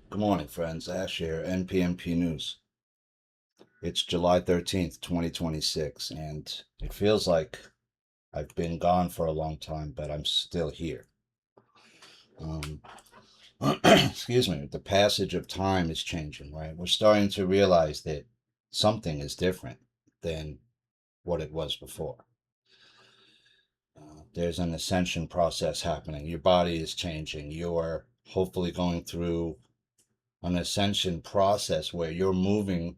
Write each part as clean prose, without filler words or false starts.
Good morning, friends. Ash here, NPMP News. It's July 13th, 2026, and it feels like I've been gone for a long time, but I'm still here. Um, excuse me, the passage of time is changing, right? We're starting to realize that something is different than what it was before. There's an ascension process happening. Your body is changing. You're hopefully going through an ascension process where you're moving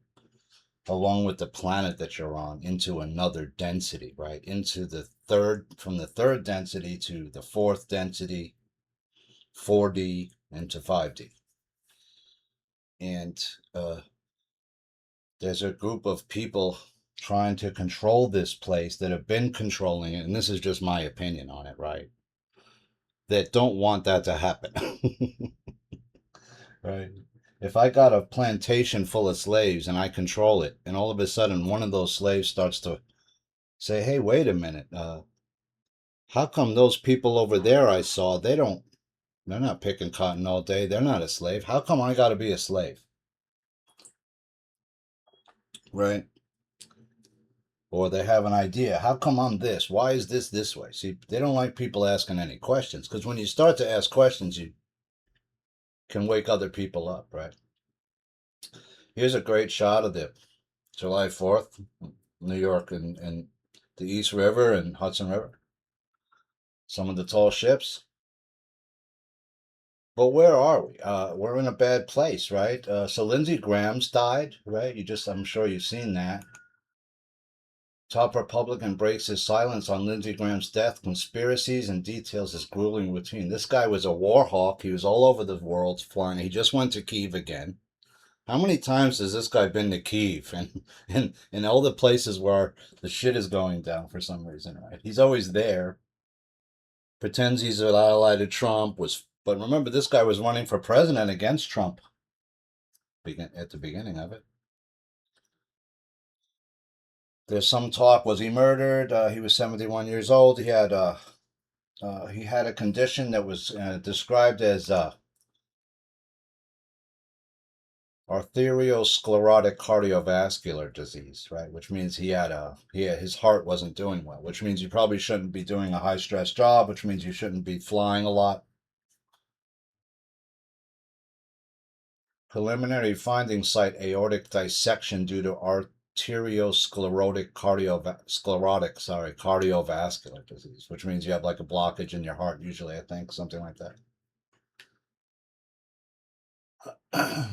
along with the planet that you're on into another density, right? Into the third, from the third density to the fourth density, 4D, and to 5D. And there's a group of people trying to control this place that have been controlling it, and this is just my opinion on it, right? That don't want that to happen, right? If I got a plantation full of slaves and I control it, and all of a sudden one of those slaves starts to say, "Hey, wait a minute, how come those people over there I saw, they're not picking cotton all day. They're not a slave. How come I got to be a slave?" Right? Or they have an idea. How come I'm this? Why is this way? See, they don't like people asking any questions because when you start to ask questions, you can wake other people up, right? Here's a great shot of the July 4th, New York and the East River and Hudson River. Some of the tall ships. But where are we? We're in a bad place, right? So Lindsay Graham's died, right? I'm sure you've seen that. Top Republican breaks his silence on Lindsey Graham's death. Conspiracies and details his grueling routine. This guy was a war hawk. He was all over the world flying. He just went to Kyiv again. How many times has this guy been to Kyiv and all the places where the shit is going down for some reason, right? He's always there. Pretends he's an ally to Trump. But remember, this guy was running for president against Trump at the beginning of it. There's some talk, was he murdered? He was 71 years old. He had a condition that was described as arteriosclerotic cardiovascular disease, right? Which means his heart wasn't doing well, which means you probably shouldn't be doing a high stress job, which means you shouldn't be flying a lot. Preliminary findings cite aortic dissection due to cardiovascular disease, which means you have like a blockage in your heart, usually, I think, something like that.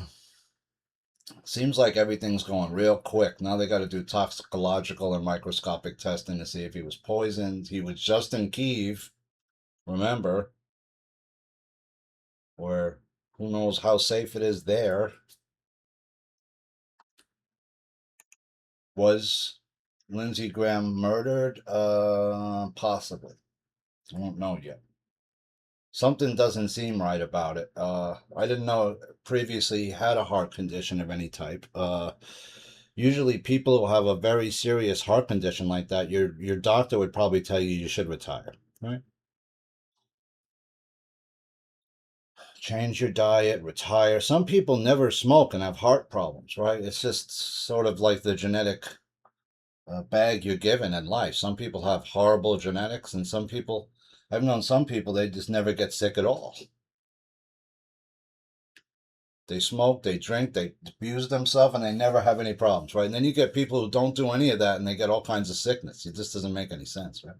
Seems like everything's going real quick. Now they got to do toxicological and microscopic testing to see if he was poisoned. He was just in Kyiv, remember, where who knows how safe it is there. Was Lindsey Graham murdered? Possibly. I don't know yet. Something doesn't seem right about it. I didn't know previously he had a heart condition of any type. Usually, people who have a very serious heart condition like that, your doctor would probably tell you you should retire, right? Change your diet, retire. Some people never smoke and have heart problems, right? It's just sort of like the genetic bag you're given in life. Some people have horrible genetics, and I've known some people, they just never get sick at all. They smoke, they drink, they abuse themselves, and they never have any problems, right? And then you get people who don't do any of that, and they get all kinds of sickness. It just doesn't make any sense, right?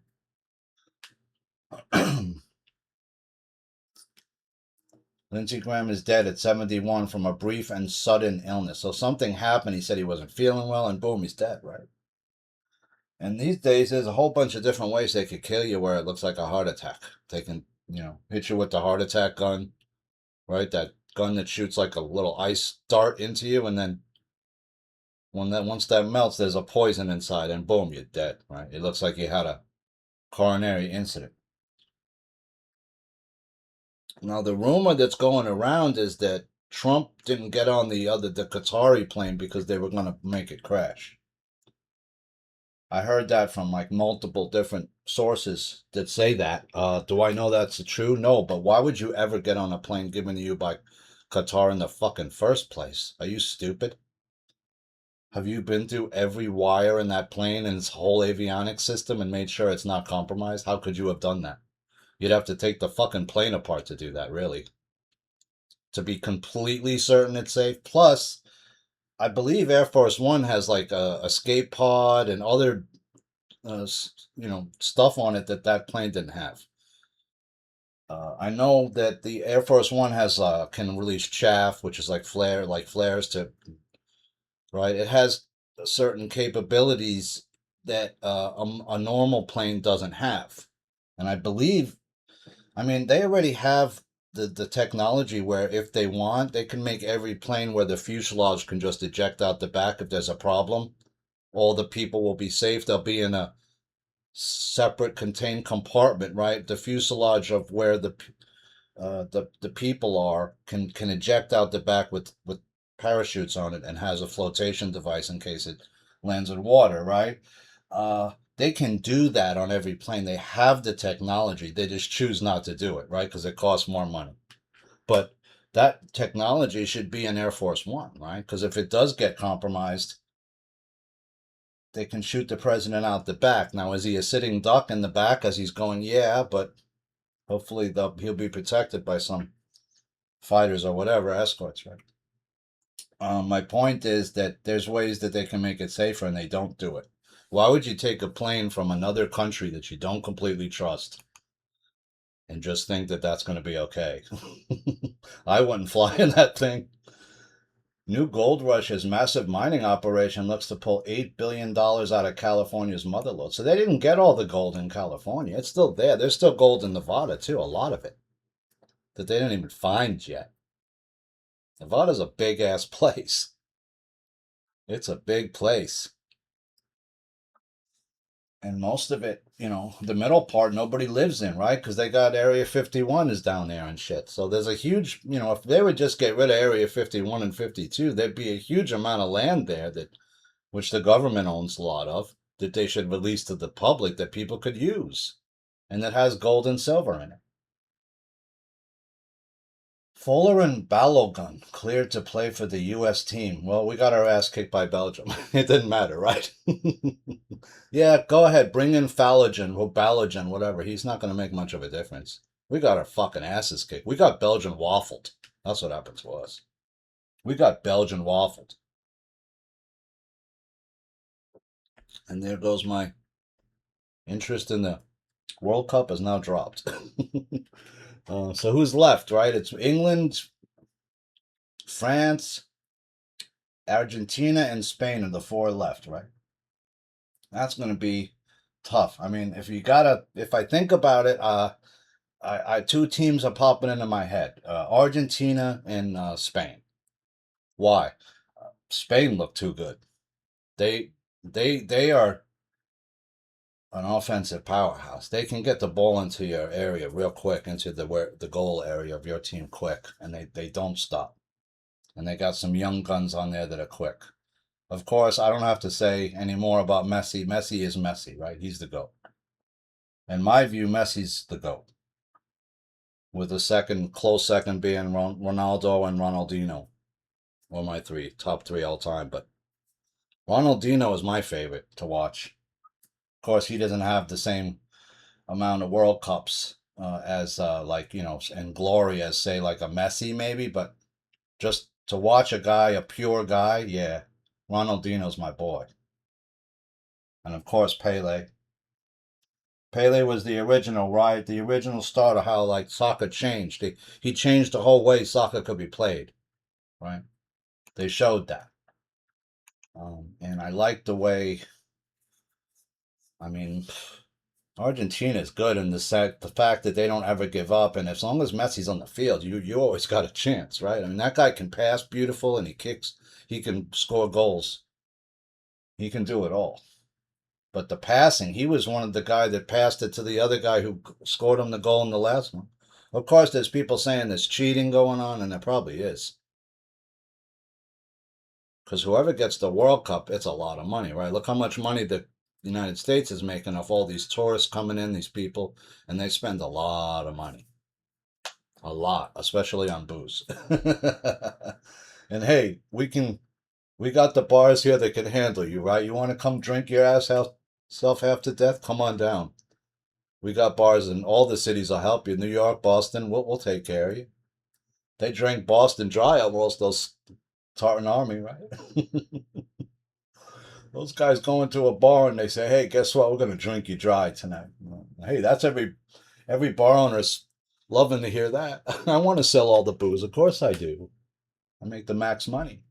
Lindsey Graham is dead at 71 from a brief and sudden illness. So something happened. He said he wasn't feeling well, and boom, he's dead, right? And these days, there's a whole bunch of different ways they could kill you where it looks like a heart attack. They can, hit you with the heart attack gun, right? That gun that shoots like a little ice dart into you, and then once that melts, there's a poison inside, and boom, you're dead, right? It looks like you had a coronary incident. Now, the rumor that's going around is that Trump didn't get on the Qatari plane because they were going to make it crash. I heard that from like multiple different sources that say that. Do I know that's true? No, but why would you ever get on a plane given to you by Qatar in the fucking first place? Are you stupid? Have you been through every wire in that plane and its whole avionics system and made sure it's not compromised? How could you have done that? You'd have to take the fucking plane apart to do that, really. To be completely certain it's safe. Plus, I believe Air Force One has like a escape pod and other, stuff on it that that plane didn't have. I know that the Air Force One has can release chaff, which is like flares to right. It has certain capabilities that a normal plane doesn't have, and I believe, I mean, they already have the technology where if they want, they can make every plane where the fuselage can just eject out the back if there's a problem. All the people will be safe. They'll be in a separate contained compartment, right? The fuselage of where the people are can eject out the back with parachutes on it and has a flotation device in case it lands in water, right? They can do that on every plane. They have the technology. They just choose not to do it, right? Because it costs more money. But that technology should be in Air Force One, right? Because if it does get compromised, they can shoot the president out the back. Now, is he a sitting duck in the back as he's going? Yeah, but hopefully he'll be protected by some fighters or whatever, escorts, right? My point is that there's ways that they can make it safer and they don't do it. Why would you take a plane from another country that you don't completely trust and just think that that's going to be okay? I wouldn't fly in that thing. New Gold Rush's massive mining operation looks to pull $8 billion out of California's motherlode. So they didn't get all the gold in California. It's still there. There's still gold in Nevada, too, a lot of it that they didn't even find yet. Nevada's a big ass place. It's a big place. And most of it, the middle part, nobody lives in, right? Because they got Area 51 is down there and shit. So there's a huge, if they would just get rid of Area 51 and 52, there'd be a huge amount of land there which the government owns a lot of, that they should release to the public that people could use and that has gold and silver in it. Fuller and Balogun cleared to play for the U.S. team. Well, we got our ass kicked by Belgium. It didn't matter, right? Yeah, go ahead. Bring in Phalogen or Balogun, whatever. He's not going to make much of a difference. We got our fucking asses kicked. We got Belgian waffled. That's what happened to us. We got Belgian waffled. And there goes my interest in the World Cup has now dropped. So who's left, right? It's England, France, Argentina, and Spain are the four left, right? That's going to be tough. I mean, if I think about it, two teams are popping into my head: Argentina and Spain. Why? Spain look too good. They are an offensive powerhouse. They can get the ball into your area real quick, into the goal area of your team quick, and they don't stop. And they got some young guns on there that are quick. Of course, I don't have to say any more about Messi. Messi is Messi, right? He's the GOAT. In my view, Messi's the GOAT. With a close second being Ronaldo and Ronaldinho. Well, my top three all time. But Ronaldinho is my favorite to watch. Of course, he doesn't have the same amount of World Cups as and glory as say like a Messi maybe, but just to watch a pure guy, yeah, Ronaldinho's my boy. And of course Pele. Pele was the original, right? The original start of how like soccer changed. He changed the whole way soccer could be played, right? They showed that, and I like the way. I mean, Argentina is good in the fact that they don't ever give up, and as long as Messi's on the field, you always got a chance, right? I mean, that guy can pass beautiful, and he can score goals, he can do it all. But the passing, he was one of the guy that passed it to the other guy who scored him the goal in the last one. Of course, there's people saying there's cheating going on, and there probably is. Because whoever gets the World Cup, it's a lot of money, right? Look how much money the United States is making off all these tourists coming in, these people, and they spend a lot of money. a lot, especially on booze. And hey, we got the bars here that can handle you, right? You want to come drink your self half to death? Come on down. We got bars in all the cities. I'll help you. New York, Boston, we'll take care of you. They drank Boston dry almost, those Tartan Army, right? Those guys go into a bar and they say, "Hey, guess what? We're gonna drink you dry tonight." Hey, that's every bar owner's loving to hear that. I want to sell all the booze, of course I do. I make the max money.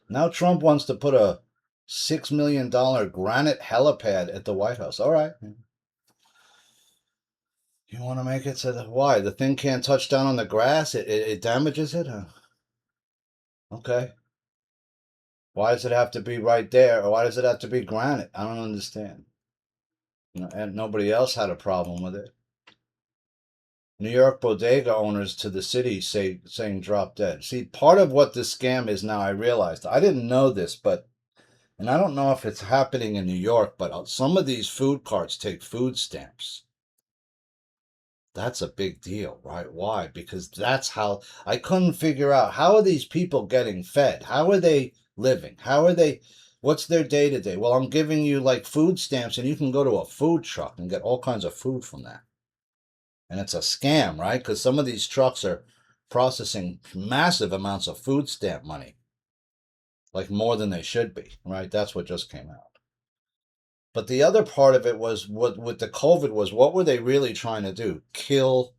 Now Trump wants to put a $6 million granite helipad at the White House. All right, you want to make it so that why the thing can't touch down on the grass? It damages it. Okay. Why does it have to be right there, or why does it have to be granite? I don't understand. And nobody else had a problem with it. New York bodega owners to the city saying drop dead. See, part of what this scam is now, I realized. I didn't know this, but and I don't know if it's happening in New York, but some of these food carts take food stamps. That's a big deal, right? Why? Because that's how I couldn't figure out how are these people getting fed? How are they living? How are they what's their day to day? Well, I'm giving you like food stamps and you can go to a food truck and get all kinds of food from that. And it's a scam, right? Because some of these trucks are processing massive amounts of food stamp money, like more than they should be, right? That's what just came out. But the other part of it was what with the COVID was what were they really trying to do? Kill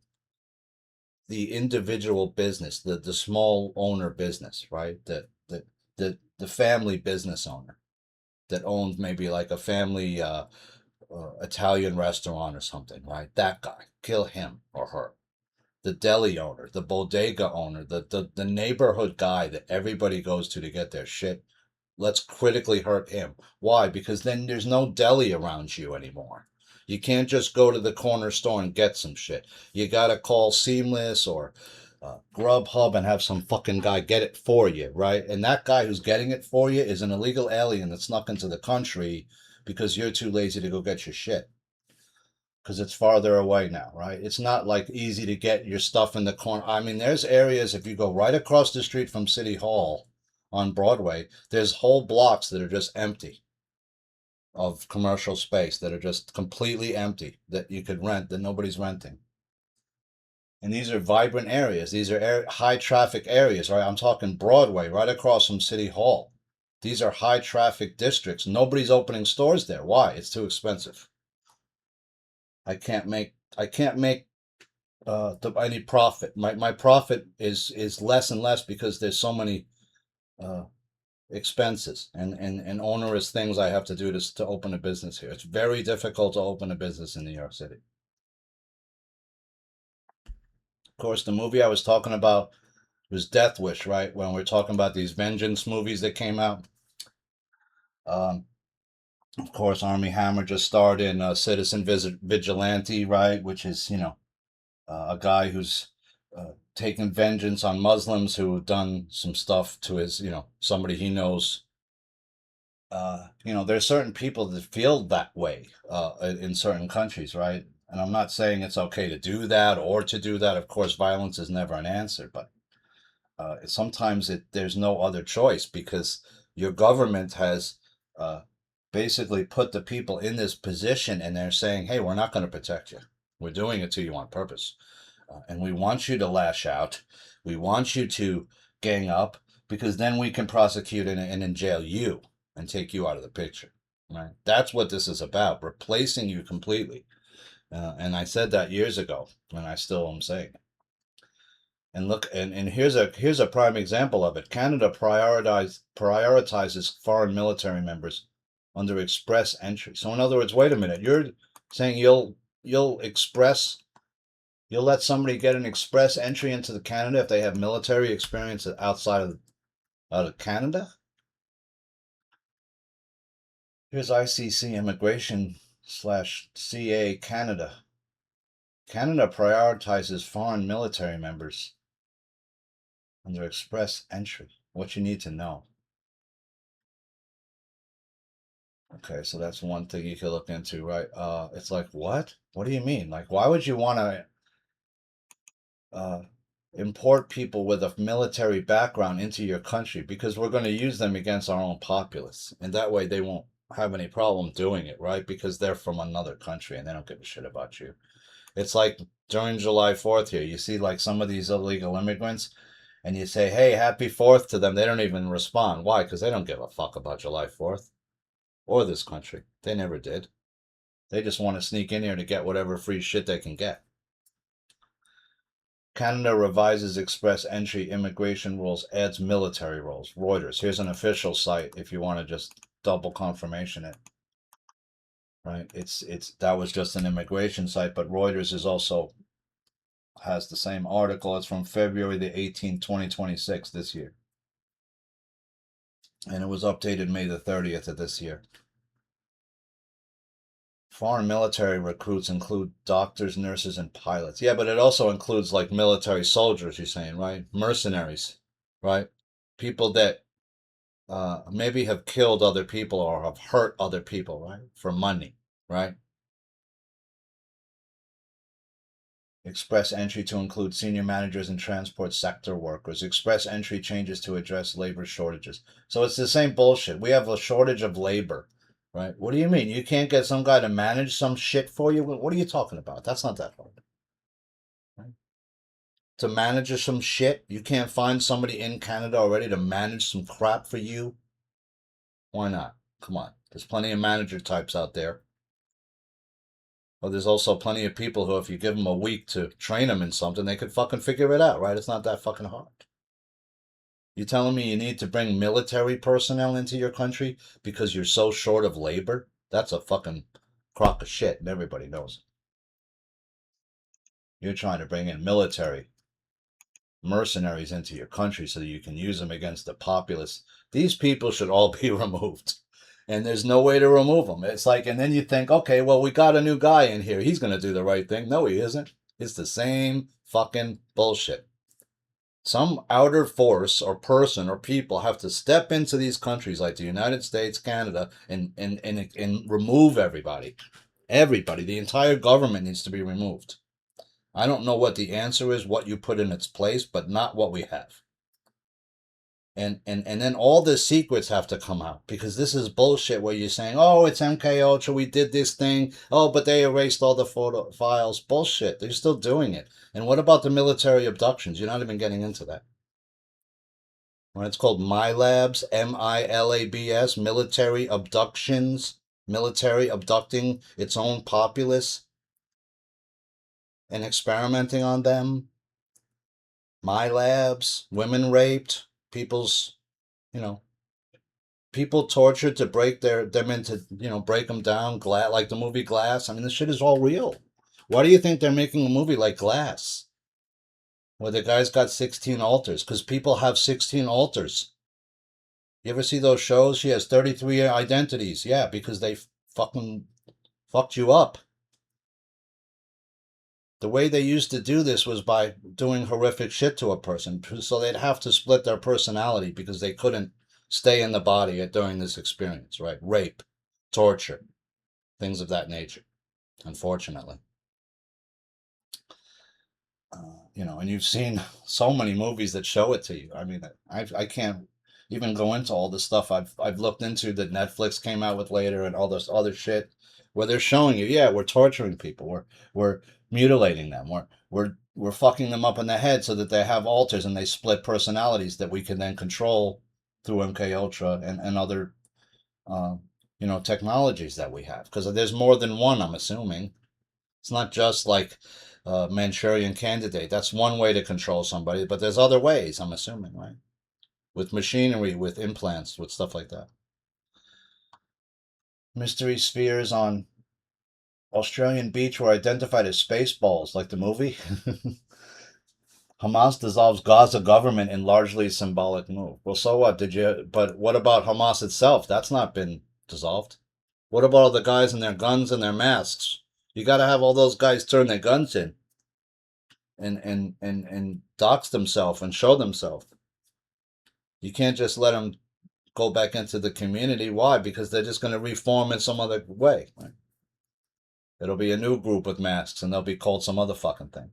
the individual business, the small owner business, right? The family business owner that owns maybe like a family Italian restaurant or something, right? That guy, kill him or her. The deli owner, the bodega owner, the neighborhood guy that everybody goes to get their shit. Let's critically hurt him. Why? Because then there's no deli around you anymore. You can't just go to the corner store and get some shit. You gotta call Seamless or Grubhub and have some fucking guy get it for you, right? And that guy who's getting it for you is an illegal alien that snuck into the country because you're too lazy to go get your shit because it's farther away now, right? It's not like easy to get your stuff in the corner. I mean, there's areas if you go right across the street from City Hall on Broadway, there's whole blocks that are just empty of commercial space that are just completely empty that you could rent that nobody's renting. And these are vibrant areas. These are high traffic areas, right? I'm talking Broadway, right across from City Hall. These are high traffic districts. Nobody's opening stores there. Why? It's too expensive. I can't make any profit. My profit is less and less because there's so many uh, expenses and onerous things I have to do to open a business here. It's very difficult to open a business in New York City. Of course, the movie I was talking about was Death Wish, right? When we're talking about these vengeance movies that came out. Um, of course, Army Hammer just starred in Citizen Vigilante, right? Which is, a guy who's taken vengeance on Muslims who have done some stuff to his, somebody he knows. There's certain people that feel that way in certain countries, right? And I'm not saying it's okay to do that or to do that. Of course, violence is never an answer, but sometimes there's no other choice because your government has uh, basically put the people in this position and they're saying, hey, we're not going to protect you. We're doing it to you on purpose. And we want you to lash out. We want you to gang up because then we can prosecute and jail you and take you out of the picture. Right? That's what this is about, replacing you completely. And I said that years ago, and I still am saying it. And look, and here's a prime example of it. Canada prioritizes foreign military members under express entry. So in other words, wait a minute, you're saying you'll express you'll let somebody get an express entry into the Canada if they have military experience outside of out of Canada? Here's ICC immigration slash CA Canada. Canada prioritizes foreign military members under express entry. What you need to know. Okay, so that's one thing you could look into, right? It's like, what? What do you mean? Like, why would you want to? uh, import people with a military background into your country because we're going to use them against our own populace. And that way they won't have any problem doing it, right? Because they're from another country and they don't give a shit about you. It's like during July 4th here, you see like some of these illegal immigrants and you say, hey, happy 4th to them. They don't even respond. Why? Because they don't give a fuck about July 4th or this country. They never did. They just want to sneak in here to get whatever free shit they can get. Canada revises express entry immigration rules, adds military rules. Reuters. Here's an official site if you want to just double confirmation it. Right? It's that was just an immigration site, but Reuters is also has the same article. It's from February the 18th, 2026, this year. And it was updated May the 30th of this year. Foreign military recruits include doctors, nurses, and pilots. Yeah, but it also includes like military soldiers, you're saying, right? Mercenaries, right? People that maybe have killed other people or have hurt other people, right? For money, right? Express entry to include senior managers and transport sector workers. Express entry changes to address labor shortages. So it's the same bullshit. We have a shortage of labor, right? What do you mean? You can't get some guy to manage some shit for you? What are you talking about? That's not that hard. Right? To manage some shit, you can't find somebody in Canada already to manage some crap for you? Why not? Come on. There's plenty of manager types out there. Well, there's also plenty of people who, if you give them a week to train them in something, they could fucking figure it out, right? It's not that fucking hard. You telling me you need to bring military personnel into your country because you're so short of labor? That's a fucking crock of shit, and everybody knows it. You're trying to bring in military mercenaries into your country so that you can use them against the populace. These people should all be removed. And there's no way to remove them. It's like, and then you think, okay, well, we got a new guy in here. He's going to do the right thing. No, he isn't. It's the same fucking bullshit. Some outer force or person or people have to step into these countries like the United States, Canada, and remove everybody. Everybody. The entire government needs to be removed. I don't know what the answer is, what you put in its place, but not what we have. And then all the secrets have to come out because this is bullshit where you're saying, oh, it's MK Ultra, we did this thing. Oh, but they erased all the photo files. Bullshit. They're still doing it. And what about the military abductions? You're not even getting into that. When it's called MILABS, MILABS, military abductions, military abducting its own populace and experimenting on them. MILABS, women raped, people's, you know, people tortured to break them into, break them down, glass, like the movie Glass. I mean, this shit is all real. Why do you think they're making a movie like Glass, where the guy's got 16 alters? Because people have 16 alters. You ever see those shows? She has 33 identities. Yeah, because they fucking fucked you up. The way they used to do this was by doing horrific shit to a person. So they'd have to split their personality because they couldn't stay in the body during this experience, right? Rape, torture, things of that nature, unfortunately. And you've seen so many movies that show it to you. I mean, I can't even go into all the stuff I've looked into that Netflix came out with later and all this other shit where they're showing you, yeah, we're torturing people, we're mutilating them, we're fucking them up in the head so that they have alters and they split personalities that we can then control through MK Ultra and other uh, technologies that we have because there's more than one. I'm assuming. It's not just like Manchurian Candidate. That's one way to control somebody, but there's other ways, I'm assuming, right? With machinery, with implants, with stuff like that. Mystery spheres on Australian beach were identified as space balls, like the movie. Hamas dissolves Gaza government in largely symbolic move. Well, so what? But what about Hamas itself? That's not been dissolved. What about all the guys and their guns and their masks? You got to have all those guys turn their guns in and dox themselves and show themselves. You can't just let them go back into the community. Why? Because they're just going to reform in some other way. Right? It'll be a new group with masks, and they'll be called some other fucking thing.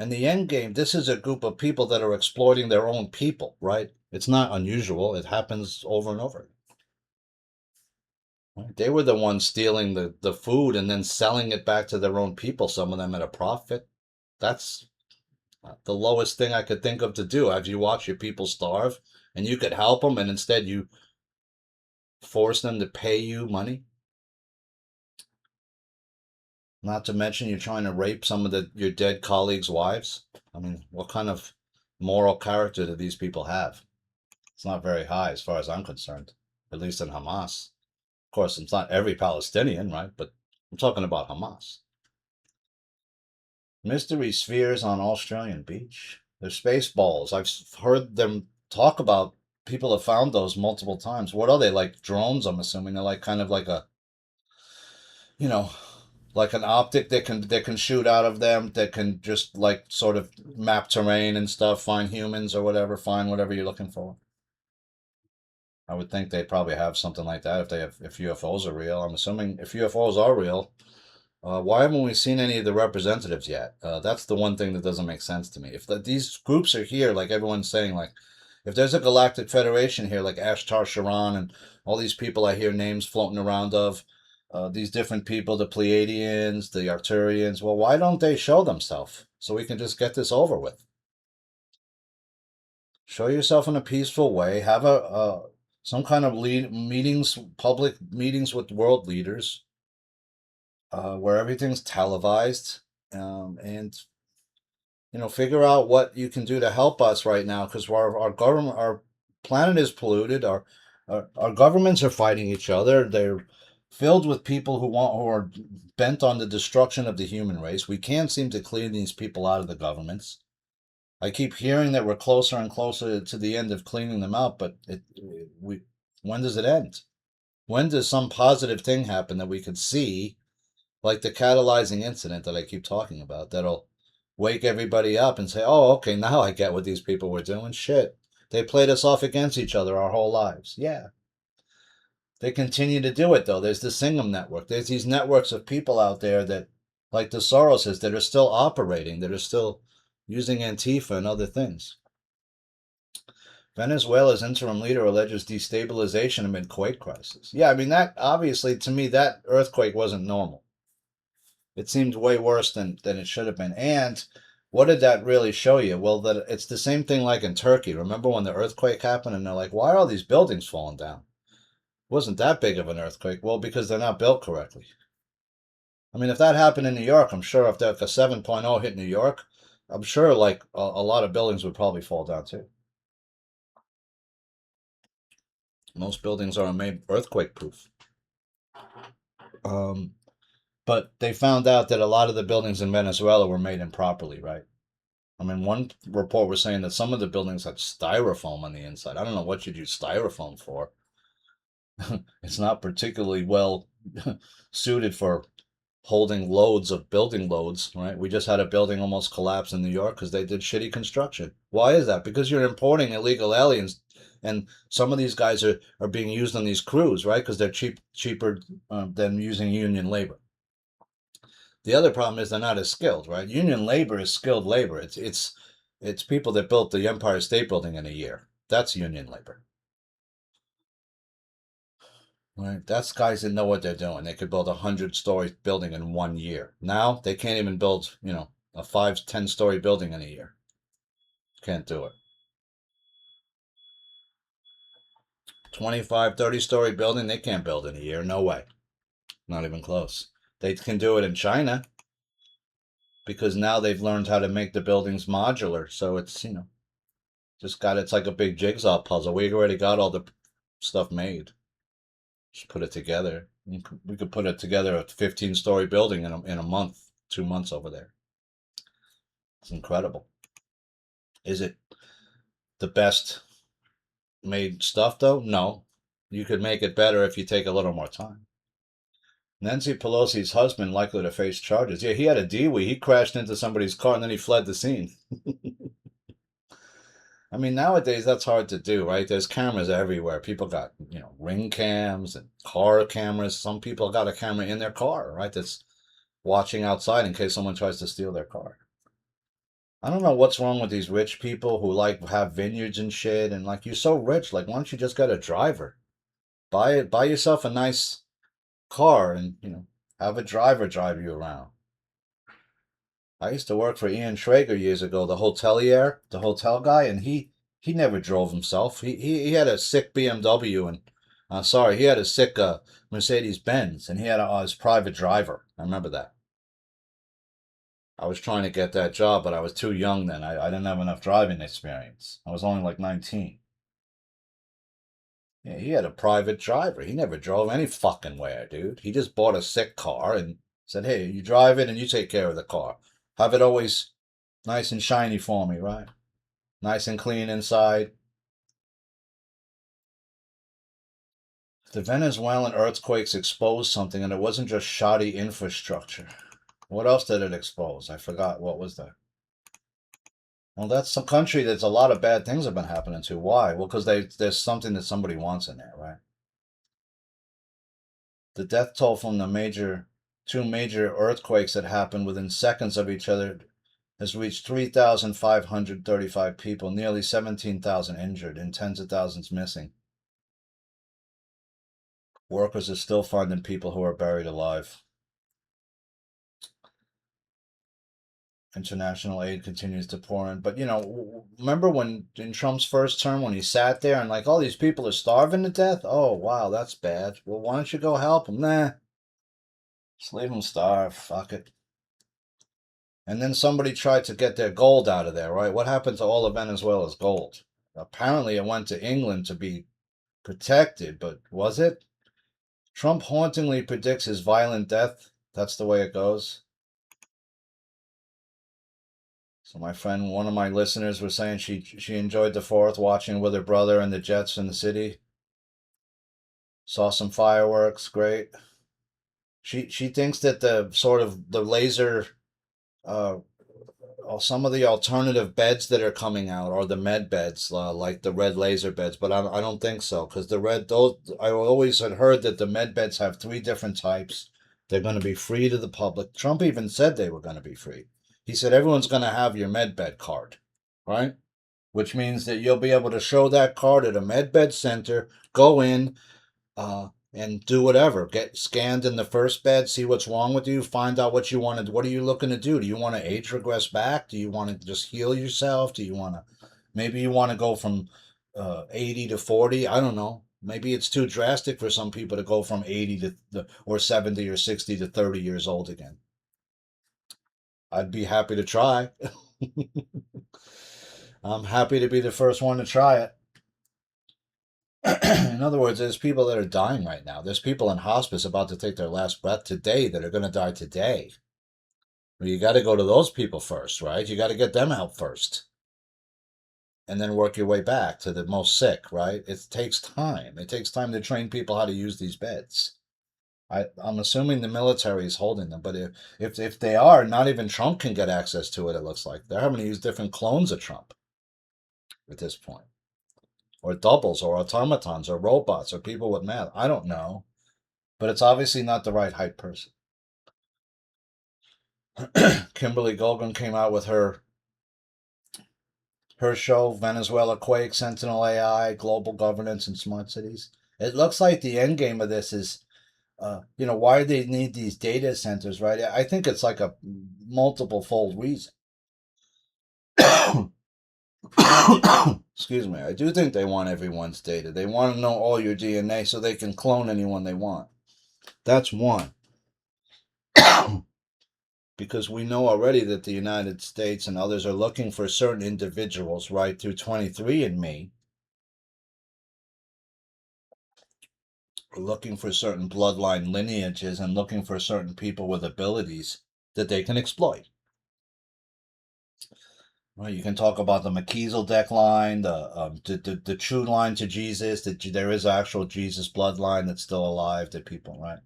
And the end game, this is a group of people that are exploiting their own people, right? It's not unusual. It happens over and over. Right? They were the ones stealing the food and then selling it back to their own people, some of them at a profit. That's the lowest thing I could think of to do. Have you watch your people starve and you could help them and instead you force them to pay you money? Not to mention you're trying to rape some of your dead colleagues' wives. I mean, what kind of moral character do these people have? It's not very high as far as I'm concerned, at least in Hamas. Of course, it's not every Palestinian, right? But I'm talking about Hamas. Mystery spheres on Australian beach. They're space balls. I've heard them talk about people have found those multiple times. What are they, like drones? I'm assuming they're like kind of like a, you know, like an optic that can shoot out of them that can just like sort of map terrain and stuff, find humans or whatever, find whatever you're looking for. I would think they probably have something like that if UFOs are real. I'm assuming if UFOs are real, why haven't we seen any of the representatives yet? That's the one thing that doesn't make sense to me. If these groups are here, like everyone's saying, like if there's a galactic federation here, like Ashtar Sharan and all these people I hear names floating around of, these different people, the Pleiadians, the Arcturians, well, why don't they show themselves so we can just get this over with? Show yourself in a peaceful way. Have some kind of meetings, public meetings with world leaders, where everything's televised, and figure out what you can do to help us right now because our government, our planet is polluted. Our governments are fighting each other. They're filled with people who are bent on the destruction of the human race. We can't seem to clean these people out of the governments. I keep hearing that we're closer and closer to the end of cleaning them out, but we when does it end? When does some positive thing happen that we could see, like the catalyzing incident that I keep talking about, that'll wake everybody up and say, "Oh, okay, now I get what these people were doing. Shit, they played us off against each other our whole lives." Yeah, they continue to do it though. There's the Singham network. There's these networks of people out there that, like the Soroses, that are still operating, that are still using Antifa and other things. Venezuela's interim leader alleges destabilization amid quake crisis. Yeah, I mean, that obviously, to me, that earthquake wasn't normal. It seemed way worse than it should have been. And what did that really show you? Well, that it's the same thing like in Turkey. Remember when the earthquake happened and they're like, why are all these buildings falling down? It wasn't that big of an earthquake. Well, because they're not built correctly. I mean, if that happened in New York, I'm sure if a 7.0 hit New York, I'm sure like a lot of buildings would probably fall down too. Most buildings are made earthquake proof. Um, but they found out that a lot of the buildings in Venezuela were made improperly, right? I mean, one report was saying that some of the buildings had styrofoam on the inside. I don't know what you'd use styrofoam for. It's not particularly well suited for holding loads of building loads, right? We just had a building almost collapse in New York because they did shitty construction. Why is that? Because you're importing illegal aliens, and some of these guys are being used on these crews, right? Because they're cheaper than using union labor. The other problem is they're not as skilled, right? Union labor is skilled labor. It's people that built the Empire State Building in a year. That's union labor, right? That's guys that know what they're doing. They could build 100-story building in 1 year. Now they can't even build, a 5, 10-story building in a year. Can't do it. 25, 30-story building they can't build in a year. No way. Not even close. They can do it in China because now they've learned how to make the buildings modular. So it's, it's like a big jigsaw puzzle. We already got all the stuff made. Just put it together. We could put it together a 15-story building in a month, 2 months over there. It's incredible. Is it the best made stuff though? No. You could make it better if you take a little more time. Nancy Pelosi's husband likely to face charges. Yeah, he had a DWI. He crashed into somebody's car and then he fled the scene. I mean, nowadays that's hard to do, right? There's cameras everywhere. People got, ring cams and car cameras. Some people got a camera in their car, right? That's watching outside in case someone tries to steal their car. I don't know what's wrong with these rich people who like have vineyards and shit, and like you're so rich, like why don't you just get a driver? Buy yourself a nice car and have a driver drive you around. I used to work for Ian Schrager years ago, the hotelier, the hotel guy, and he never drove himself. He had a sick BMW and sorry, he had a sick Mercedes Benz, and he had his private driver. I remember that. I was trying to get that job, but I was too young then. I didn't have enough driving experience. I was only like 19. Yeah, he had a private driver. He never drove any fucking where, dude. He just bought a sick car and said, "Hey, you drive it and you take care of the car. Have it always nice and shiny for me, right? Nice and clean inside." The Venezuelan earthquakes exposed something, and it wasn't just shoddy infrastructure. What else did it expose? I forgot. What was that? Well, that's some country that's a lot of bad things have been happening to. Why? Well, because there's something that somebody wants in there, right? The death toll from the two major earthquakes that happened within seconds of each other has reached 3,535 people, nearly 17,000 injured, and tens of thousands missing. Workers are still finding people who are buried alive. International aid continues to pour in. But, remember when in Trump's first term, when he sat there and like, all these people are starving to death? Oh, wow, that's bad. Well, why don't you go help them? Nah, just leave them starve. Fuck it. And then somebody tried to get their gold out of there, right? What happened to all of Venezuela's gold? Apparently, it went to England to be protected, but was it? Trump hauntingly predicts his violent death. That's the way it goes. So my friend, one of my listeners, was saying she enjoyed the Fourth, watching with her brother and the Jets in the city. Saw some fireworks. Great. She thinks that the sort of the laser, uh, some of the alternative beds that are coming out are the med beds, like the red laser beds. But I don't think so because the red those I always had heard that the med beds have three different types. They're going to be free to the public. Trump even said they were going to be free. He said everyone's going to have your med bed card, right? Which means that you'll be able to show that card at a medbed center, go in, and do whatever. Get scanned in the first bed, see what's wrong with you, find out what you want to. What are you looking to do? Do you want to age regress back? Do you want to just heal yourself? Do you want to? Maybe you want to go from 80 to 40. I don't know. Maybe it's too drastic for some people to go from 80 or 70 or 60 to 30 years old again. I'd be happy to try. I'm happy to be the first one to try it. In other words, there's people that are dying right now. There's people in hospice about to take their last breath today that are going to die today. Well, you got to go to those people first, right? You got to get them out first and then work your way back to the most sick, right? It takes time. It takes time to train people how to use these beds. I'm assuming the military is holding them, but if they are, not even Trump can get access to it, it looks like. They're having to use different clones of Trump at this point, or doubles, or automatons, or robots, or people with math. I don't know. But it's obviously not the right height person. Kimberly Goldman came out with her show, Venezuela Quake, Sentinel AI, Global Governance and Smart Cities. It looks like the end game of this is, why do they need these data centers, right? I think it's like a multiple fold reason. Excuse me. I do think they want everyone's data. They want to know all your DNA so they can clone anyone they want. That's one. Because we know already that the United States and others are looking for certain individuals, right, through 23andMe, looking for certain bloodline lineages and looking for certain people with abilities that they can exploit. Well, you can talk about the Melchizedek line, the true line to Jesus, that there is actual Jesus bloodline that's still alive, that people, right?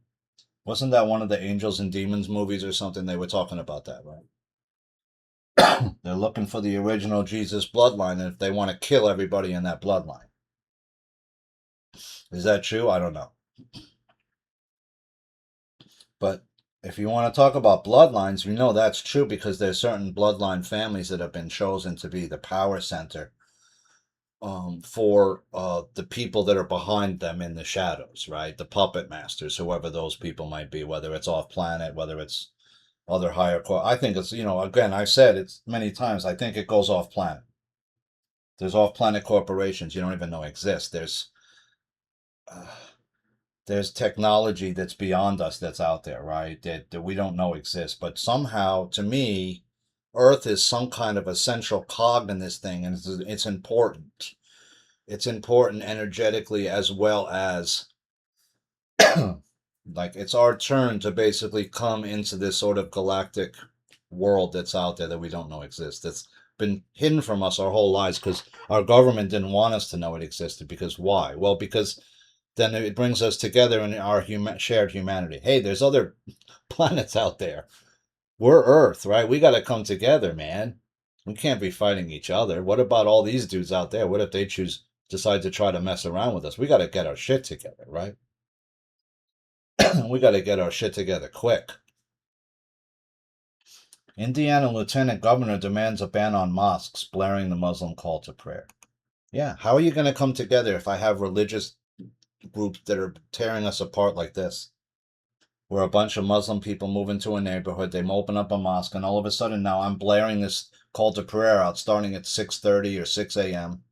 Wasn't that one of the Angels and Demons movies or something? They were talking about that, right? They're looking for the original Jesus bloodline, and if they want to kill everybody in that bloodline. Is that true? I don't know. But if you want to talk about bloodlines, we know that's true because there's certain bloodline families that have been chosen to be the power center for the people that are behind them in the shadows, right? The puppet masters, whoever those people might be, whether it's off planet, whether it's other higher core. I think it's, again, I've said it many times, I think it goes off planet. There's off planet corporations you don't even know exist. Uh, there's technology that's beyond us that's out there, right? That we don't know exists. But somehow, to me, Earth is some kind of a central cog in this thing, and it's important. It's important energetically as well as like it's our turn to basically come into this sort of galactic world that's out there that we don't know exists. That's been hidden from us our whole lives because our government didn't want us to know it existed. Because why? Well, because then it brings us together in our shared humanity. Hey, there's other planets out there. We're Earth, right? We got to come together, man. We can't be fighting each other. What about all these dudes out there? What if they decide to try to mess around with us? We got to get our shit together, right? We got to get our shit together quick. Indiana Lieutenant Governor demands a ban on mosques, blaring the Muslim call to prayer. Yeah, how are you going to come together if I have religious groups that are tearing us apart like this? Where a bunch of Muslim people move into a neighborhood, they open up a mosque, and all of a sudden now I'm blaring this call to prayer out starting at 6:30 or 6 a.m.,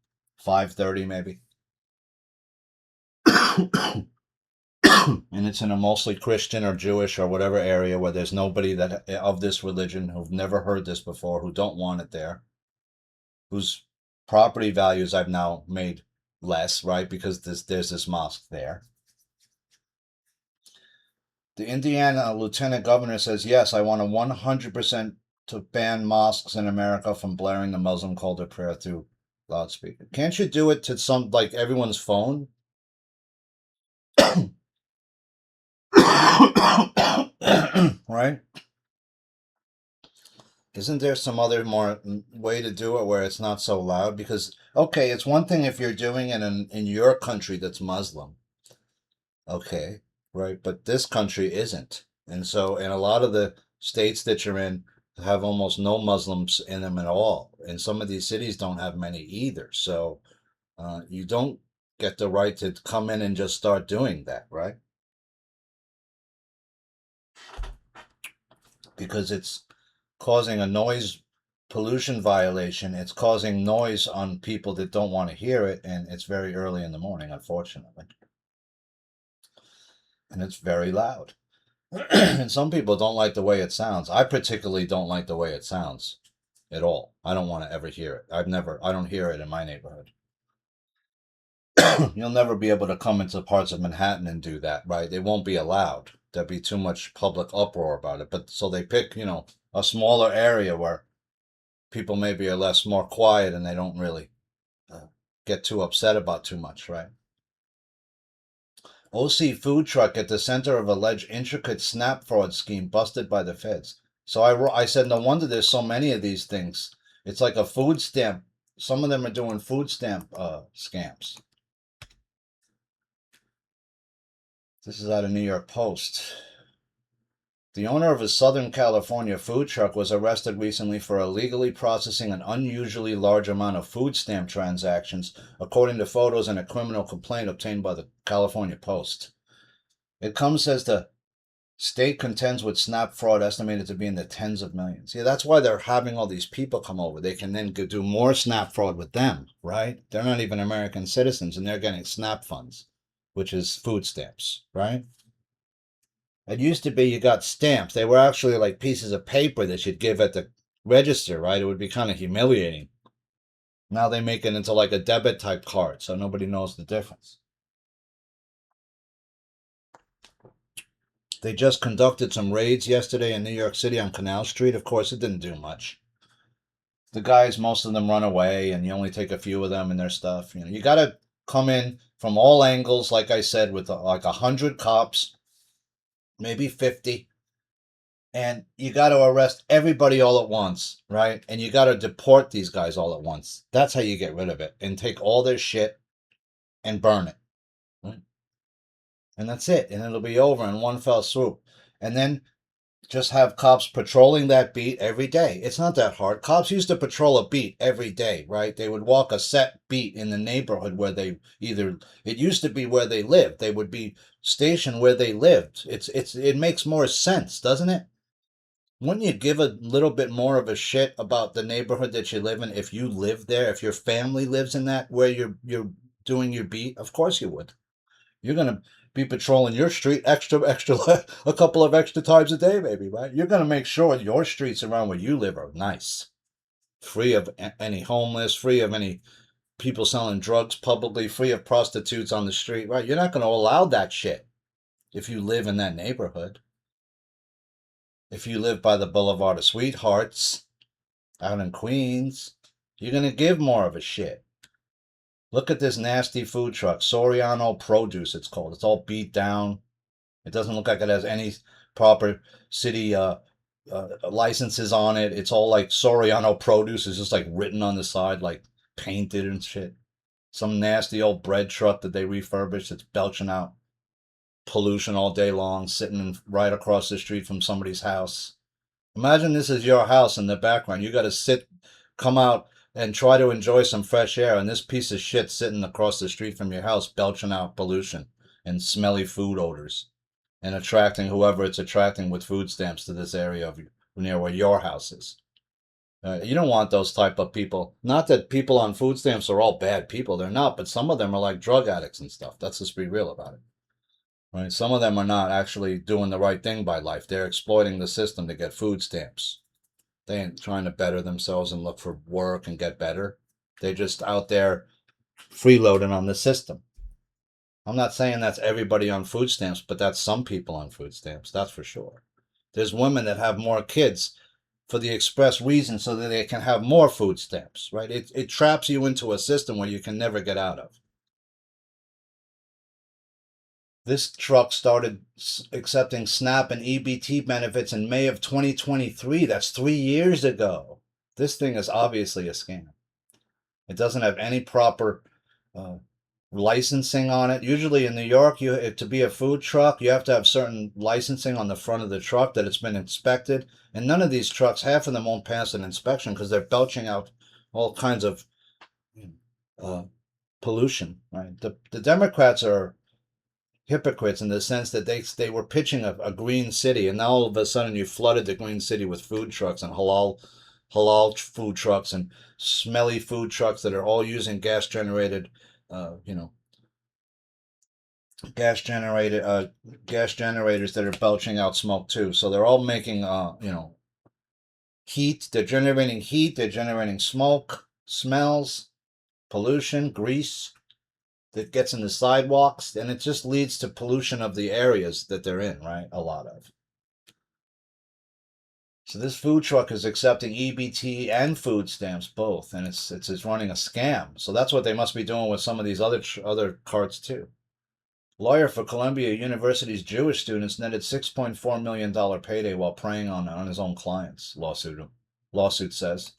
5:30 maybe. And it's in a mostly Christian or Jewish or whatever area where there's nobody that of this religion who've never heard this before, who don't want it there, whose property values I've now made less, right? Because there's this mosque there. The Indiana lieutenant governor says, yes, I want a 100% to ban mosques in America from blaring the Muslim call to prayer through loudspeaker. Can't you do it to some, like everyone's phone? Right? Isn't there some other more way to do it where it's not so loud? Because, okay, it's one thing if you're doing it in your country that's Muslim. Okay, right. But this country isn't. And so, in a lot of the states that you're in have almost no Muslims in them at all. And some of these cities don't have many either. So, you don't get the right to come in and just start doing that, right? Because it's causing a noise pollution violation. It's causing noise on people that don't want to hear it. And it's very early in the morning, unfortunately. And it's very loud. And some people don't like the way it sounds. I particularly don't like the way it sounds at all. I don't want to ever hear it. I don't hear it in my neighborhood. You'll never be able to come into parts of Manhattan and do that, right? It won't be allowed. There'll be too much public uproar about it. But so they pick, a smaller area where people maybe are more quiet and they don't really get too upset about too much, right? OC food truck at the center of alleged intricate SNAP fraud scheme busted by the feds. So I said, no wonder there's so many of these things. It's like a food stamp. Some of them are doing food stamp scams. This is out of New York Post. The owner of a Southern California food truck was arrested recently for illegally processing an unusually large amount of food stamp transactions, according to photos in a criminal complaint obtained by the California Post. It comes as the state contends with SNAP fraud estimated to be in the tens of millions. Yeah, that's why they're having all these people come over. They can then do more SNAP fraud with them, right? They're not even American citizens and they're getting SNAP funds, which is food stamps, right? It used to be you got stamps. They were actually like pieces of paper that you'd give at the register, right? It would be kind of humiliating. Now they make it into like a debit type card, so nobody knows the difference. They just conducted some raids yesterday in New York City on Canal Street. Of course, it didn't do much. The guys, most of them run away, and you only take a few of them and their stuff. You got to come in from all angles, like I said, with like 100 cops, maybe 50, and you got to arrest everybody all at once, right? And you got to deport these guys all at once. That's how you get rid of it, and take all their shit and burn it, right? And that's it, and it'll be over in one fell swoop. And then Just have cops patrolling that beat every day. It's not that hard. Cops used to patrol a beat every day, right? They would walk a set beat in the neighborhood where they either it used to be where they lived. They would be stationed where they lived. It makes more sense, doesn't it? Wouldn't you give a little bit more of a shit about the neighborhood that you live in if you live there, if your family lives in that where you're doing your beat? Of course you would. You're gonna be patrolling your street extra a couple of extra times a day, maybe, right? You're gonna make sure your streets around where you live are nice, free of any homeless, free of any people selling drugs publicly, free of prostitutes on the street, right? You're not gonna allow that shit if you live in that neighborhood. If you live by the Boulevard of Sweethearts out in Queens, you're gonna give more of a shit. Look at this nasty food truck, Soriano Produce. It's called. It's all beat down. It doesn't look like it has any proper city licenses on it. It's all like Soriano Produce is just like written on the side, like painted and shit. Some nasty old bread truck that they refurbished. It's belching out pollution all day long, sitting right across the street from somebody's house. Imagine this is your house in the background. You got to come out and try to enjoy some fresh air, and this piece of shit sitting across the street from your house belching out pollution and smelly food odors and attracting whoever it's attracting with food stamps to this area of near where your house is. You don't want those type of people. Not that people on food stamps are all bad people. They're not, but some of them are like drug addicts and stuff. Let's just be real about it. Right? Some of them are not actually doing the right thing by life. They're exploiting the system to get food stamps. They ain't trying to better themselves and look for work and get better. They're just out there freeloading on the system. I'm not saying that's everybody on food stamps, but that's some people on food stamps, that's for sure. There's women that have more kids for the express reason so that they can have more food stamps, right? It traps you into a system where you can never get out of. This truck started accepting SNAP and EBT benefits in May of 2023. That's 3 years ago. This thing is obviously a scam. It doesn't have any proper uh, licensing on it. Usually in New York, to be a food truck, you have to have certain licensing on the front of the truck that it's been inspected. And none of these trucks, half of them won't pass an inspection because they're belching out all kinds of uh, pollution. Right? The Democrats are hypocrites in the sense that they were pitching a green city, and now all of a sudden you flooded the green city with food trucks and halal food trucks and smelly food trucks that are all using gas generated, uh, you know, gas generated gas generators that are belching out smoke too. So they're all making heat. They're generating heat. They're generating smoke, smells, pollution, grease that gets in the sidewalks, and it just leads to pollution of the areas that they're in, right? A lot of. So this food truck is accepting EBT and food stamps both, and it's running a scam. So that's what they must be doing with some of these other carts too. Lawyer for Columbia University's Jewish students netted $6.4 million payday while preying on his own clients. Lawsuit says.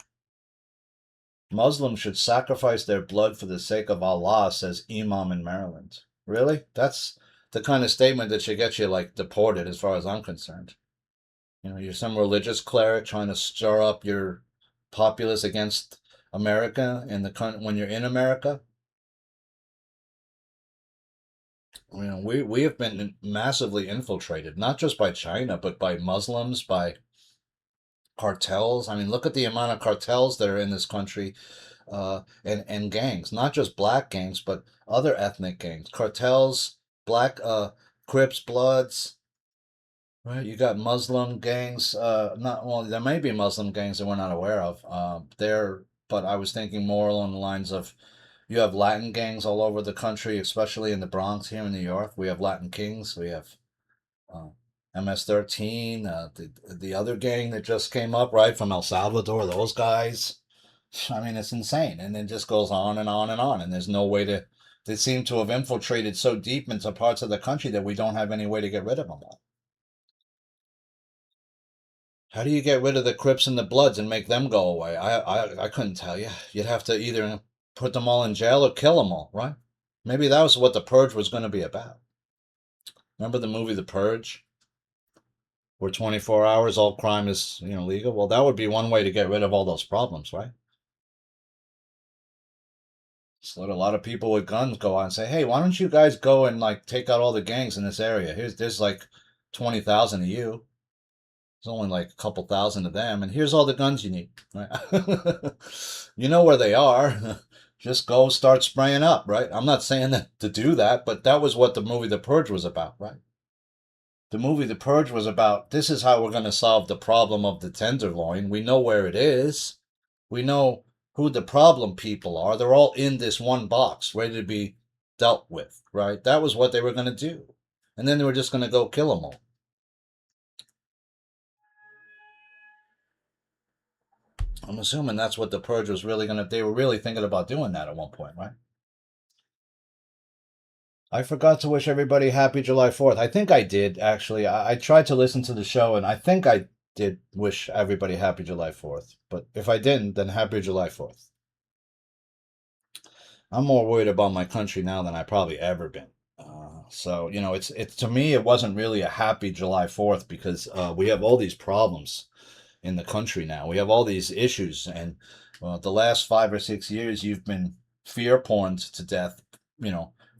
Muslims should sacrifice their blood for the sake of Allah, says Imam in Maryland. Really? That's the kind of statement that should get you like deported, as far as I'm concerned. You're some religious cleric trying to stir up your populace against America and when you're in America. We have been massively infiltrated, not just by China, but by Muslims, by cartels. I mean, look at the amount of cartels that are in this country, and gangs, not just black gangs, but other ethnic gangs, cartels, black Crips, Bloods. Right, you got Muslim gangs. Not well, there may be Muslim gangs that we're not aware of. But I was thinking more along the lines of, you have Latin gangs all over the country, especially in the Bronx here in New York. We have Latin Kings. We have uh, MS-13. The other gang that just came up right from El Salvador. Those guys. I mean, it's insane, and it just goes on and on and on. And there's no way to. They seem to have infiltrated so deep into parts of the country that we don't have any way to get rid of them all. How do you get rid of the Crips and the Bloods and make them go away? I couldn't tell you. You'd have to either put them all in jail or kill them all, right? Maybe that was what The Purge was going to be about. Remember the movie The Purge? where 24 hours all crime is, legal. Well, that would be one way to get rid of all those problems, right? So let a lot of people with guns go out and say, "Hey, why don't you guys go and like take out all the gangs in this area? There's like 20,000 of you. There's only like a couple thousand of them, and here's all the guns you need. Right? You know where they are. Just go start spraying up, right? I'm not saying that to do that, but that was what the movie The Purge was about, right? The movie The Purge was about this is how we're going to solve the problem of the Tenderloin. We know where it is. We know who the problem people are. They're all in this one box, ready to be dealt with, right? That was what they were going to do. And then they were just going to go kill them all. I'm assuming that's what The Purge was really going to, they were really thinking about doing that at one point, right? I forgot to wish everybody happy July 4th. I think I did, actually. I tried to listen to the show, and I think I did wish everybody happy July 4th. But if I didn't, then happy July 4th. I'm more worried about my country now than I probably ever been. So it's to me, it wasn't really a happy July 4th because we have all these problems in the country now. We have all these issues, and the last 5 or 6 years, you've been fear porned to death.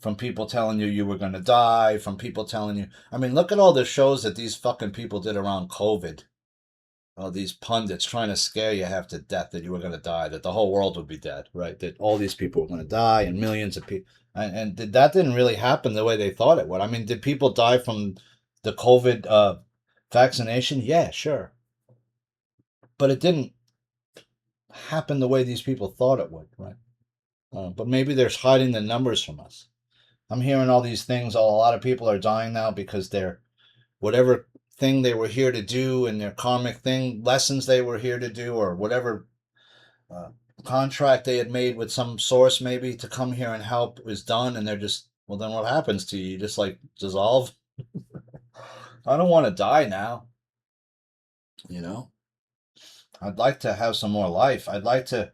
From people telling you were going to die, from people telling you. I mean, look at all the shows that these fucking people did around COVID. These pundits trying to scare you half to death that you were going to die, that the whole world would be dead, right? That all these people were going to die, and millions of people. And that didn't really happen the way they thought it would. I mean, did people die from the COVID vaccination? Yeah, sure. But it didn't happen the way these people thought it would, right? But maybe they're hiding the numbers from us. I'm hearing all these things. A lot of people are dying now because they're whatever thing they were here to do and their karmic thing, lessons they were here to do, or whatever uh, contract they had made with some source maybe to come here and help is done, and they're just, well, then what happens to you? You just like dissolve? I don't want to die now, you know? I'd like to have some more life. I'd like to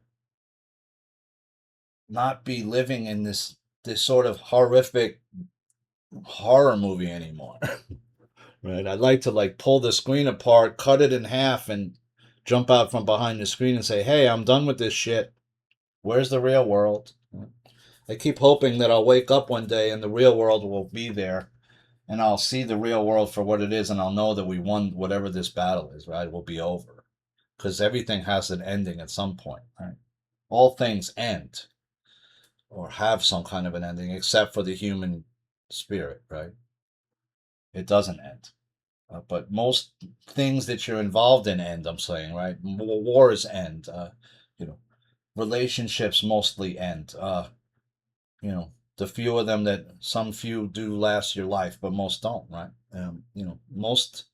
not be living in this sort of horrific horror movie anymore. Right? I'd like to like pull the screen apart, cut it in half, and jump out from behind the screen and say, "Hey, I'm done with this shit. Where's the real world?" I keep hoping that I'll wake up one day and the real world will be there, and I'll see the real world for what it is, and I'll know that we won whatever this battle is. Right? It will be over because everything has an ending at some point. Right? All things end or have some kind of an ending, except for the human spirit. Right? It doesn't end. But most things that you're involved in end. I'm saying, right? Wars end. You know, relationships mostly end. The few of them that some few do last your life, but most don't, right? Most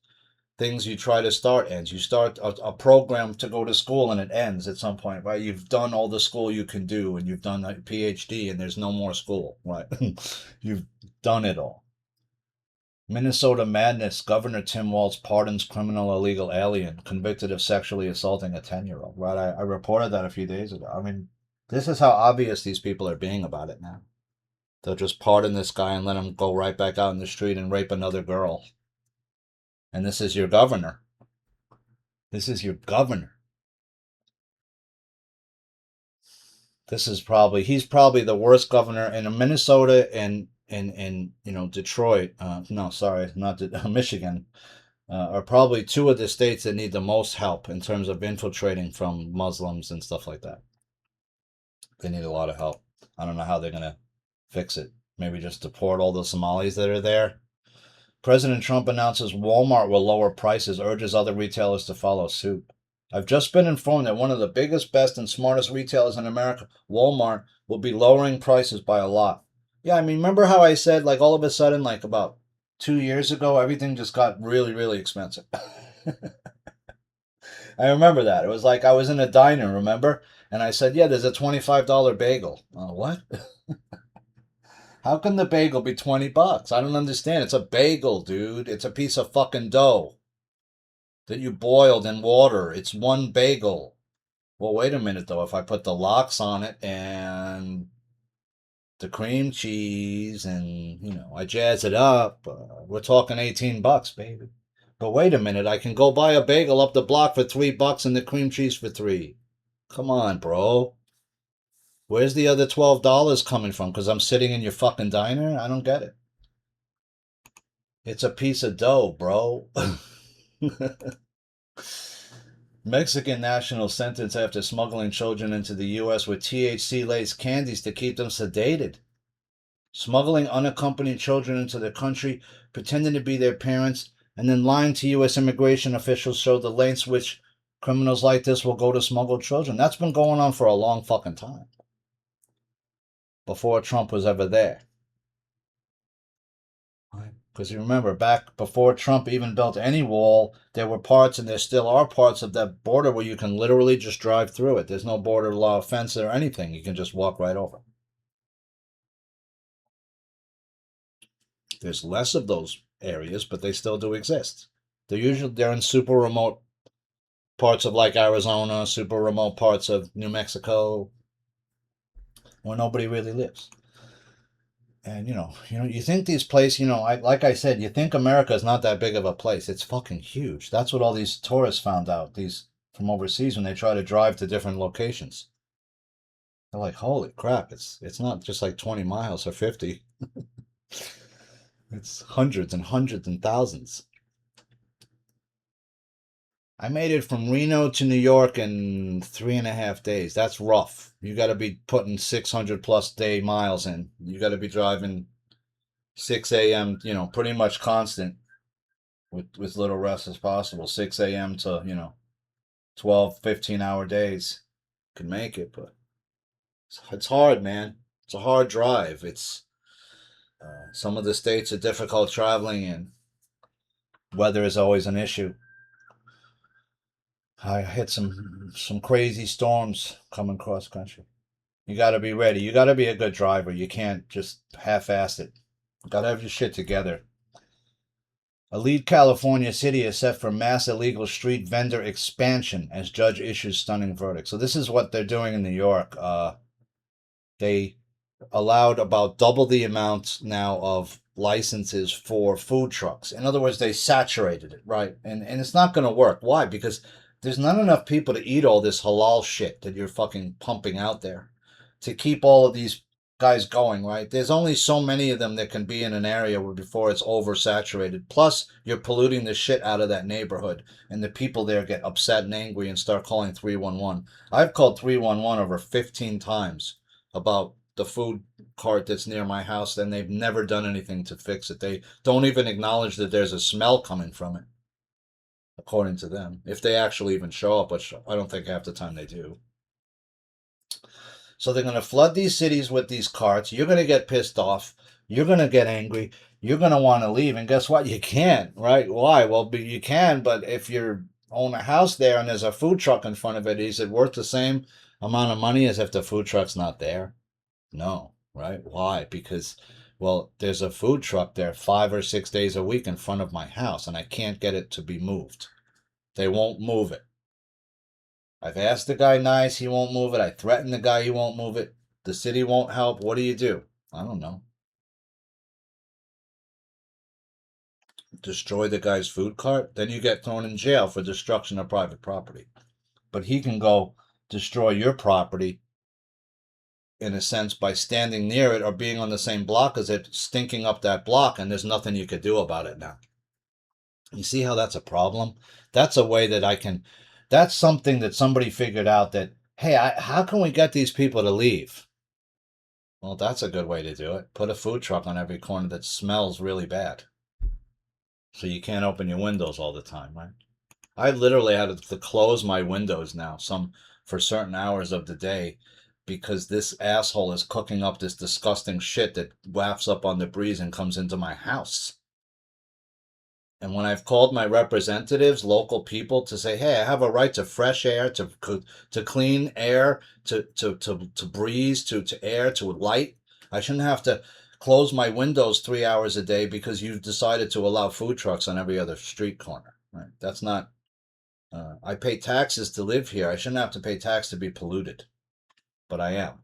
things you try to start ends. You start a program to go to school and it ends at some point, right? You've done all the school you can do, and you've done a PhD, and there's no more school, right? You've done it all. Minnesota madness. Governor Tim Walz pardons criminal illegal alien convicted of sexually assaulting a 10-year-old. Right? I reported that a few days ago. I mean, this is how obvious these people are being about it now. They'll just pardon this guy and let him go right back out in the street and rape another girl. And this is your governor. This is your governor. He's probably the worst governor in Minnesota and in Detroit. No, sorry, not Michigan. Are probably two of the states that need the most help in terms of infiltrating from Muslims and stuff like that. They need a lot of help. I don't know how they're going to fix it. Maybe just deport all the Somalis that are there. President Trump announces Walmart will lower prices, urges other retailers to follow suit. I've just been informed that one of the biggest, best, and smartest retailers in America, Walmart, will be lowering prices by a lot. Yeah, I mean, remember how I said, like, all of a sudden, like, about 2 years ago, everything just got really, really expensive? I remember that. It was like I was in a diner, remember? And I said, yeah, there's a $25 bagel. What? How can the bagel be $20? I don't understand. It's a bagel, dude. It's a piece of fucking dough that you boiled in water. It's one bagel. Well, wait a minute, though. If I put the lox on it and the cream cheese and, I jazz it up, we're talking $18, baby. But wait a minute, I can go buy a bagel up the block for $3 and the cream cheese for $3. Come on, bro. Where's the other $12 coming from? Because I'm sitting in your fucking diner? I don't get it. It's a piece of dough, bro. Mexican national sentenced after smuggling children into the U.S. with THC-laced candies to keep them sedated. Smuggling unaccompanied children into the country, pretending to be their parents, and then lying to U.S. immigration officials show the lengths which criminals like this will go to smuggle children. That's been going on for a long fucking time. Before Trump was ever there. Because you remember, back before Trump even built any wall, there were parts, and there still are parts of that border where you can literally just drive through it. There's no border law fence or anything. You can just walk right over. There's less of those areas, but they still do exist. They're in super remote parts of like Arizona, super remote parts of New Mexico, where nobody really lives. And you think these places, like I said, you think America is not that big of a place. It's fucking huge. That's what all these tourists found out. These from overseas when they try to drive to different locations. They're like, holy crap! It's not just like 20 miles or 50. It's hundreds and hundreds and thousands. I made it from Reno to New York in 3.5 days. That's rough. You got to be putting 600 plus day miles in. You got to be driving 6 a.m. Pretty much constant with little rest as possible. 6 a.m. to 12, 15-hour days. Could make it, but it's hard, man. It's a hard drive. It's some of the states are difficult traveling in. Weather is always an issue. I hit some crazy storms coming cross country. You got to be ready. You got to be a good driver. You can't just half-ass it. You got to have your shit together. A lead California city is set for mass illegal street vendor expansion as judge issues stunning verdict. So this is what they're doing in New York. They allowed about double the amount now of licenses for food trucks. In other words, they saturated it, right? And it's not going to work. Why? Because there's not enough people to eat all this halal shit that you're fucking pumping out there to keep all of these guys going, right? There's only so many of them that can be in an area where before it's oversaturated. Plus, you're polluting the shit out of that neighborhood, and the people there get upset and angry and start calling 311. I've called 311 over 15 times about the food cart that's near my house, and they've never done anything to fix it. They don't even acknowledge that there's a smell coming from it, according to them. If they actually even show up, which I don't think half the time they do. So they're going to flood these cities with these carts. You're going to get pissed off. You're going to get angry. You're going to want to leave. And guess what? You can't, right? Why? Well, you can, but if you own a house there and there's a food truck in front of it, is it worth the same amount of money as if the food truck's not there? No, right? Why? Because, well, there's a food truck there 5 or 6 days a week in front of my house, and I can't get it to be moved. They won't move it. I've asked the guy nice, he won't move it. I threatened the guy, he won't move it. The city won't help. What do you do? I don't know. Destroy the guy's food cart? Then you get thrown in jail for destruction of private property. But he can go destroy your property in a sense by standing near it or being on the same block as it, stinking up that block, and there's nothing you could do about it now. You see how that's a problem? That's a way that that's something that somebody figured out that, hey, how can we get these people to leave? Well, that's a good way to do it. Put a food truck on every corner that smells really bad. So you can't open your windows all the time, right? I literally had to close my windows now, some for certain hours of the day, because this asshole is cooking up this disgusting shit that wafts up on the breeze and comes into my house. And when I've called my representatives, local people, to say, hey, I have a right to fresh air, to clean air, to breeze, to air, to light. I shouldn't have to close my windows 3 hours a day because you've decided to allow food trucks on every other street corner. Right? That's not. I pay taxes to live here. I shouldn't have to pay tax to be polluted, but I am.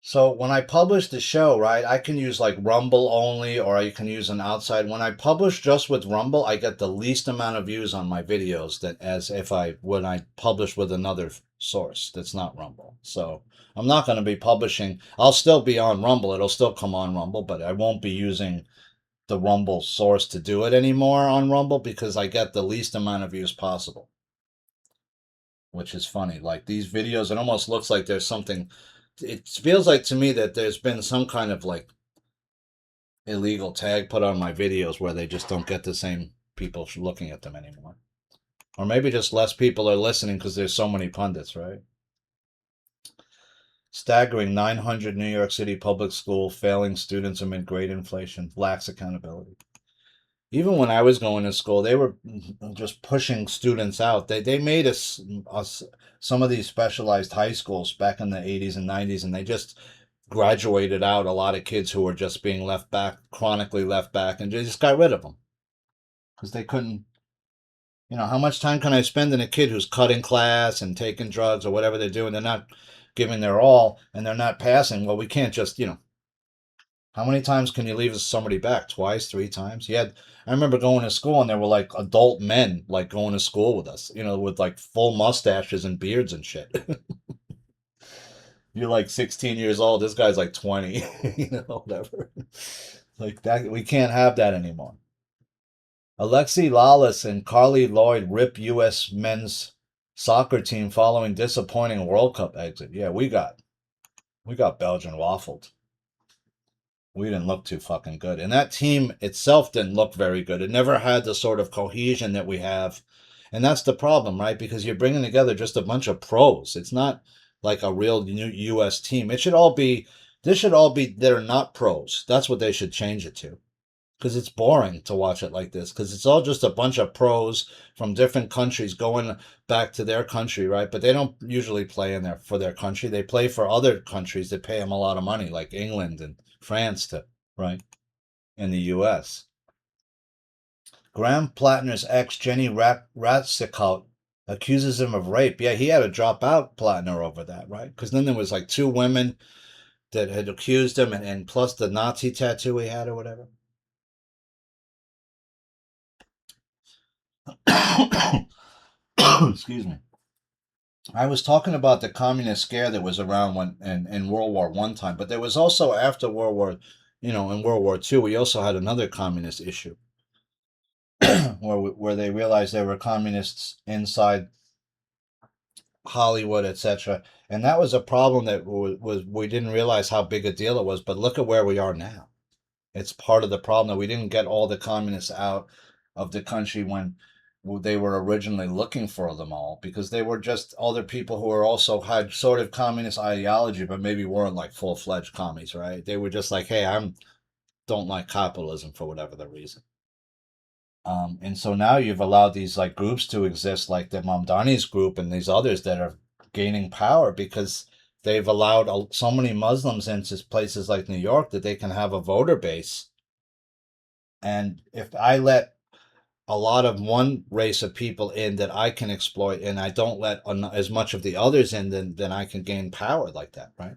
So when I publish the show, right, I can use like Rumble only, or I can use an outside. When I publish just with Rumble, I get the least amount of views on my videos that as if when I publish with another source that's not Rumble. So I'm not going to be publishing. I'll still be on Rumble. It'll still come on Rumble, but I won't be using the Rumble source to do it anymore on Rumble because I get the least amount of views possible, which is funny. Like these videos, it almost looks like there's something. It feels like to me that there's been some kind of like illegal tag put on my videos where they just don't get the same people looking at them anymore. Or maybe just less people are listening because there's so many pundits, right? Staggering 900 New York City public school failing students amid great inflation, lacks accountability. Even when I was going to school, they were just pushing students out. They made us some of these specialized high schools back in the 80s and 90s, and they just graduated out a lot of kids who were just being left back, chronically left back, and they just got rid of them because they couldn't. How much time can I spend in a kid who's cutting class and taking drugs or whatever they're doing? They're not giving their all and they're not passing. Well, we can't just, how many times can you leave somebody back? Twice, three times? I remember going to school and there were like adult men like going to school with us, with like full mustaches and beards and shit. You're like 16 years old. This guy's like 20, whatever. Like that, we can't have that anymore. Alexi Lawless and Carly Lloyd rip U.S. men's soccer team following disappointing World Cup exit. Yeah, we got Belgian waffled. We didn't look too fucking good. And that team itself didn't look very good. It never had the sort of cohesion that we have. And that's the problem, right? Because you're bringing together just a bunch of pros. It's not like a real new U.S. team. This should all be, they're not pros. That's what they should change it to. Because it's boring to watch it like this. Because it's all just a bunch of pros from different countries going back to their country, right? But they don't usually play for their country. They play for other countries that pay them a lot of money, like England and France, right? In the U.S. Graham Plattner's ex, Jenny Ratsikout, accuses him of rape. Yeah, he had to drop out Plattner over that, right? Because then there was like two women that had accused him, and plus the Nazi tattoo he had or whatever. Excuse me. I was talking about the communist scare that was around when in World War One time, but there was also after World War, in World War Two, we also had another communist issue where they realized there were communists inside Hollywood, etc. And that was a problem that was we didn't realize how big a deal it was. But look at where we are now. It's part of the problem that we didn't get all the communists out of the country when they were originally looking for them all, because they were just other people who were also had sort of communist ideology, but maybe weren't like full-fledged commies, right? They were just like, hey, I don't like capitalism for whatever the reason. And so now you've allowed these like groups to exist, like the Mamdani's group and these others that are gaining power because they've allowed so many Muslims into places like New York that they can have a voter base. And if I let a lot of one race of people in that I can exploit, and I don't let as much of the others in, then I can gain power like that, right?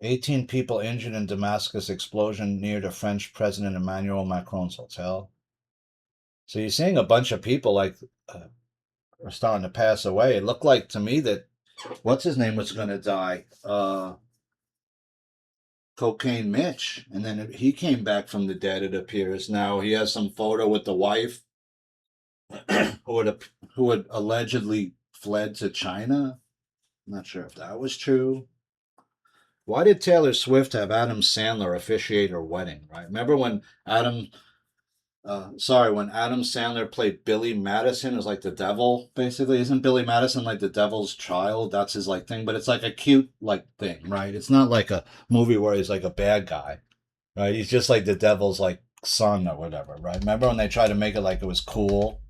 18 people injured in Damascus explosion near the French President Emmanuel Macron's hotel. So you're seeing a bunch of people like are starting to pass away. It looked like to me that what's his name was going to die, Cocaine Mitch, and then he came back from the dead. It appears now he has some photo with the wife who had allegedly fled to China. I'm not sure if that was true. Why did Taylor Swift have Adam Sandler officiate her wedding? Right? Remember when when Adam Sandler played Billy Madison as like the devil, basically. Isn't Billy Madison like the devil's child? That's his like thing, but it's like a cute like thing, right? It's not like a movie where he's like a bad guy, right? He's just like the devil's like son or whatever, right? Remember when they tried to make it like it was cool?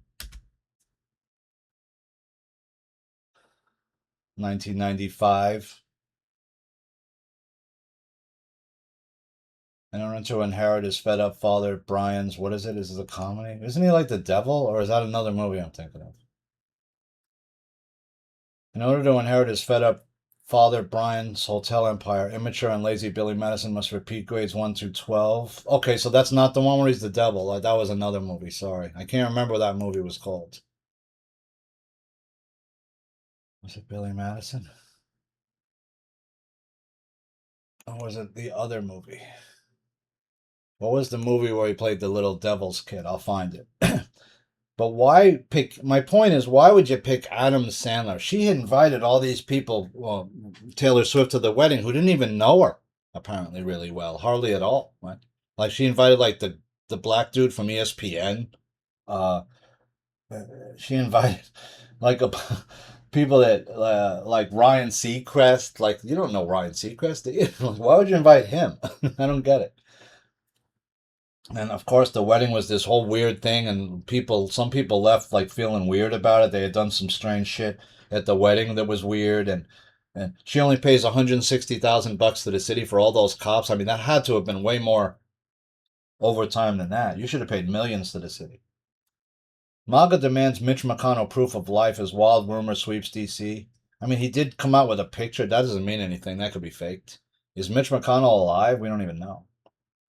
1995. In order to inherit his fed up father, Brian's, what is it? Is it a comedy? Isn't he like the devil, or is that another movie I'm thinking of? In order to inherit his fed up Father Brian's Hotel Empire. Immature and lazy Billy Madison must repeat grades 1 through 12. Okay, so that's not the one where he's the devil. That was another movie. Sorry. I can't remember what that movie was called. Was it Billy Madison? Or was it the other movie? What was the movie where he played the little devil's kid? I'll find it. But why pick? My point is, why would you pick Adam Sandler? She had invited all these people, well, Taylor Swift, to the wedding who didn't even know her, apparently, really well, hardly at all. Right? Like she invited like the black dude from ESPN. Uh, she invited like a people that like Ryan Seacrest. Like you don't know Ryan Seacrest, do you? Why would you invite him? I don't get it. And of course, the wedding was this whole weird thing, and some people left like feeling weird about it. They had done some strange shit at the wedding that was weird, and she only pays $160,000 to the city for all those cops. I mean, that had to have been way more overtime than that. You should have paid millions to the city. MAGA demands Mitch McConnell proof of life as wild rumor sweeps DC. I mean, he did come out with a picture. That doesn't mean anything. That could be faked. Is Mitch McConnell alive? We don't even know.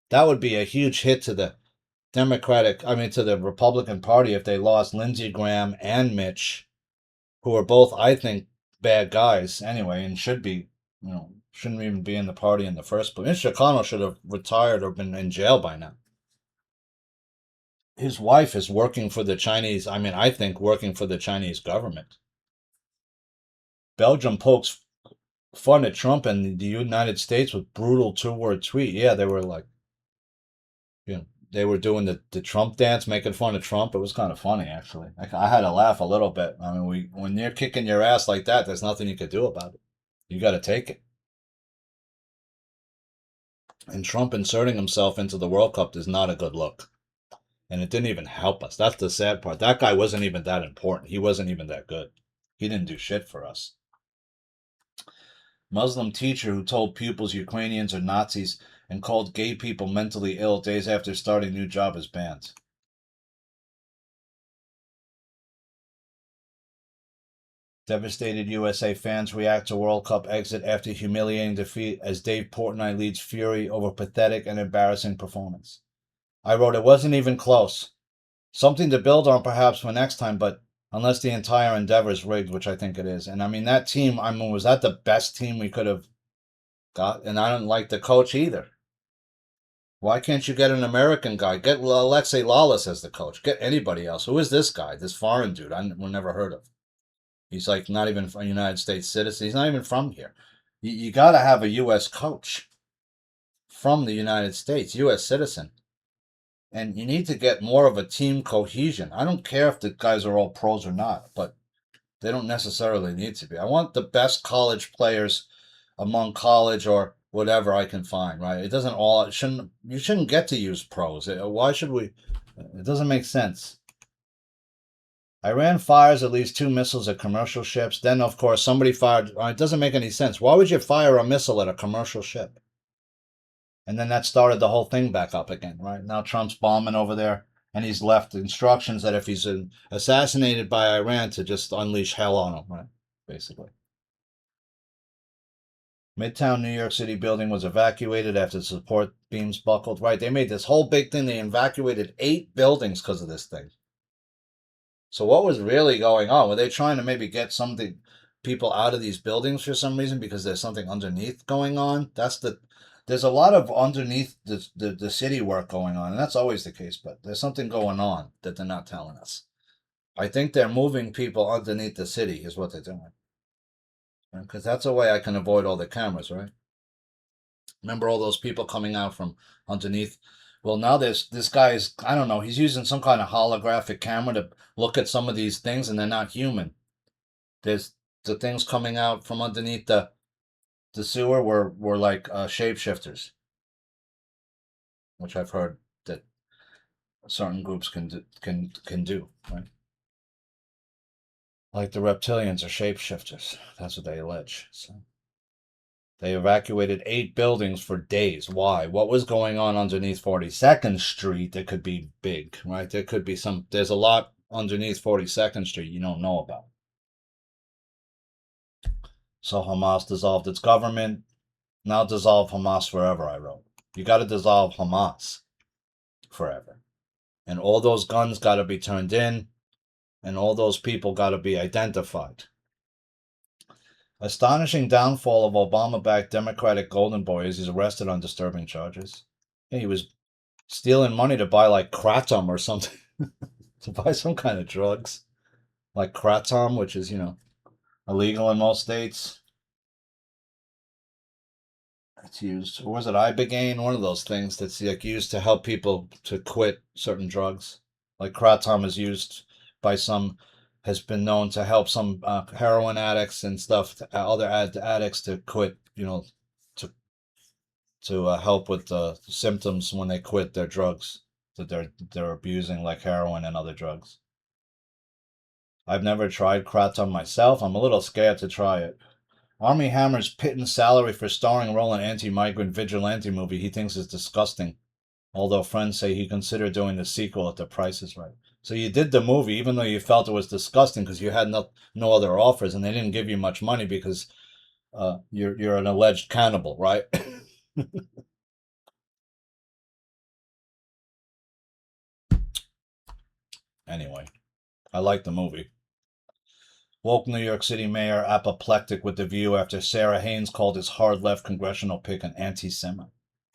That would be a huge hit to the to the Republican Party if they lost Lindsey Graham and Mitch, who are both, I think, bad guys anyway, and shouldn't even be in the party in the first place. Mitch McConnell should have retired or been in jail by now. His wife is working for the Chinese, I think working for the Chinese government. Belgium pokes fun at Trump and the United States with brutal two-word tweet. Yeah, they were like, they were doing the Trump dance, making fun of Trump. It was kind of funny, actually. I had to laugh a little bit. I mean, when you're kicking your ass like that, there's nothing you could do about it. You got to take it. And Trump inserting himself into the World Cup is not a good look. And it didn't even help us. That's the sad part. That guy wasn't even that important. He wasn't even that good. He didn't do shit for us. Muslim teacher who told pupils Ukrainians are Nazis and called gay people mentally ill days after starting new job is banned. Devastated USA fans react to World Cup exit after humiliating defeat as Dave Portnoy leads Fury over pathetic and embarrassing performance. I wrote, it wasn't even close. Something to build on perhaps for next time, but unless the entire endeavor is rigged, which I think it is. And I mean, that team, was that the best team we could have got? And I don't like the coach either. Why can't you get an American guy? Get Alexei Lawless as the coach. Get anybody else. Who is this guy? This foreign dude we never heard of. He's like not even a United States citizen. He's not even from here. You got to have a U.S. coach from the United States, U.S. citizen. And you need to get more of a team cohesion. I don't care if the guys are all pros or not, but they don't necessarily need to be. I want the best college players among college or whatever I can find, right? You shouldn't get to use pros. Why should we? It doesn't make sense. Iran fires at least 2 missiles at commercial ships. Then, of course, somebody fired. It doesn't make any sense. Why would you fire a missile at a commercial ship? And then that started the whole thing back up again, right? Now Trump's bombing over there, and he's left instructions that if he's assassinated by Iran to just unleash hell on him, right? Basically. Midtown New York City building was evacuated after the support beams buckled. Right, they made this whole big thing. They evacuated 8 buildings because of this thing. So what was really going on? Were they trying to maybe get people out of these buildings for some reason because there's something underneath going on? There's a lot of underneath the city work going on, and that's always the case, but there's something going on that they're not telling us. I think they're moving people underneath the city is what they're doing. Because that's a way I can avoid all the cameras, right? Remember all those people coming out from underneath? Well, now there's this guy's, I don't know, he's using some kind of holographic camera to look at some of these things, and they're not human. There's the things coming out from underneath the sewer were like shapeshifters, which I've heard that certain groups can do, right? Like the reptilians are shapeshifters. That's what they allege. So they evacuated 8 buildings for days. Why? What was going on underneath 42nd Street that could be big, right? There's a lot underneath 42nd Street you don't know about. So Hamas dissolved its government. Now dissolve Hamas forever, I wrote. You got to dissolve Hamas forever. And all those guns got to be turned in, and all those people got to be identified. Astonishing downfall of Obama-backed Democratic Golden Boy as he's arrested on disturbing charges. Yeah, he was stealing money to buy like kratom or something, to buy some kind of drugs, like kratom, which is illegal in most states. It's used, or was it ibogaine? One of those things that's like used to help people to quit certain drugs. Like kratom is used by some, has been known to help some heroin addicts and stuff, other addicts to quit. To help with the symptoms when they quit their drugs that they're abusing, like heroin and other drugs. I've never tried kratom myself. I'm a little scared to try it. Army hammers Pitten's salary for starring role in anti-migrant vigilante movie he thinks is disgusting. Although friends say he considered doing the sequel if the price is right. So you did the movie even though you felt it was disgusting because you had no other offers and they didn't give you much money because you're an alleged cannibal, right? Anyway, I like the movie. Woke New York City mayor apoplectic with The View after Sarah Haynes called his hard left congressional pick an anti-Semite.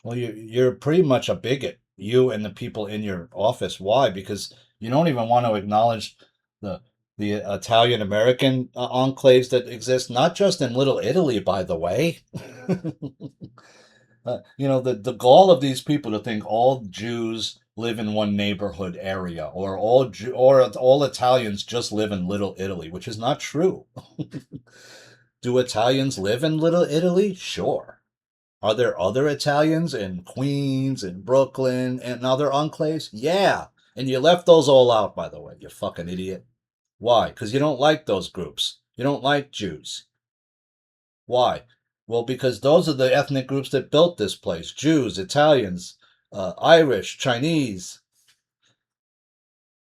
Well, you're pretty much a bigot, you and the people in your office. Why? Because you don't even want to acknowledge the the Italian American enclaves that exist, not just in Little Italy, by the way. The gall of these people to think all Jews live in one neighborhood area, or all Italians just live in Little Italy, which is not true. Do Italians live in Little Italy? Sure. Are there other Italians in Queens and Brooklyn and other enclaves? Yeah. And you left those all out, by the way, you fucking idiot. Why? Because you don't like those groups. You don't like Jews. Why? Well, because those are the ethnic groups that built this place: Jews, Italians, Irish, Chinese.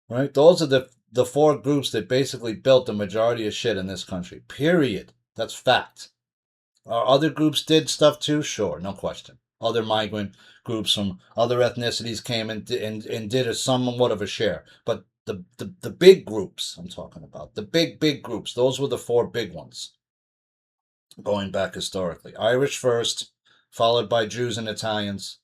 Right? Those are the four groups that basically built the majority of shit in this country. Period. That's fact. Other groups did stuff too, sure, no question. Other migrant groups from other ethnicities came and did a somewhat of a share. But the big groups I'm talking about, the big groups, those were the four big ones going back historically. Irish first, followed by Jews and Italians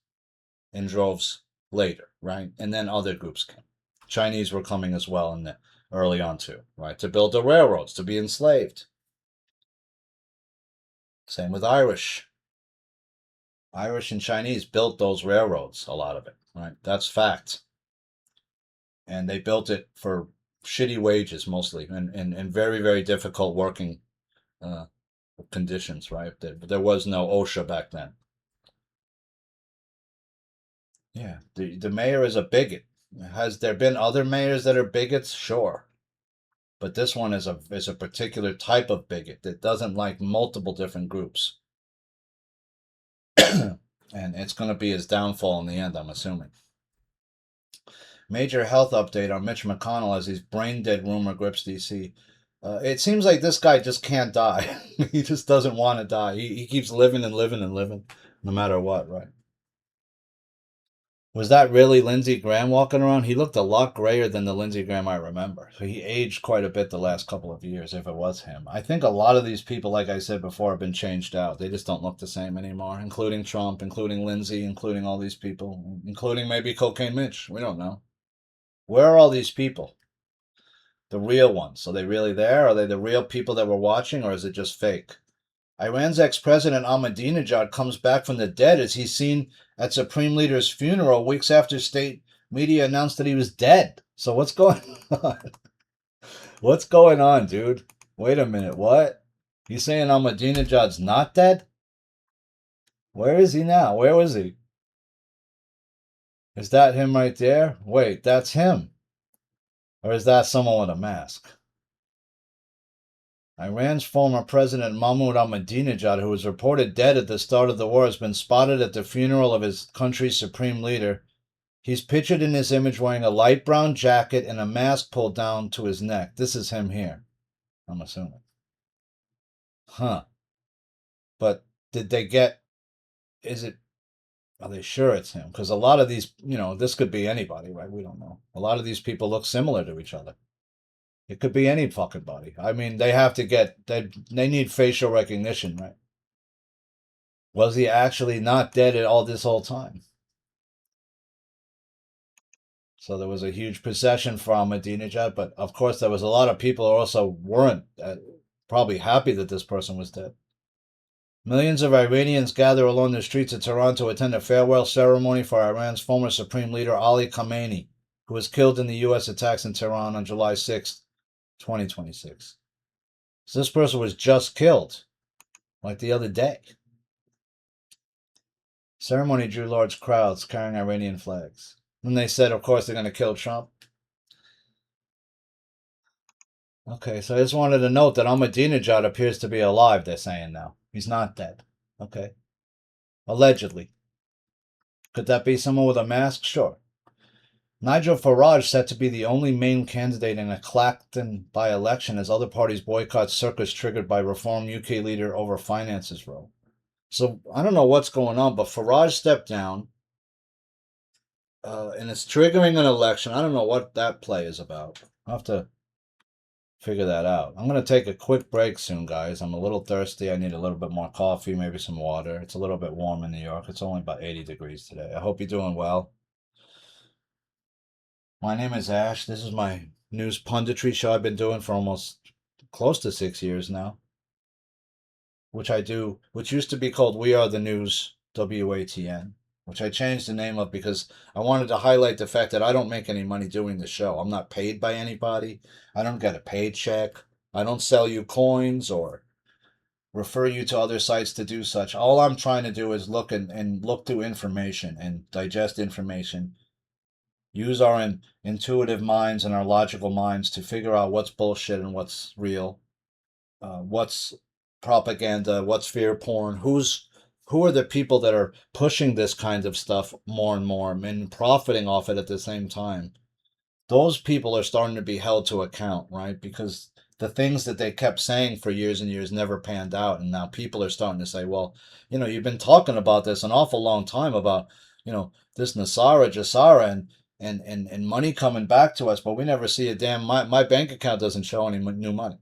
in droves later, right? And then other groups came. Chinese were coming as well in the early on too, right? To build the railroads, to be enslaved. Same with Irish. Irish and Chinese built those railroads, a lot of it, right? That's fact. And they built it for shitty wages mostly and very, very difficult working uh, conditions, right? There was no OSHA back then. Yeah, the mayor is a bigot. Has there been other mayors that are bigots? Sure. But this one is a particular type of bigot that doesn't like multiple different groups. And it's going to be his downfall in the end, I'm assuming. Major health update on Mitch McConnell as his brain dead rumor grips DC. It seems like this guy just can't die. He just doesn't want to die. He keeps living and living and living, no matter what, right? Was that really Lindsay Graham walking around? He looked a lot grayer than the Lindsay Graham I remember. So he aged quite a bit the last couple of years, if it was him. I think a lot of these people, like I said before, have been changed out. They just don't look the same anymore, including Trump, including Lindsay, including all these people, including maybe Cocaine Mitch. We don't know. Where are all these people? The real ones. Are they really there? Are they the real people that we're watching, or is it just fake? Iran's ex-president Ahmadinejad comes back from the dead as he's seen at Supreme Leader's funeral weeks after state media announced that he was dead. So what's going on? What's going on, dude? Wait a minute. What? You saying Ahmadinejad's not dead? Where is he now? Where was he? Is that him right there? Wait, that's him. Or is that someone with a mask? Iran's former president Mahmoud Ahmadinejad, who was reported dead at the start of the war, has been spotted at the funeral of his country's supreme leader. He's pictured in this image wearing a light brown jacket and a mask pulled down to his neck. This is him here, I'm assuming. Huh. But did they get? Is it? Are they sure it's him? Because a lot of these, this could be anybody, right? We don't know. A lot of these people look similar to each other. It could be any fucking body. I mean, they have to get they need facial recognition, right? Was he actually not dead at all this whole time? So there was a huge procession from Ahmadinejad, but of course there was a lot of people who also weren't probably happy that this person was dead. Millions of Iranians gather along the streets of Tehran to attend a farewell ceremony for Iran's former supreme leader Ali Khamenei, who was killed in the U.S. attacks in Tehran on July 6, 2026. So this person was just killed, like the other day. Ceremony drew large crowds carrying Iranian flags. And they said, of course, they're going to kill Trump. Okay, so I just wanted to note that Ahmadinejad appears to be alive, they're saying now. He's not dead. Okay. Allegedly. Could that be someone with a mask? Sure. Nigel Farage set to be the only main candidate in a Clacton by-election as other parties boycott circus triggered by Reform UK leader over finances row. So I don't know what's going on, but Farage stepped down, and it's triggering an election. I don't know what that play is about. I'll have to figure that out. I'm going to take a quick break soon, guys. I'm a little thirsty. I need a little bit more coffee, maybe some water. It's a little bit warm in New York. It's only about 80 degrees today. I hope you're doing well. My name is Ash. This is my news punditry show I've been doing for almost close to 6 years now, which used to be called We Are the News, WATN, which I changed the name of because I wanted to highlight the fact that I don't make any money doing the show. I'm not paid by anybody. I don't get a paycheck. I don't sell you coins or refer you to other sites to do such. All I'm trying to do is look through information and digest information. Use our intuitive minds and our logical minds to figure out what's bullshit and what's real, what's propaganda, what's fear porn, who are the people that are pushing this kind of stuff more and more and profiting off it at the same time. Those people are starting to be held to account, right? Because the things that they kept saying for years and years never panned out, and now people are starting to say, well, you've been talking about this an awful long time about, this Nasara Jasara and money coming back to us, but we never see a damn. My bank account doesn't show any new money.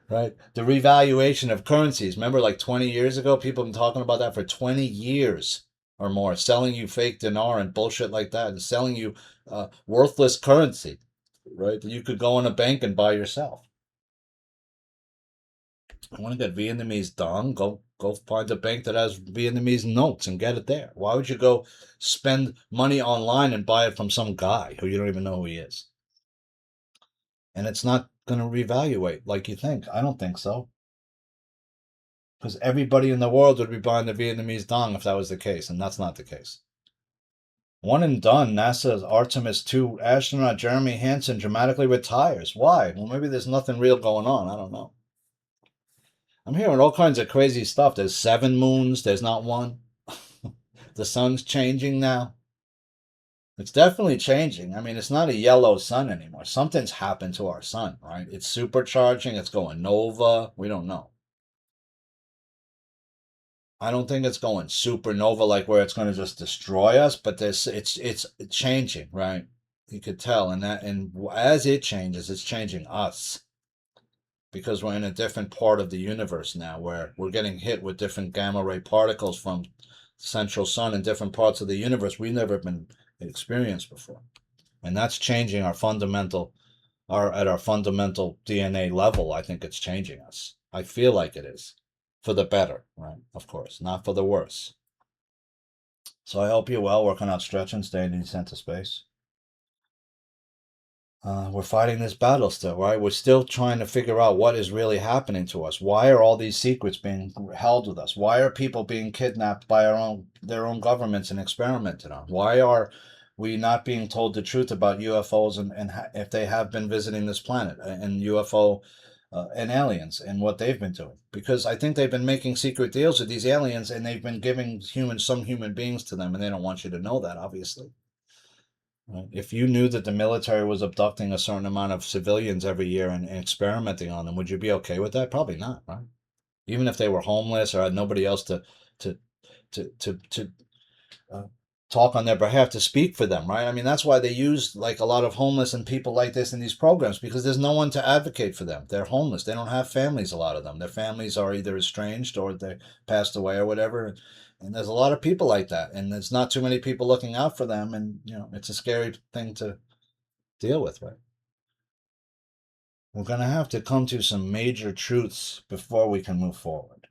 Right? The revaluation of currencies. Remember, like 20 years ago, people have been talking about that for 20 years or more, selling you fake dinar and bullshit like that, and selling you worthless currency, right? That you could go in a bank and buy yourself. I want to get Vietnamese dong. Go find a bank that has Vietnamese notes and get it there. Why would you go spend money online and buy it from some guy who you don't even know who he is? And it's not going to revaluate like you think. I don't think so. Because everybody in the world would be buying the Vietnamese dong if that was the case, and that's not the case. One and done, NASA's Artemis 2 astronaut Jeremy Hansen dramatically retires. Why? Well, maybe there's nothing real going on. I don't know. I'm hearing all kinds of crazy stuff. There's 7 moons, there's not one. The sun's changing now. It's definitely changing. I mean, it's not a yellow sun anymore. Something's happened to our sun, right? It's supercharging, it's going nova. We don't know. I don't think it's going supernova like where it's going to just destroy us, but it's changing, right? You could tell, and as it changes, it's changing us because we're in a different part of the universe now, where we're getting hit with different gamma ray particles from central sun in different parts of the universe we've never been experienced before, and that's changing our fundamental DNA level. I think it's changing us. I feel like it is. For the better, right? Of course, not for the worse. So I hope you're well, working out stretching, staying in center space. We're fighting this battle still, right? We're still trying to figure out what is really happening to us. Why are all these secrets being held with us? Why are people being kidnapped by their own governments and experimented on? Why are we not being told the truth about UFOs and if they have been visiting this planet and UFO and aliens and what they've been doing? Because I think they've been making secret deals with these aliens and they've been giving some human beings to them, and they don't want you to know that, obviously. Right? If you knew that the military was abducting a certain amount of civilians every year and experimenting on them, would you be okay with that? Probably not, right? even if they were homeless or had nobody else to to uh, talk on their behalf, to speak for them, right? I mean, that's why they use like a lot of homeless and people like this in these programs, because there's no one to advocate for them. They're homeless. They don't have families. A lot of them, their families are either estranged or they passed away or whatever. And there's a lot of people like that, and there's not too many people looking out for them. And it's a scary thing to deal with, right? We're going to have to come to some major truths before we can move forward.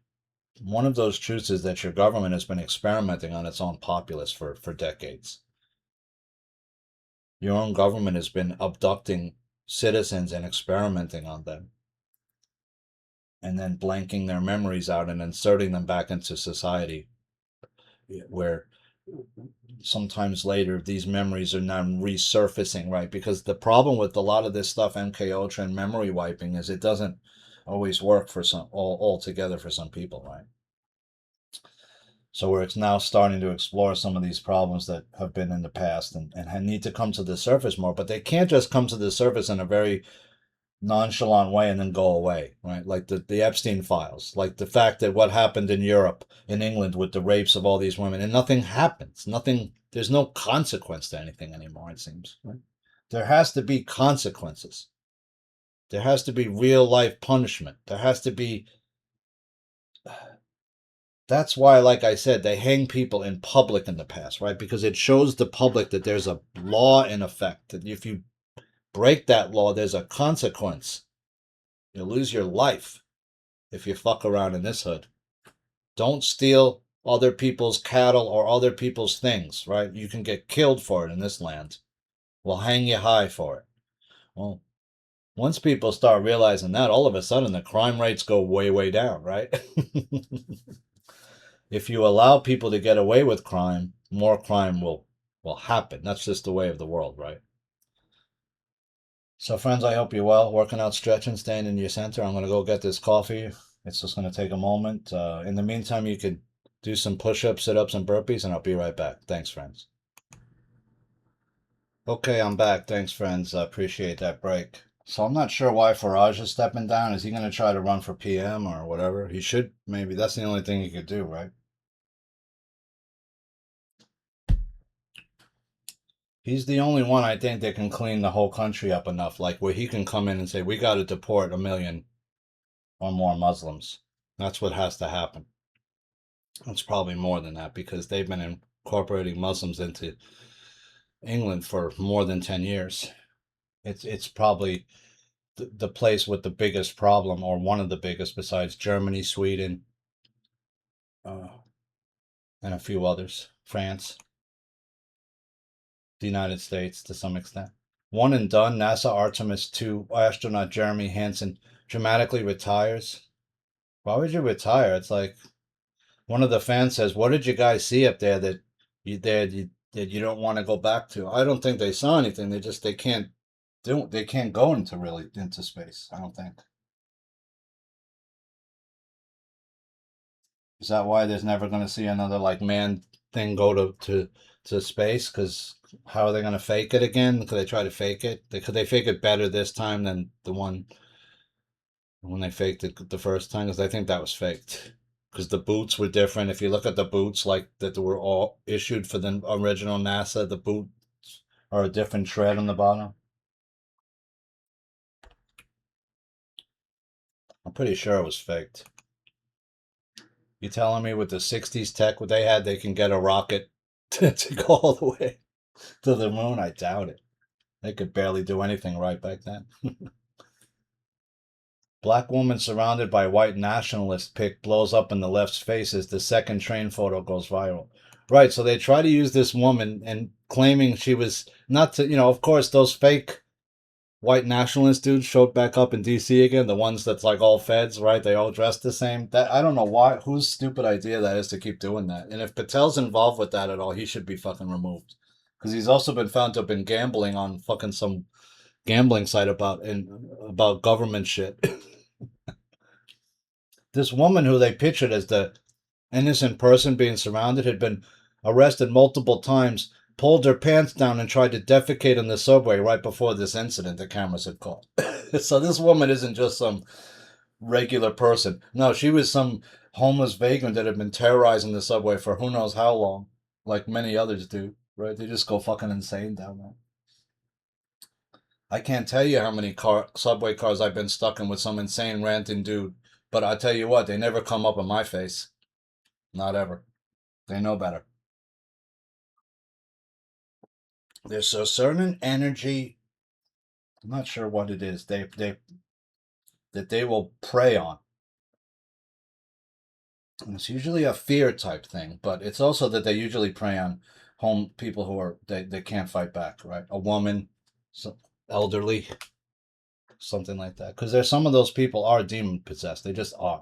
One of those truths is that your government has been experimenting on its own populace for decades. Your own government has been abducting citizens and experimenting on them, and then blanking their memories out and inserting them back into society, where sometimes later these memories are now resurfacing, right? Because the problem with a lot of this stuff, MK Ultra and memory wiping, is it doesn't always work for some all together for some people, right? So where it's now starting to explore some of these problems that have been in the past, and need to come to the surface more, but they can't just come to the surface in a very nonchalant way and then go away, right? Like the Epstein files, like the fact that what happened in Europe, in England, with the rapes of all these women, and nothing happens. Nothing, there's no consequence to anything anymore, it seems. Right? There has to be consequences. There has to be real life punishment. There has to be. That's why, like I said, they hang people in public in the past, right? Because it shows the public that there's a law in effect, that if you break that law, there's a consequence. You'll lose your life if you fuck around in this hood. Don't steal other people's cattle or other people's things, right? You can get killed for it in this land. We'll hang you high for it. Well, once people start realizing that, all of a sudden the crime rates go way, way down, right? If you allow people to get away with crime, more crime will happen. That's just the way of the world, right? So, friends, I hope you're well. Working out, stretching, staying in your center. I'm going to go get this coffee. It's just going to take a moment. In the meantime, you could do some push ups, sit ups, and burpees, and I'll be right back. Thanks, friends. Okay, I'm back. Thanks, friends. I appreciate that break. So, I'm not sure why Farage is stepping down. Is he going to try to run for PM or whatever? He should. Maybe that's the only thing he could do, right? He's the only one I think that can clean the whole country up enough, like where he can come in and say, we got to deport 1 million or more Muslims. That's what has to happen. It's probably more than that, because they've been incorporating Muslims into England for more than 10 years. It's probably the place with the biggest problem, or one of the biggest, besides Germany, Sweden, uh, and a few others, France, the United States to some extent. One and done. NASA Artemis 2 astronaut Jeremy Hansen dramatically retires. Why would you retire? It's like one of the fans says, "What did you guys see up there that you don't want to go back to?" I don't think they saw anything. They can't they can't go into space. I don't think. Is that why there's never going to see another like man thing go to space? Because how are they going to fake it again? Could they try to fake it? Could they fake it better this time than the one when they faked it the first time? Because I think that was faked. Because the boots were different. If you look at the boots, like that were all issued for the original NASA, the boots are a different tread on the bottom. I'm pretty sure it was faked. You telling me with the 60s tech what they had, they can get a rocket to go all the way to the moon? I doubt it. They could barely do anything right back then. Black woman surrounded by white nationalist pic blows up in the left's face as the second train photo goes viral. Right, so they try to use this woman and claiming she was not to, of course, those fake white nationalist dudes showed back up in DC again, the ones that's like all feds, right? They all dress the same. That I don't know why, whose stupid idea that is to keep doing that. And if Patel's involved with that at all, he should be fucking removed. Because he's also been found to have been gambling on fucking some gambling site about government shit. This woman who they pictured as the innocent person being surrounded had been arrested multiple times, pulled her pants down, and tried to defecate on the subway right before this incident the cameras had caught. So this woman isn't just some regular person. No, she was some homeless vagrant that had been terrorizing the subway for who knows how long, like many others do. Right? They just go fucking insane down there. I can't tell you how many subway cars I've been stuck in with some insane ranting dude. But I tell you what, they never come up in my face. Not ever. They know better. There's a certain energy. I'm not sure what it is. They that they will prey on. And it's usually a fear type thing, but it's also that they usually prey on home people who are they can't fight back, right? A woman, so elderly, something like that. Because there's some of those people are demon possessed. They just are.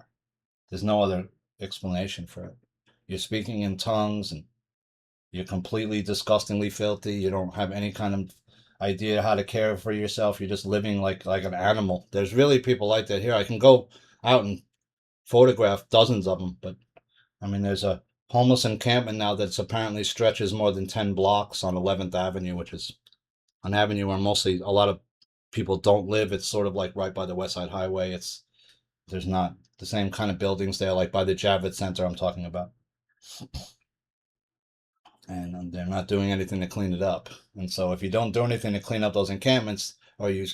There's no other explanation for it. You're speaking in tongues and you're completely disgustingly filthy. You don't have any kind of idea how to care for yourself. You're just living like an animal. There's really people like that here. I can go out and photograph dozens of them, but I mean, there's a homeless encampment now that's apparently stretches more than 10 blocks on 11th Avenue, which is an avenue where mostly a lot of people don't live. It's sort of like right by the West Side Highway. There's not the same kind of buildings there, like by the Javits Center I'm talking about. And they're not doing anything to clean it up. And so if you don't do anything to clean up those encampments, or you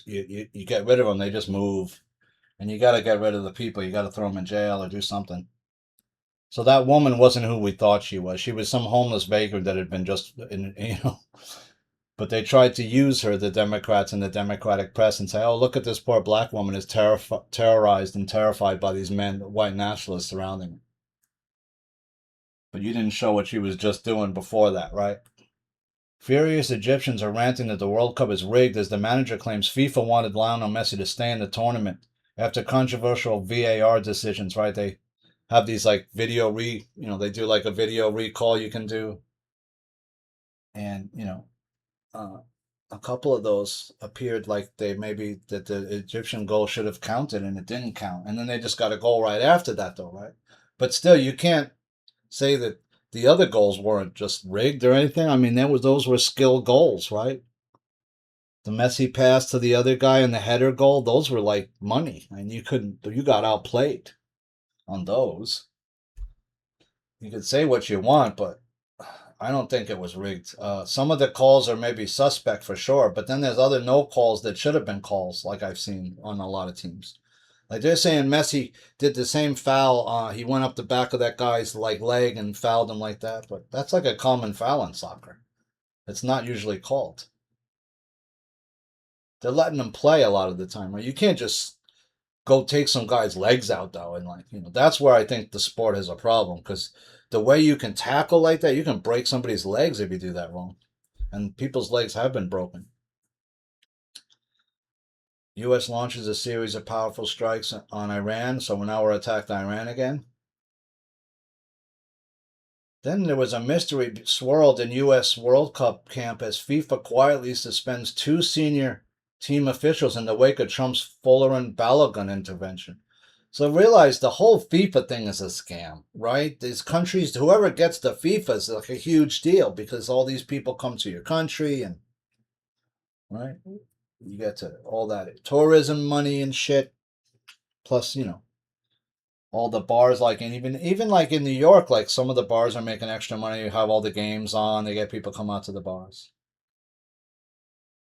get rid of them, they just move. And you got to get rid of the people. You got to throw them in jail or do something. So that woman wasn't who we thought she was. She was some homeless vagrant that had been just, But they tried to use her, the Democrats and the Democratic press, and say, "Oh, look at this poor black woman is terrorized and terrified by these men, white nationalists surrounding her." But you didn't show what she was just doing before that, right? Furious Egyptians are ranting that the World Cup is rigged as the manager claims FIFA wanted Lionel Messi to stay in the tournament after controversial VAR decisions, right? They have these like they do like a video recall you can do. And, uh, a couple of those appeared like they maybe that the Egyptian goal should have counted and it didn't count. And then they just got a goal right after that, though, right? But still, you can't say that the other goals weren't just rigged or anything. I mean, those were skill goals, right? The Messi pass to the other guy and the header goal, those were like money. And you got outplayed on those. You could say what you want, but I don't think it was rigged. Some of the calls are maybe suspect for sure, but then there's other no calls that should have been calls, like I've seen on a lot of teams. Like they're saying Messi did the same foul. He went up the back of that guy's like leg and fouled him like that, but that's like a common foul in soccer. It's not usually called. They're letting him play a lot of the time, right? You can't just go take some guy's legs out though, and that's where I think the sport has a problem because the way you can tackle like that, you can break somebody's legs if you do that wrong, and people's legs have been broken. U.S. launches a series of powerful strikes on Iran, so now we're attacked Iran again. Then there was a mystery swirled in U.S. World Cup camp as FIFA quietly suspends two senior team officials in the wake of Trump's Folarin Balogun intervention. So realize the whole FIFA thing is a scam, right? These countries, whoever gets the FIFA is like a huge deal because all these people come to your country and, right? You get to all that tourism money and shit. Plus, all the bars, like, and even like in New York, like some of the bars are making extra money. You have all the games on, they get people come out to the bars.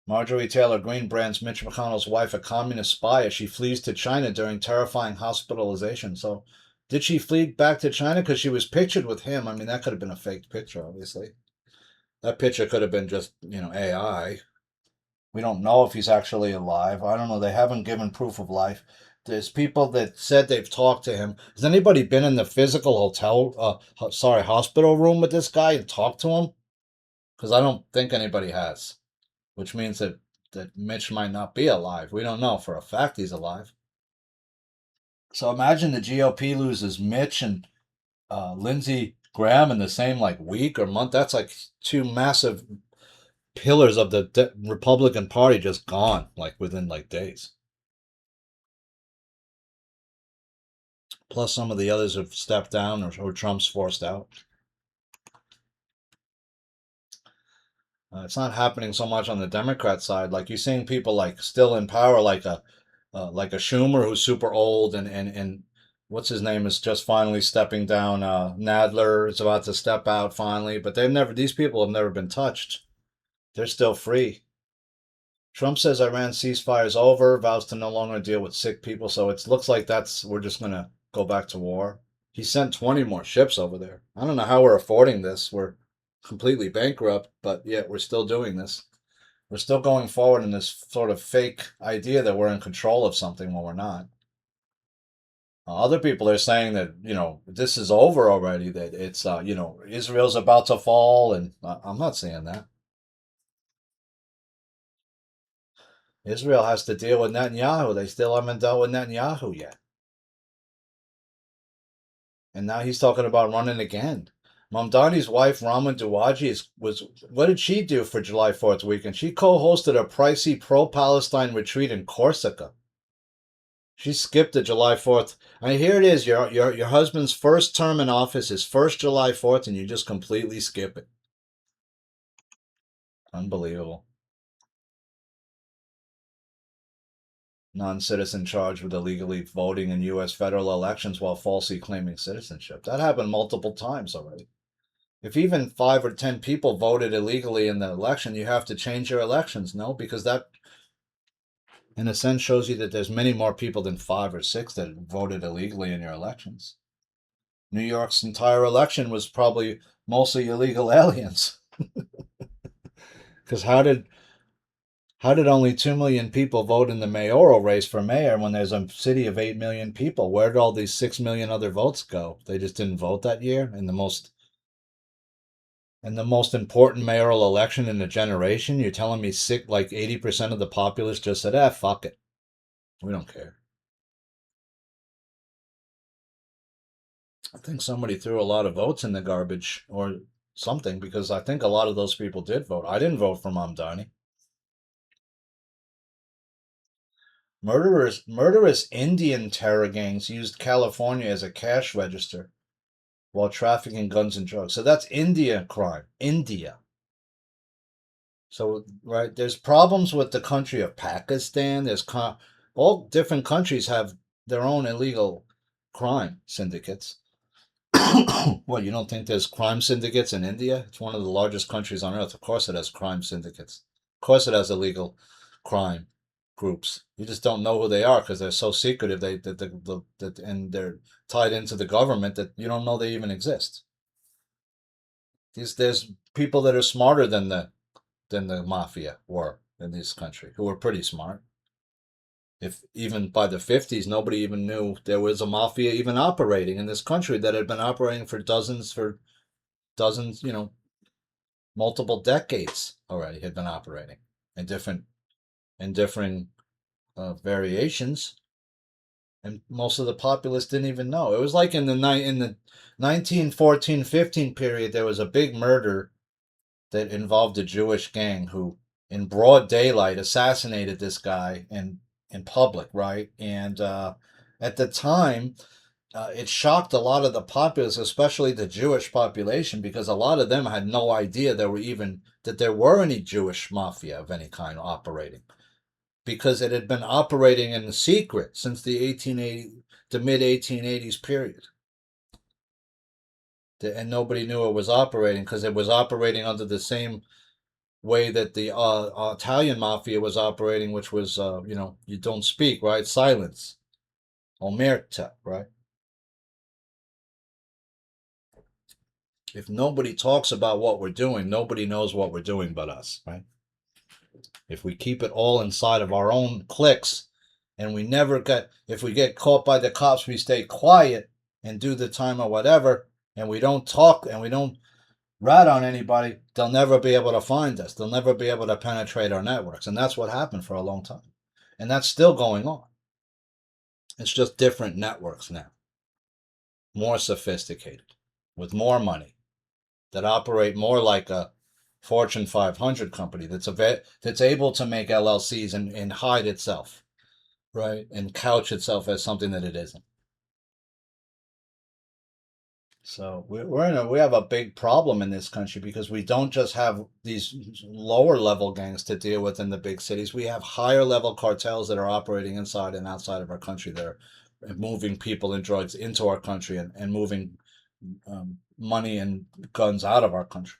Marjorie Taylor Greene brands Mitch McConnell's wife a communist spy as she flees to China during terrifying hospitalization. So, did she flee back to China because she was pictured with him? I mean, that could have been a faked picture, obviously. That picture could have been just, AI. We don't know if he's actually alive. I don't know. They haven't given proof of life. There's people that said they've talked to him. Has anybody been in the physical hospital room with this guy and talked to him? Because I don't think anybody has, which means that Mitch might not be alive. We don't know for a fact he's alive. So imagine the GOP loses Mitch and Lindsay Graham in the same like week or month. That's like two massive pillars of the Republican Party just gone like within like days. Plus, some of the others have stepped down or Trump's forced out. It's not happening so much on the Democrat side. Like you're seeing people like still in power, like a like a Schumer who's super old, and what's his name is just finally stepping down. Nadler is about to step out finally, but these people have never been touched. They're still free. Trump says Iran ceasefire is over, vows to no longer deal with sick people. So it looks like we're just gonna go back to war. He sent 20 more ships over there. I don't know how we're affording this. We're completely bankrupt, but yet we're still doing this. We're still going forward in this sort of fake idea that we're in control of something when we're not. Other people are saying that, this is over already, that it's, Israel's about to fall, and I'm not saying that. Israel has to deal with Netanyahu. They still haven't dealt with Netanyahu yet. And now he's talking about running again. Mamdani's wife, Rama Duwaji, what did she do for July 4th weekend? She co-hosted a pricey pro-Palestine retreat in Corsica. She skipped the July 4th. I mean, here it is, your husband's first term in office, his first July 4th, and you just completely skip it. Unbelievable. Non-citizen charged with illegally voting in U.S. federal elections while falsely claiming citizenship. That happened multiple times already. If even 5 or 10 people voted illegally in the election, you have to change your elections, no? Because that, in a sense, shows you that there's many more people than 5 or 6 that voted illegally in your elections. New York's entire election was probably mostly illegal aliens. Because how did only 2 million people vote in the mayoral race for mayor when there's a city of 8 million people? Where did all these 6 million other votes go? They just didn't vote that year in the most important mayoral election in a generation. You're telling me 80% of the populace just said, fuck it. We don't care. I think somebody threw a lot of votes in the garbage or something, because I think a lot of those people did vote. I didn't vote for Mamdani. Murderous Indian terror gangs used California as a cash register while trafficking guns and drugs. So that's India crime. India. So, right, there's problems with the country of Pakistan. All different countries have their own illegal crime syndicates. What, you don't think there's crime syndicates in India? It's one of the largest countries on earth. Of course it has crime syndicates. Of course it has illegal crime groups. You just don't know who they are because they're so secretive. And they're tied into the government that you don't know they even exist. There's people that are smarter than the mafia were in this country, who were pretty smart. If even by the 50s, nobody even knew there was a mafia even operating in this country that had been operating for dozens, multiple decades already had been operating in different variations, and most of the populace didn't even know. It was like in the 1914-15 period, there was a big murder that involved a Jewish gang who, in broad daylight, assassinated this guy in public, right? And at the time, it shocked a lot of the populace, especially the Jewish population, because a lot of them had no idea that there were any Jewish mafia of any kind operating, because it had been operating in secret since the mid 1880s period. And nobody knew it was operating because it was operating under the same way that the Italian mafia was operating, which was, you don't speak, right? Silence. Omerta, right? If nobody talks about what we're doing, nobody knows what we're doing but us, right? If we keep it all inside of our own cliques, and if we get caught by the cops, we stay quiet and do the time or whatever, and we don't talk and we don't rat on anybody, they'll never be able to find us. They'll never be able to penetrate our networks. And that's what happened for a long time. And that's still going on. It's just different networks now, more sophisticated, with more money, that operate more like a Fortune 500 company that's able to make LLCs and hide itself, right? And couch itself as something that it isn't. So we have a big problem in this country because we don't just have these lower level gangs to deal with in the big cities. We have higher level cartels that are operating inside and outside of our country that are moving people and drugs into our country and moving money and guns out of our country.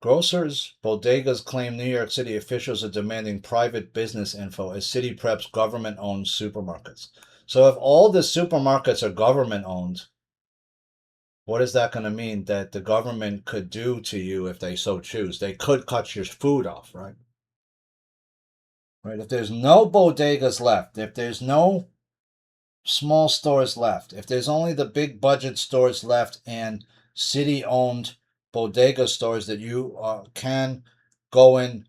Grocers, bodegas claim New York City officials are demanding private business info as city preps government owned supermarkets. So if all the supermarkets are government owned, what is that going to mean that the government could do to you if they so choose? They could cut your food off, right? Right. If there's no bodegas left, if there's no small stores left, if there's only the big budget stores left and city owned bodega stores that you can go in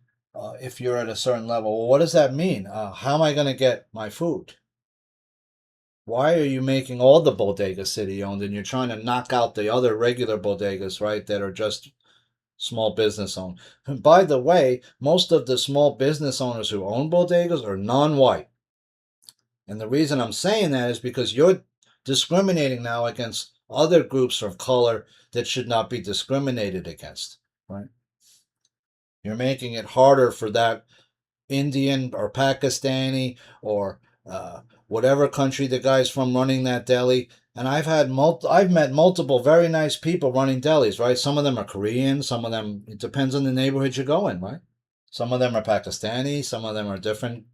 if you're at a certain level, well, what does that mean? How am I going to get my food? Why are you making all the bodegas city owned and you're trying to knock out the other regular bodegas, right, that are just small business owned? And by the way, most of the small business owners who own bodegas are non white. And the reason I'm saying that is because you're discriminating now against other groups of color that should not be discriminated against, right? You're making it harder for that Indian or Pakistani or whatever country the guy's from running that deli. And I've met multiple very nice people running delis, right? Some of them are Korean, some of them it depends on the neighborhood you go in, right? Some of them are Pakistani, some of them are different,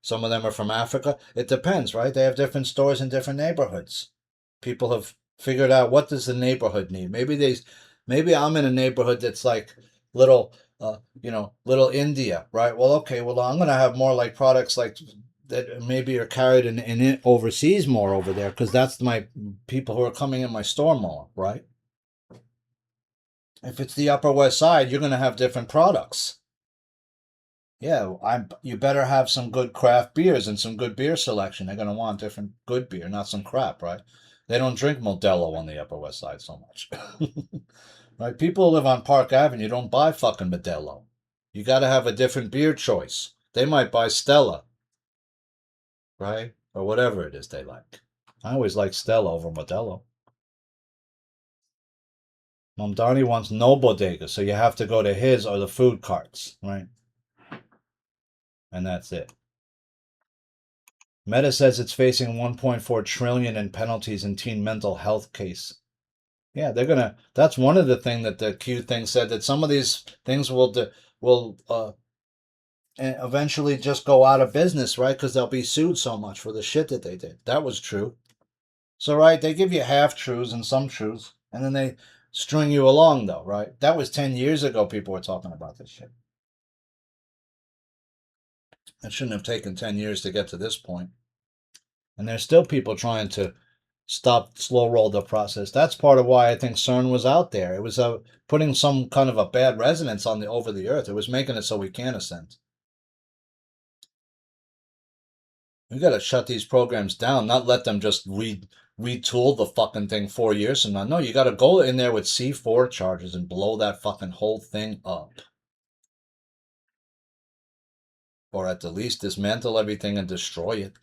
some of them are from Africa. It depends, right? They have different stores in different neighborhoods. People have figured out what does the neighborhood need. Maybe I'm in a neighborhood that's like little little India, right? Well, okay, well, I'm going to have more like products like that maybe are carried in overseas more over there because that's my people who are coming in my store more, right? If it's the Upper West Side, you're going to have different products. Yeah, you better have some good craft beers and some good beer selection. They're going to want different good beer, not some crap, right? They don't drink Modelo on the Upper West Side so much. Right? People who live on Park Avenue don't buy fucking Modelo. You got to have a different beer choice. They might buy Stella, right? Or whatever it is they like. I always like Stella over Modelo. Mom Donnie wants no bodega, so you have to go to his or the food carts, right? And that's it. Meta says it's facing 1.4 trillion in penalties in teen mental health case. Yeah, they're gonna. That's one of the thing that the Q thing said that some of these things will eventually just go out of business, right? Because they'll be sued so much for the shit that they did. That was true. So, right, they give you half truths and some truths, and then they string you along, though, right? That was 10 years ago people were talking about this shit. It shouldn't have taken 10 years to get to this point. And there's still people trying to slow roll the process. That's part of why I think CERN was out there. It was putting some kind of a bad resonance on the over the earth. It was making it so we can't ascend. We got to shut these programs down, not let them just retool the fucking thing 4 years from now. No, you got to go in there with C4 charges and blow that fucking whole thing up. Or at the least dismantle everything and destroy it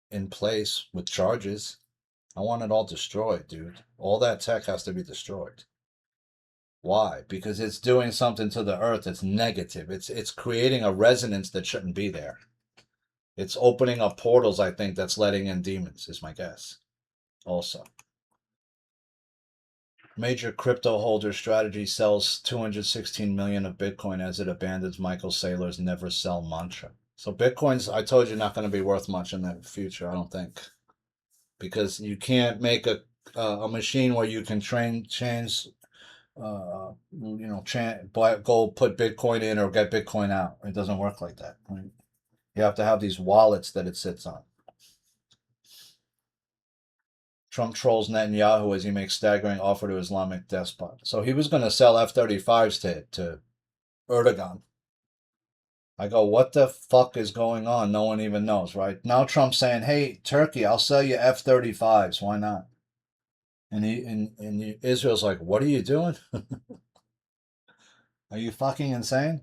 in place with charges. I want it all destroyed, dude. All that tech has to be destroyed. Why? Because it's doing something to the earth that's negative. It's creating a resonance that shouldn't be there. It's opening up portals, I think, that's letting in demons, is my guess. Also. Major crypto holder strategy sells 216 million of Bitcoin as it abandons Michael Saylor's never sell mantra. So Bitcoin's, I told you, not going to be worth much in the future, I don't think. Because you can't make a machine where you can change go put Bitcoin in or get Bitcoin out. It doesn't work like that. Right? You have to have these wallets that it sits on. Trump trolls Netanyahu as he makes staggering offer to Islamic despot. So he was going to sell F-35s to Erdogan. I go, what the fuck is going on? No one even knows, right? Now Trump's saying, hey, Turkey, I'll sell you F-35s. Why not? And Israel's like, what are you doing? Are you fucking insane?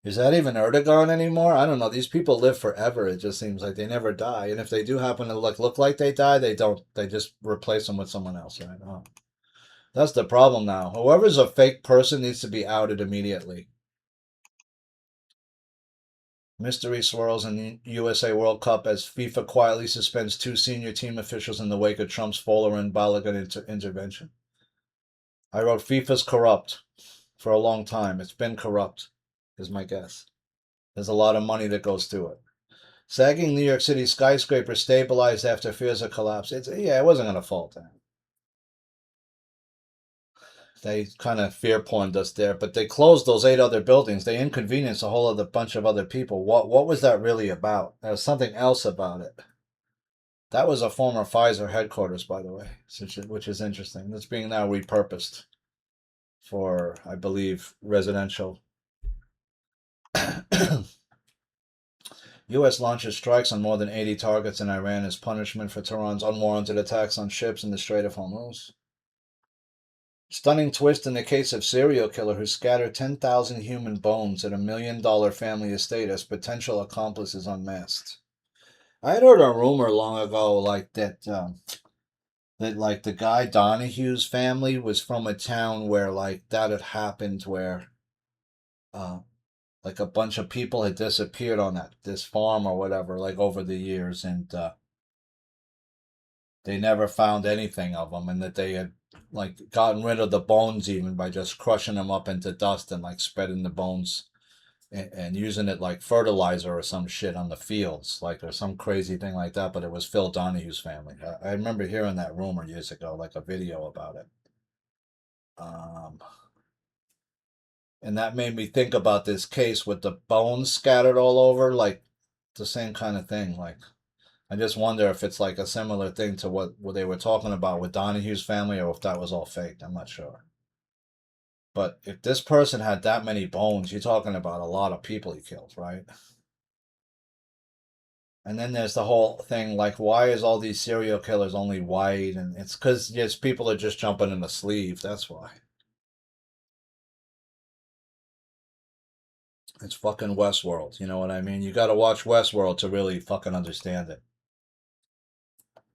Is that even Erdogan anymore? I don't know. These people live forever. It just seems like they never die. And if they do happen to look like they die, they don't. They just replace them with someone else, right? Oh, that's the problem now. Whoever's a fake person needs to be outed immediately. Mystery swirls in the USA World Cup as FIFA quietly suspends two senior team officials in the wake of Trump's Fowler and Balogun intervention. I wrote FIFA's corrupt for a long time. It's been corrupt, is my guess. There's a lot of money that goes to it. Sagging New York City skyscraper stabilized after fears of collapse. It wasn't going to fall down. They kind of fear porned us there, but they closed those 8 other buildings. They inconvenienced a whole other bunch of other people. What was that really about? There was something else about it. That was a former Pfizer headquarters, by the way, which is interesting. It's being now repurposed for, I believe, residential. U.S. launches strikes on more than 80 targets in Iran as punishment for Tehran's unwarranted attacks on ships in the Strait of Hormuz. Stunning twist in the case of serial killer who scattered 10,000 human bones at $1 million family estate as potential accomplices unmasked. I had heard a rumor long ago, like that like the guy Donahue's family was from a town where like that had happened, where uh, like a bunch of people had disappeared on this farm or whatever, like over the years, and they never found anything of them, and that they had like gotten rid of the bones even by just crushing them up into dust and like spreading the bones and using it like fertilizer or some shit on the fields, like or some crazy thing like that. But it was Phil Donahue's family. I remember hearing that rumor years ago, like a video about it. Um, and that made me think about this case with the bones scattered all over, like the same kind of thing. Like, I just wonder if it's like a similar thing to what they were talking about with Donahue's family, or if that was all faked. I'm not sure. But if this person had that many bones, you're talking about a lot of people he killed, right? And then there's the whole thing like, why is all these serial killers only white? And it's because yes, people are just jumping in the sleeve. That's why. It's fucking Westworld. You know what I mean? You got to watch Westworld to really fucking understand it.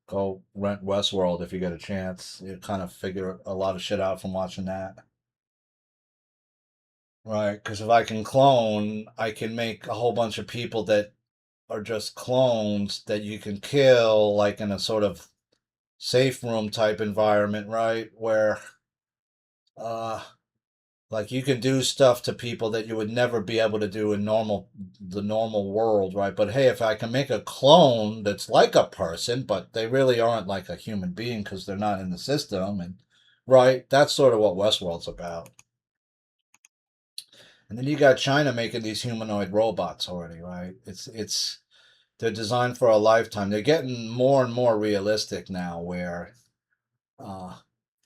Go rent Westworld if you get a chance. You kind of figure a lot of shit out from watching that. Right, because if I can clone, I can make a whole bunch of people that are just clones that you can kill, like in a sort of safe room type environment, right? Where, uh, like you can do stuff to people that you would never be able to do in the normal world, right? But hey, if I can make a clone that's like a person, but they really aren't like a human being because they're not in the system, and right, that's sort of what Westworld's about. And then you got China making these humanoid robots already, right? It's they're designed for a lifetime. They're getting more and more realistic now, where uh,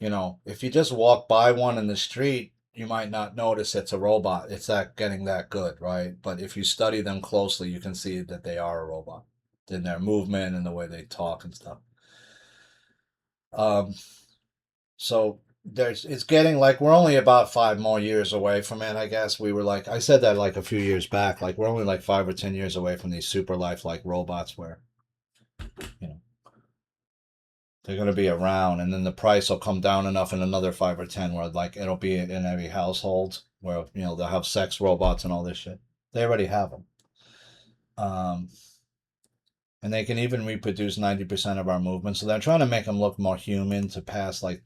if you just walk by one in the street, you might not notice it's a robot. It's that getting that good, right? But if you study them closely, you can see that they are a robot in their movement and the way they talk and stuff. Um, so it's getting like we're only about 5 more years away from it. I guess we were like I said that like a few years back. Like we're only like 5 or 10 years away from these super lifelike robots where you know they're going to be around, and then the price will come down enough in another 5 or 10 where like it'll be in every household where they'll have sex robots and all this shit. They already have them, um, and they can even reproduce 90% of our movements. So they're trying to make them look more human to pass like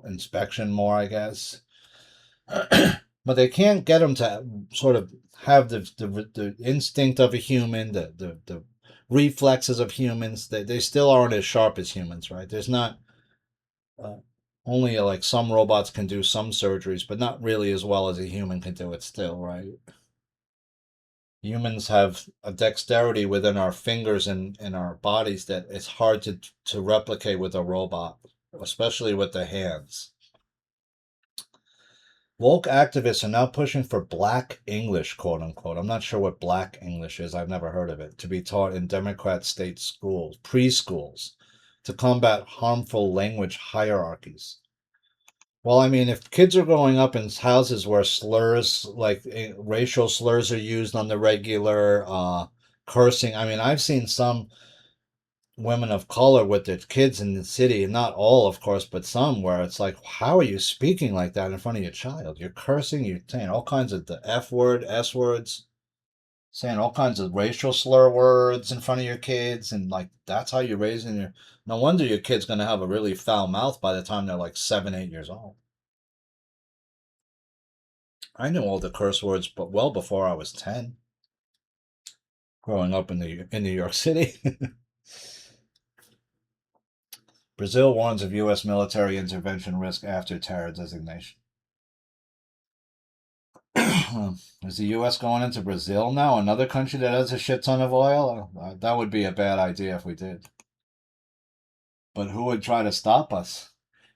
inspection more, I guess. But they can't get them to sort of have the instinct of a human, the reflexes of humans. They still aren't as sharp as humans, right? There's not Uh, only like some robots can do some surgeries, but not really as well as a human can do it still, right? Humans have a dexterity within our fingers and in our bodies that it's hard to replicate with a robot, especially with the hands. Woke activists are now pushing for black English, quote unquote. I'm not sure what black English is. I've never heard of it. To be taught in Democrat state schools, preschools, to combat harmful language hierarchies. Well, I mean, if kids are growing up in houses where slurs, like racial slurs, are used on the regular, cursing. I mean, I've seen some women of color with their kids in the city, and not all, of course, but some, where it's like, how are you speaking like that in front of your child? You're cursing, you're saying all kinds of the F word, S words, saying all kinds of racial slur words in front of your kids, and like that's how you're raising your. No wonder your kid's gonna have a really foul mouth by the time they're like 7, 8 years old. I knew all the curse words, but well before I was 10, growing up in New York City. Brazil warns of U.S. military intervention risk after terror designation. Is the U.S. going into Brazil now? Another country that has a shit ton of oil? That would be a bad idea if we did. But who would try to stop us?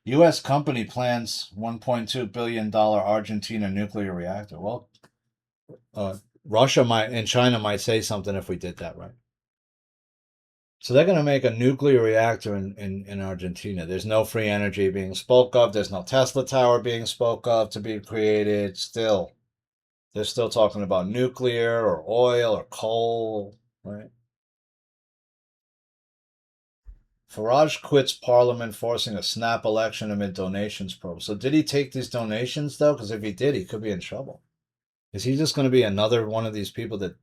U.S. company plans $1.2 billion Argentina nuclear reactor. Well, Russia might and China might say something if we did that, right? So they're going to make a nuclear reactor in Argentina. There's no free energy being spoke of. There's no Tesla tower being spoke of to be created. Still, they're still talking about nuclear or oil or coal, right? Farage quits parliament, forcing a snap election amid donations probe. So did he take these donations though? Because if he did, he could be in trouble. Is he just going to be another one of these people that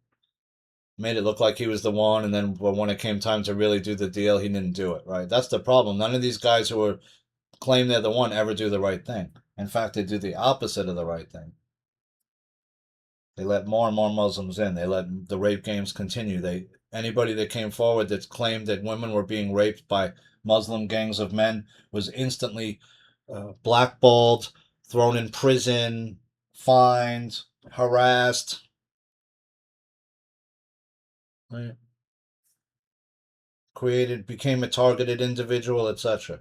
made it look like he was the one, and then when it came time to really do the deal, he didn't do it, right? That's the problem. None of these guys who are claim they're the one ever do the right thing. In fact, they do the opposite of the right thing. They let more and more Muslims in. They let the rape games continue. Anybody that came forward that claimed that women were being raped by Muslim gangs of men was instantly blackballed, thrown in prison, fined, harassed, right? Created, became a targeted individual, etc.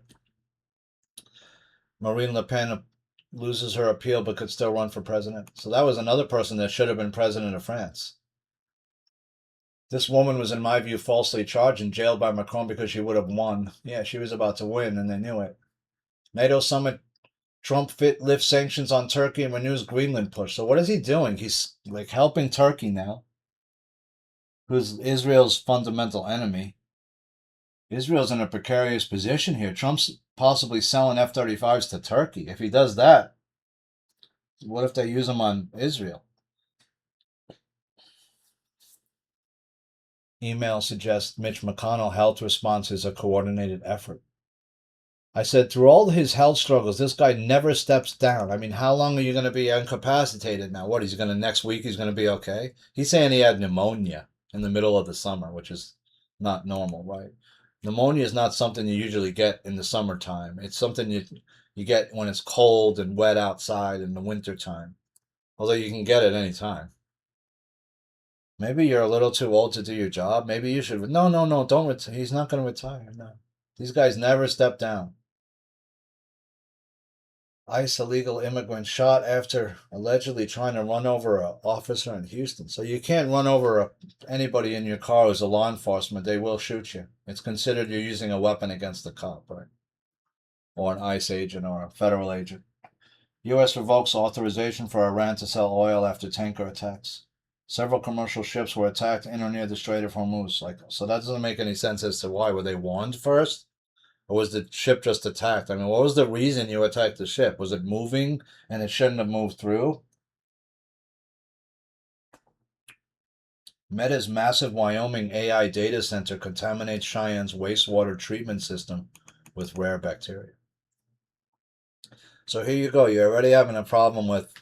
Marine Le Pen loses her appeal but could still run for president. So that was another person that should have been president of France. This woman was, in my view, falsely charged and jailed by Macron because she would have won. Yeah, she was about to win, and they knew it. NATO summit. Trump lifts sanctions on Turkey and renews Greenland push. So what is he doing? He's like helping Turkey now, who's Israel's fundamental enemy. Israel's in a precarious position here. Trump's possibly selling F-35s to Turkey. If he does that, what if they use them on Israel? Email suggests Mitch McConnell health response is a coordinated effort. I said, through all his health struggles, this guy never steps down. I mean, how long are you going to be incapacitated now? What, he's going to next week, he's going to be okay? He's saying he had pneumonia in the middle of the summer, which is not normal, right? Pneumonia is not something you usually get in the summertime. It's something you get when it's cold and wet outside in the wintertime. Although you can get it any time. Maybe you're a little too old to do your job. Maybe you should. No, no, no, don't retire. He's not going to retire. No. These guys never step down. ICE illegal immigrant shot after allegedly trying to run over an officer in Houston. So you can't run over anybody in your car who's a law enforcement. They will shoot you. It's considered you're using a weapon against the cop, right? Or an ICE agent or a federal agent. U.S. revokes authorization for Iran to sell oil after tanker attacks. Several commercial ships were attacked in or near the Strait of Hormuz. Like, so that doesn't make any sense as to why. Were they warned first? Or was the ship just attacked? I mean, what was the reason you attacked the ship? Was it moving and it shouldn't have moved through? Meta's massive Wyoming AI data center contaminates Cheyenne's wastewater treatment system with rare bacteria. So here you go. You're already having a problem with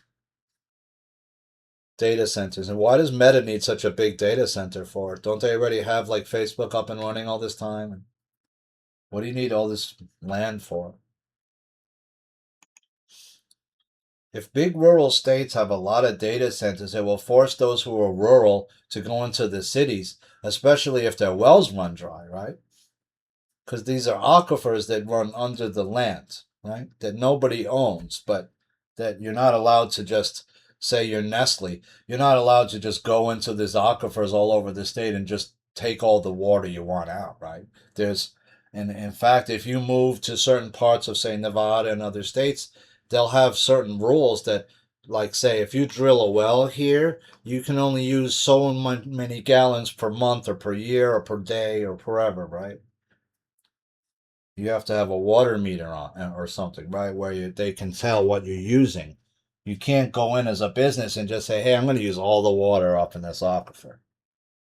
data centers. And why does Meta need such a big data center for? Don't they already have like Facebook up and running all this time? What do you need all this land for? If big rural states have a lot of data centers, it will force those who are rural to go into the cities, especially if their wells run dry, right? Because these are aquifers that run under the land, right? That nobody owns, but that you're not allowed to just say you're Nestle. You're not allowed to just go into these aquifers all over the state and just take all the water you want out, right? And in fact, if you move to certain parts of, say, Nevada and other states, they'll have certain rules that, like, say, if you drill a well here, you can only use so many gallons per month or per year or per day or forever, right? You have to have a water meter on or something, right, where they can tell what you're using. You can't go in as a business and just say, "Hey, I'm going to use all the water up in this aquifer,"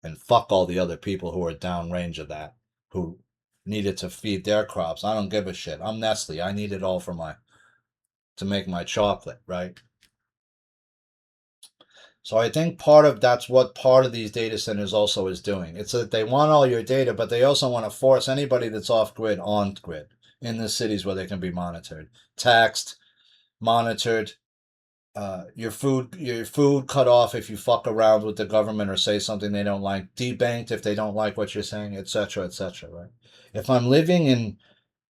and fuck all the other people who are downrange of that, who need it to feed their crops. I don't give a shit. I'm Nestle. I need it all for my to make my chocolate, right? So I think part of that's what part of these data centers also is doing. It's that they want all your data, but they also want to force anybody that's off grid on grid in the cities where they can be monitored, taxed, monitored. Your food cut off if you fuck around with the government or say something they don't like, debanked if they don't like what you're saying, etc., etc. Right? If I'm living in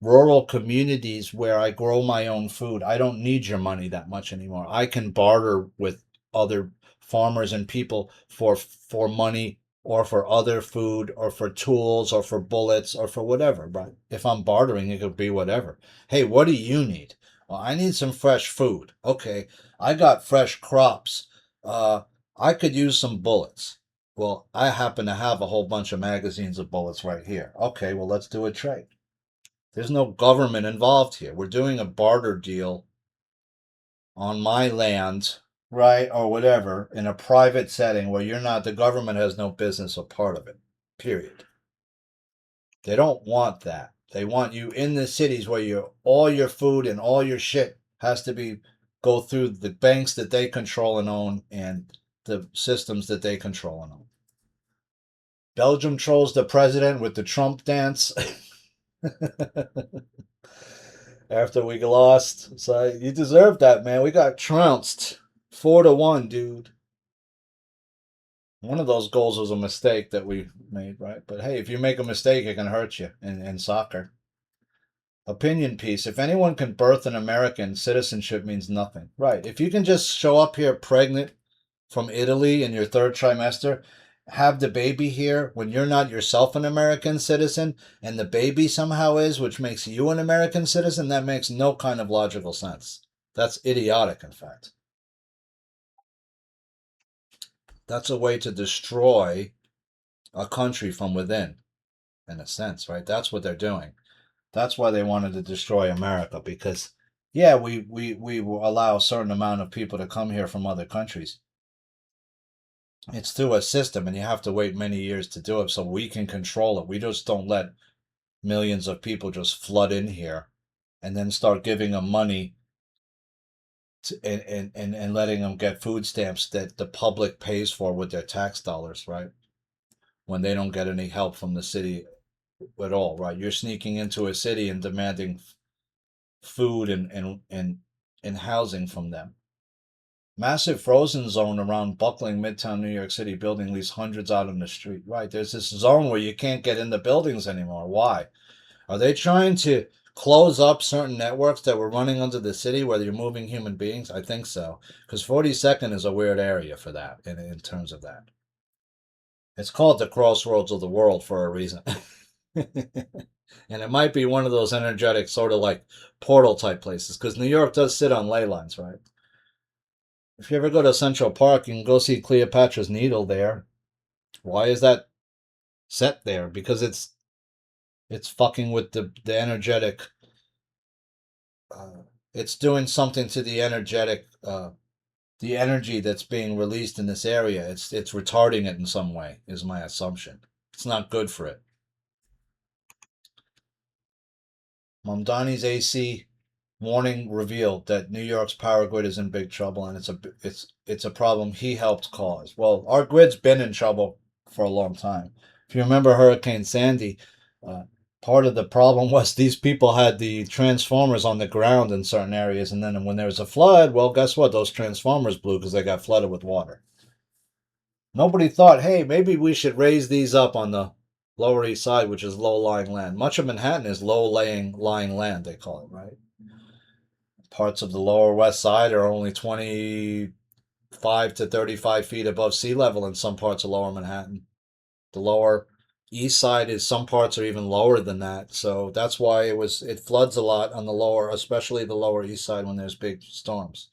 rural communities where I grow my own food, I don't need your money that much anymore. I can barter with other farmers and people for money or for other food or for tools or for bullets or for whatever. But if I'm bartering, it could be whatever. Hey, what do you need? Well, I need some fresh food. Okay, I got fresh crops. Uh, I could use some bullets. Well, I happen to have a whole bunch of magazines of bullets right here. Okay, well, let's do a trade. There's no government involved here. We're doing a barter deal on my land, right, or whatever, in a private setting where you're not, the government has no business a part of it, period. They don't want that. They want you in the cities where all your food and all your shit has to be go through the banks that they control and own and the systems that they control and own. Belgium trolls the president with the Trump dance. After we lost. So you deserved that, man. We got trounced 4-1, dude. One of those goals was a mistake that we made, right? But hey, if you make a mistake, it can hurt you in soccer. Opinion piece. If anyone can birth an American, citizenship means nothing. Right. If you can just show up here pregnant from Italy in your third trimester, have the baby here when you're not yourself an American citizen, and the baby somehow is, which makes you an American citizen, that makes no kind of logical sense. That's idiotic, in fact. That's a way to destroy a country from within, in a sense, right? That's what they're doing. That's why they wanted to destroy America, because, yeah, we will allow a certain amount of people to come here from other countries. It's through a system, and you have to wait many years to do it, so we can control it. We just don't let millions of people just flood in here and then start giving them money and letting them get food stamps that the public pays for with their tax dollars, right? When they don't get any help from the city at all, right? You're sneaking into a city and demanding food and housing from them. Massive frozen zone around buckling Midtown New York City building leaves hundreds out on the street. Right, there's this zone where you can't get in the buildings anymore. Why? Are they trying to close up certain networks that were running under the city where you're moving human beings? I think so. Because 42nd is a weird area for that, in terms of that. It's called the crossroads of the world for a reason. And it might be one of those energetic, sort of like portal type places, because New York does sit on ley lines, right? If you ever go to Central Park, you can go see Cleopatra's Needle there. Why is that set there? Because it's fucking with the energetic. It's doing something to the energetic, the energy that's being released in this area. It's retarding it in some way. Is my assumption. It's not good for it. Mamdani's AC warning revealed that New York's power grid is in big trouble, and it's a problem he helped cause. Well, our grid's been in trouble for a long time. If you remember Hurricane Sandy, uh, part of the problem was these people had the transformers on the ground in certain areas, and then when there was a flood, well, guess what? Those transformers blew because they got flooded with water. Nobody thought, hey, maybe we should raise these up on the Lower East Side, which is low-lying land. Much of Manhattan is low-lying land, they call it, right? Parts of the Lower West Side are only 25 to 35 feet above sea level in some parts of Lower Manhattan. The lower East side is some parts are even lower than that, so that's why it floods a lot on the lower, especially the lower east side when there's big storms.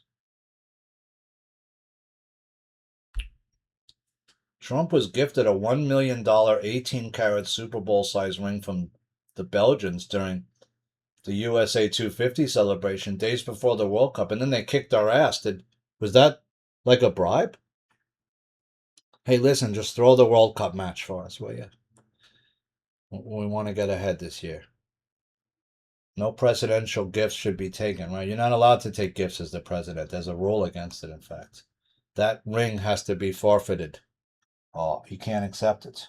Trump was gifted a $1 million 18-carat Super Bowl size ring from the Belgians during the USA 250 celebration days before the World Cup, and then they kicked our ass. Was that like a bribe? Hey, listen, just throw the World Cup match for us, will you? We want to get ahead this year. No presidential gifts should be taken, right? You're not allowed to take gifts as the president. There's a rule against it, in fact. That ring has to be forfeited. Oh, he can't accept it.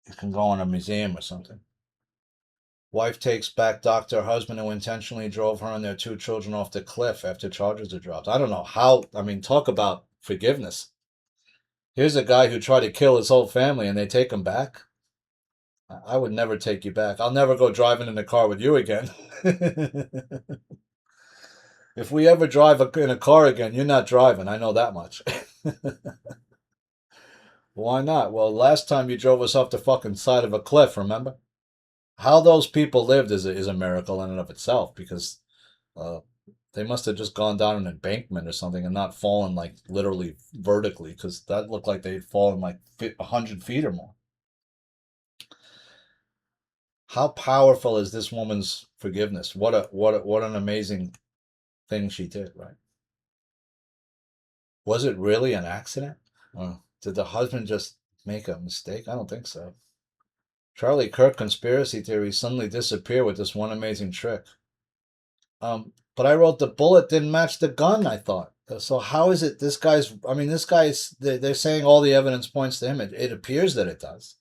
It can go in a museum or something. Wife takes back doctor husband who intentionally drove her and their two children off the cliff after charges are dropped. I don't know how. I mean, talk about forgiveness. Here's a guy who tried to kill his whole family and they take him back. I would never take you back. I'll never go driving in a car with you again. If we ever drive in a car again, you're not driving. I know that much. Why not? Well, last time you drove us off the fucking side of a cliff, remember? How those people lived is a miracle in and of itself because uh, they must have just gone down an embankment or something and not fallen like literally vertically because that looked like they'd fallen like 100 feet or more. How powerful is this woman's forgiveness? What an amazing thing she did, right? Was it really an accident? Or did the husband just make a mistake? I don't think so. Charlie Kirk conspiracy theories suddenly disappear with this one amazing trick. But I wrote the bullet didn't match the gun, I thought. So how is it I mean, this guy's, they're saying all the evidence points to him. It appears that it does.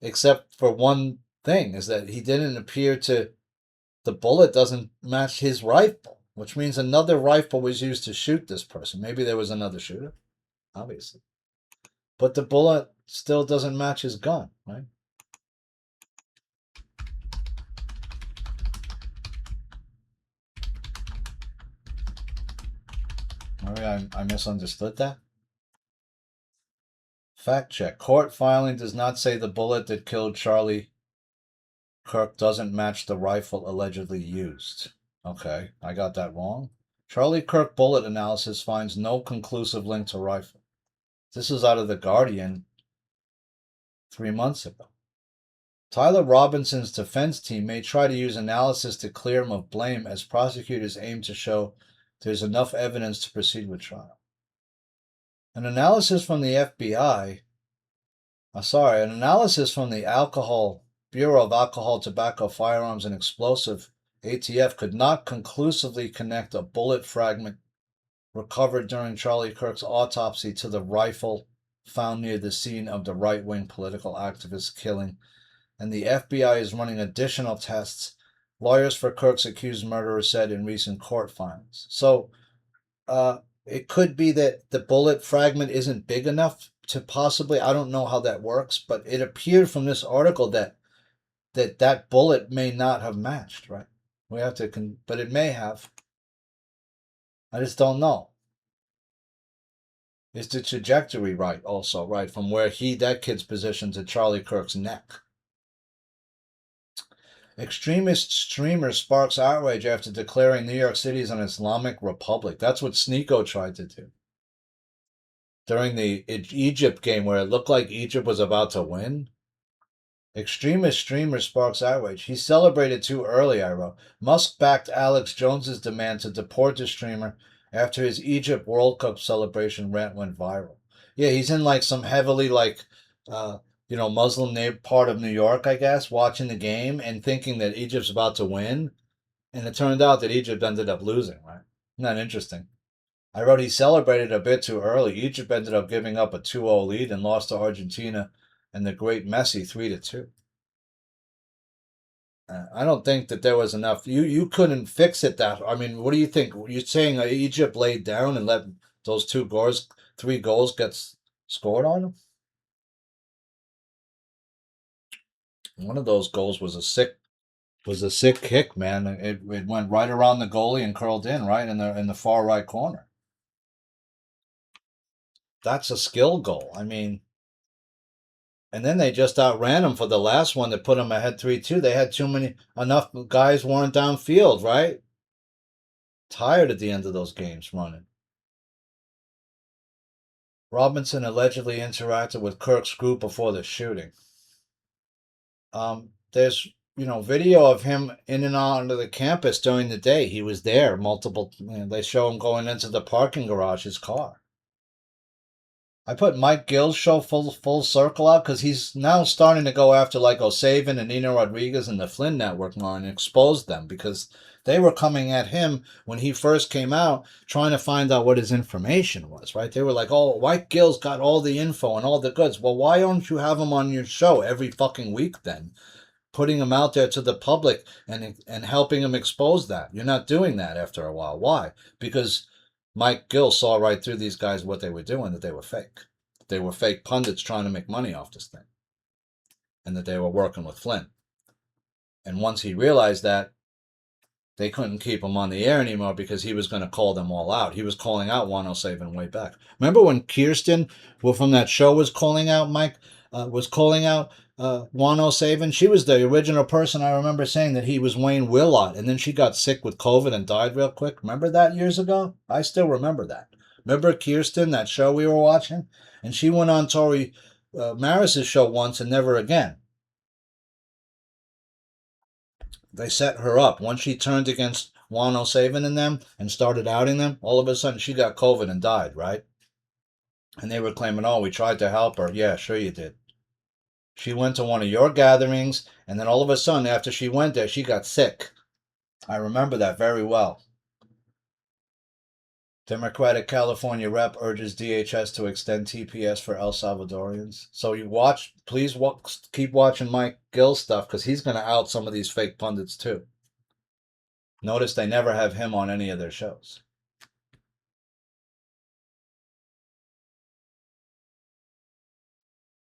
Except for one thing, is that he didn't appear to, the bullet doesn't match his rifle, which means another rifle was used to shoot this person. Maybe there was another shooter, obviously. But the bullet still doesn't match his gun, right? Maybe I misunderstood that. Fact check. Court filing does not say the bullet that killed Charlie Kirk doesn't match the rifle allegedly used. Okay, I got that wrong. Charlie Kirk bullet analysis finds no conclusive link to rifle. This is out of The Guardian 3 months ago. Tyler Robinson's defense team may try to use analysis to clear him of blame as prosecutors aim to show there's enough evidence to proceed with trial. An analysis from the FBI, an analysis from the Bureau of Alcohol, Tobacco, Firearms, and Explosive, ATF, could not conclusively connect a bullet fragment recovered during Charlie Kirk's autopsy to the rifle found near the scene of the right-wing political activist killing, and the FBI is running additional tests, lawyers for Kirk's accused murderer said in recent court filings. So, it could be that the bullet fragment isn't big enough to possibly, I don't know how that works, but it appeared from this article that bullet may not have matched, right? We have to, but it may have. I just don't know. Is the trajectory right also, right? From where that kid's position to Charlie Kirk's neck. Extremist streamer sparks outrage after declaring New York City is an Islamic republic. That's what Sneeko tried to do during the Egypt game where it looked like Egypt was about to win. Extremist streamer sparks outrage. He celebrated too early, I wrote. Musk backed Alex Jones's demand to deport the streamer after his Egypt World Cup celebration rant went viral. Yeah, he's in like some heavily uh, Muslim part of New York, I guess, watching the game and thinking that Egypt's about to win. And it turned out that Egypt ended up losing, right? Isn't that interesting? I wrote he celebrated a bit too early. Egypt ended up giving up a 2-0 lead and lost to Argentina and the great Messi 3-2. I don't think that there was enough. You couldn't fix it that. I mean, what do you think? You're saying Egypt laid down and let those 3 goals get scored on them? One of those goals was a sick kick, man. It went right around the goalie and curled in right in the far right corner. That's a skill goal. I mean, And then they just outran him for the last one that put him ahead 3-2. They had too many, enough guys weren't downfield, right? Tired at the end of those games running. Robinson allegedly interacted with Kirk's group before the shooting. There's video of him in and out onto the campus during the day. He was there multiple. They show him going into the parking garage, his car. I put Mike Gill's show full circle out because he's now starting to go after like O'Savin and Nina Rodriguez and the Flynn Network more and expose them because they were coming at him when he first came out trying to find out what his information was, right? They were like, oh, Mike Gill's got all the info and all the goods. Well, why don't you have him on your show every fucking week then? Putting him out there to the public and helping him expose that. You're not doing that after a while. Why? Because Mike Gill saw right through these guys what they were doing, that they were fake. They were fake pundits trying to make money off this thing. And that they were working with Flynn. And once he realized that, they couldn't keep him on the air anymore because he was going to call them all out. He was calling out 107 way back. Remember when Kirsten, well, from that show, was calling out Mike, was calling out 107? She was the original person I remember saying that he was Wayne Willott, and then she got sick with COVID and died real quick. Remember that years ago? I still remember that. Remember Kirsten, that show we were watching? And she went on Tori Maris's show once and never again. They set her up. Once she turned against Wano Savin and them and started outing them, all of a sudden she got COVID and died, right? And they were claiming, oh, we tried to help her. Yeah, sure you did. She went to one of your gatherings, and then all of a sudden, after she went there, she got sick. I remember that very well. Democratic California rep urges DHS to extend TPS for El Salvadorians. So you watch, please keep watching Mike Gill stuff because he's going to out some of these fake pundits too. Notice they never have him on any of their shows.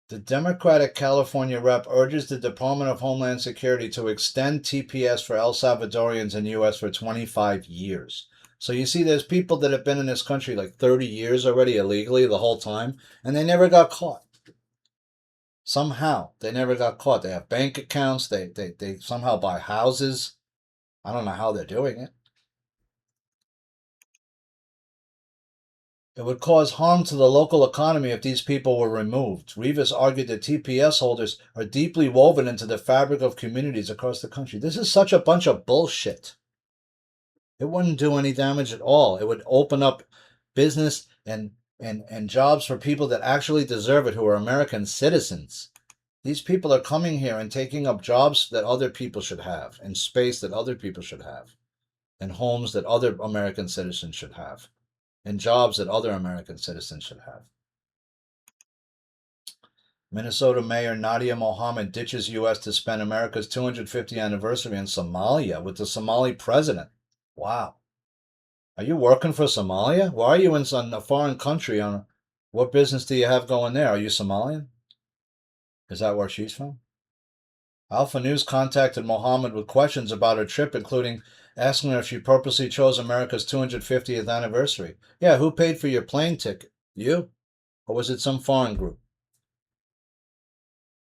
The Democratic California rep urges the Department of Homeland Security to extend TPS for El Salvadorians in U.S. for 25 years. So you see, there's people that have been in this country like 30 years already illegally the whole time, and they never got caught. Somehow, they never got caught. They have bank accounts. They somehow buy houses. I don't know how they're doing it. It would cause harm to the local economy if these people were removed. Rivas argued that TPS holders are deeply woven into the fabric of communities across the country. This is such a bunch of bullshit. It wouldn't do any damage at all. It would open up business and jobs for people that actually deserve it, who are American citizens. These people are coming here and taking up jobs that other people should have, and space that other people should have, and homes that other American citizens should have, and jobs that other American citizens should have. Minnesota Mayor Nadia Mohammed ditches U.S. to spend America's 250th anniversary in Somalia with the Somali president. Wow. Are you working for Somalia? Why are you in a foreign country? What business do you have going there? Are you Somalian? Is that where she's from? Alpha News contacted Mohammed with questions about her trip, including asking her if she purposely chose America's 250th anniversary. Yeah, who paid for your plane ticket? You? Or was it some foreign group?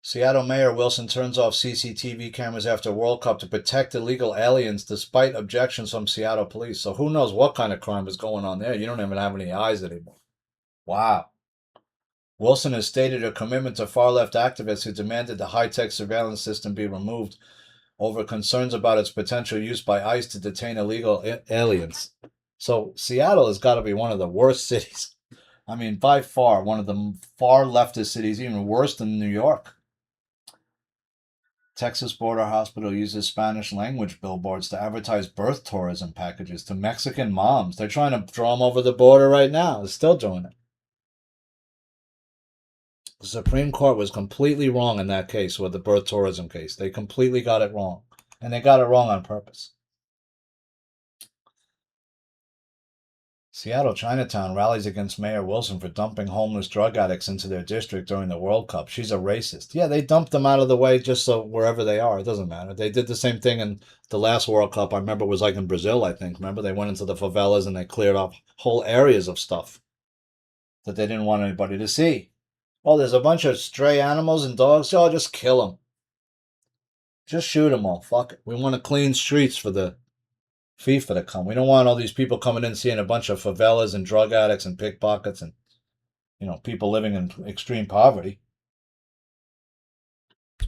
Seattle Mayor Wilson turns off CCTV cameras after World Cup to protect illegal aliens despite objections from Seattle police. So who knows what kind of crime is going on there? You don't even have any eyes anymore. Wow. Wilson has stated her commitment to far-left activists who demanded the high-tech surveillance system be removed over concerns about its potential use by ICE to detain illegal aliens. So Seattle has got to be one of the worst cities. I mean, by far, one of the far leftist cities, even worse than New York. Texas Border Hospital uses Spanish language billboards to advertise birth tourism packages to Mexican moms. They're trying to draw them over the border right now. They're still doing it. The Supreme Court was completely wrong in that case with the birth tourism case. They completely got it wrong. And they got it wrong on purpose. Seattle Chinatown rallies against Mayor Wilson for dumping homeless drug addicts into their district during the World Cup. She's a racist. Yeah, they dumped them out of the way just so wherever they are, it doesn't matter. They did the same thing in the last World Cup. I remember it was like in Brazil, I think. Remember, they went into the favelas and they cleared off whole areas of stuff that they didn't want anybody to see. Oh, there's a bunch of stray animals and dogs. Oh, just kill them. Just shoot them all. Fuck it. We want to clean streets for the FIFA to come. We don't want all these people coming in seeing a bunch of favelas and drug addicts and pickpockets and people living in extreme poverty.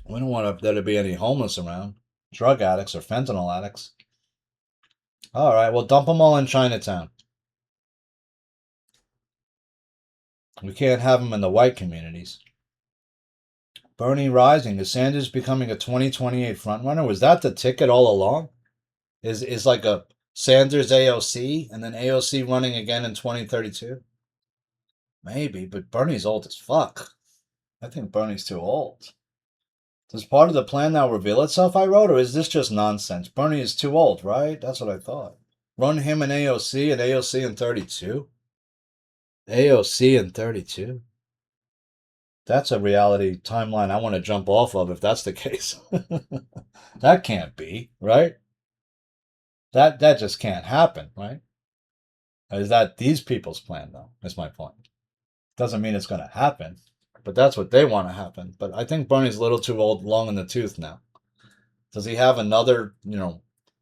We don't want there to be any homeless around, drug addicts or fentanyl addicts. All right, well, dump them all in Chinatown. We can't have them in the white communities. Bernie rising. Is Sanders becoming a 2028 frontrunner? Was that the ticket all along? Is like a Sanders AOC and then AOC running again in 2032? Maybe, but Bernie's old as fuck. I think Bernie's too old. Does part of the plan now reveal itself, I wrote, or is this just nonsense? Bernie is too old, right? That's what I thought. Run him and AOC in 32? AOC in 32? That's a reality timeline I want to jump off of if that's the case. That can't be, right? That just can't happen, right? Is that these people's plan though? Is my point. Doesn't mean it's going to happen, but that's what they want to happen. But I think Bernie's a little too old, long in the tooth now. Does he have another,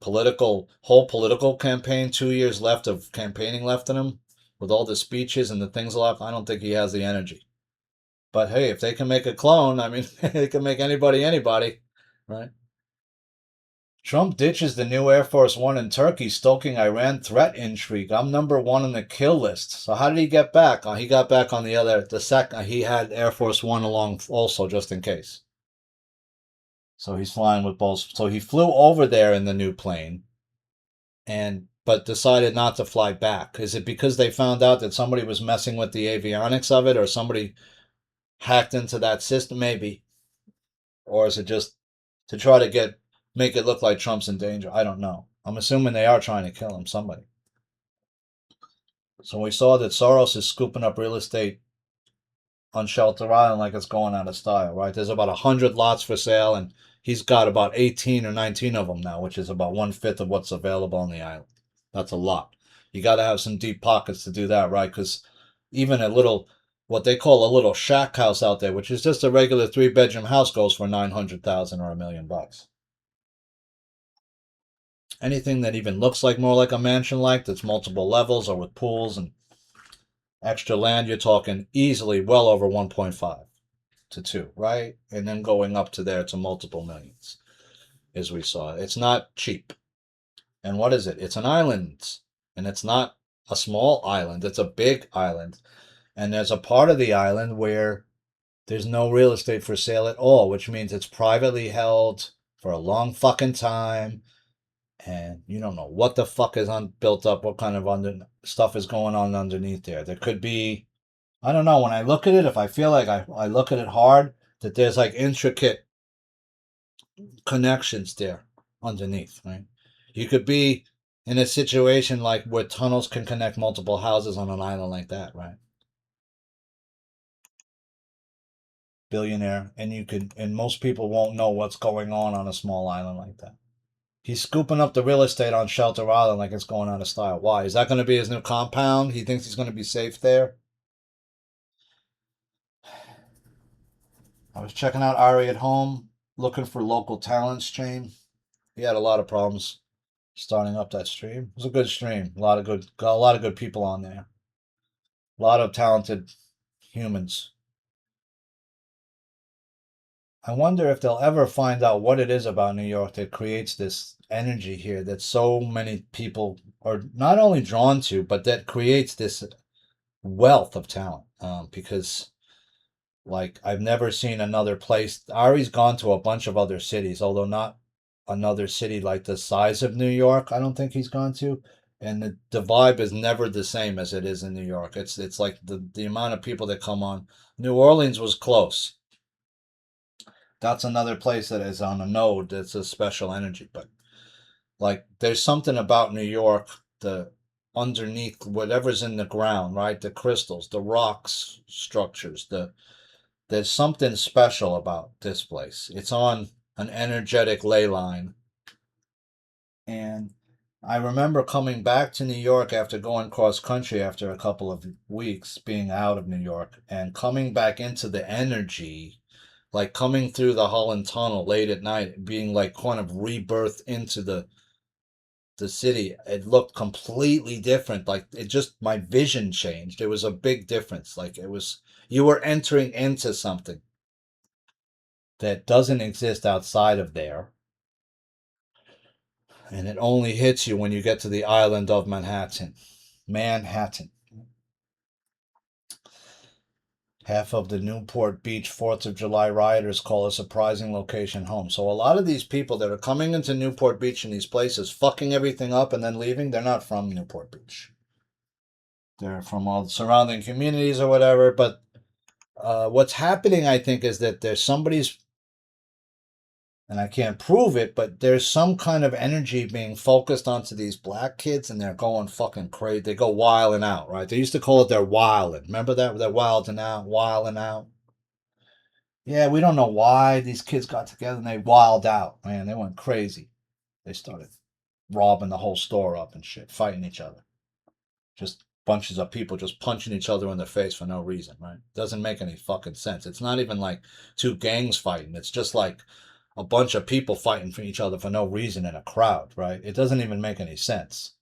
whole political campaign, 2 years left of campaigning left in him with all the speeches and the things left? I don't think he has the energy. But hey, if they can make a clone, I mean, they can make anybody, right? Trump ditches the new Air Force One in Turkey, stoking Iran threat intrigue. I'm number one on the kill list. So how did he get back? He got back on the second. He had Air Force One along also, just in case. So he's flying with both. So he flew over there in the new plane, but decided not to fly back. Is it because they found out that somebody was messing with the avionics of it, or somebody hacked into that system? Maybe, or is it just to try to make it look like Trump's in danger? I don't know. I'm assuming they are trying to kill him. Somebody. So we saw that Soros is scooping up real estate on Shelter Island like it's going out of style, right? There's about 100 lots for sale, and he's got about 18 or 19 of them now, which is about 1/5 of what's available on the island. That's a lot. You got to have some deep pockets to do that, right? Because even what they call a little shack house out there, which is just a regular 3-bedroom house, goes for 900,000 or $1 million. Anything that even looks like more like a mansion, like that's multiple levels or with pools and extra land, you're talking easily well over 1.5 to 2, right? And then going up to there to multiple millions, as we saw. It's not cheap. And what is it? It's an island. And it's not a small island, it's a big island. And there's a part of the island where there's no real estate for sale at all, which means it's privately held for a long fucking time. And you don't know what the fuck is built up, what kind of stuff is going on underneath there. There could be, I don't know, when I look at it, if I feel like I look at it hard, that there's like intricate connections there underneath, right? You could be in a situation like where tunnels can connect multiple houses on an island like that, right? Billionaire, and most people won't know what's going on a small island like that. He's scooping up the real estate on Shelter Island like it's going out of style. Why? Is that going to be his new compound? He thinks he's going to be safe there? I was checking out Ari at home, looking for local talent stream. He had a lot of problems starting up that stream. It was a good stream. Got a lot of good people on there. A lot of talented humans. I wonder if they'll ever find out what it is about New York that creates this energy here that so many people are not only drawn to, but that creates this wealth of talent. Because like I've never seen another place. Ari's gone to a bunch of other cities, although not another city like the size of New York. I don't think he's gone to, and the vibe is never the same as it is in New York. It's like the amount of people that come on. New Orleans was close. That's another place that is on a node that's a special energy, but like there's something about New York, the underneath whatever's in the ground, right? The crystals, the rocks structures, there's something special about this place. It's on an energetic ley line. And I remember coming back to New York after going cross country after a couple of weeks being out of New York and coming back into the energy, like coming through the Holland Tunnel late at night, being like kind of rebirthed into the city. It looked completely different. Like it just my vision changed. It was a big difference. Like it was you were entering into something that doesn't exist outside of there. And it only hits you when you get to the island of Manhattan. Manhattan. Half of the Newport Beach 4th of July rioters call a surprising location home. So a lot of these people that are coming into Newport Beach in these places, fucking everything up and then leaving, they're not from Newport Beach. They're from all the surrounding communities or whatever. But what's happening, I think, is that there's somebody's, and I can't prove it, but there's some kind of energy being focused onto these black kids and they're going fucking crazy. They go wilding out, right? They used to call it their wilding. Remember that? They're wilding out, wilding out. Yeah, we don't know why these kids got together and they wild out, man. They went crazy. They started robbing the whole store up and shit, fighting each other. Just bunches of people just punching each other in the face for no reason, right? Doesn't make any fucking sense. It's not even like two gangs fighting. It's just like a bunch of people fighting for each other for no reason in a crowd, right? It doesn't even make any sense.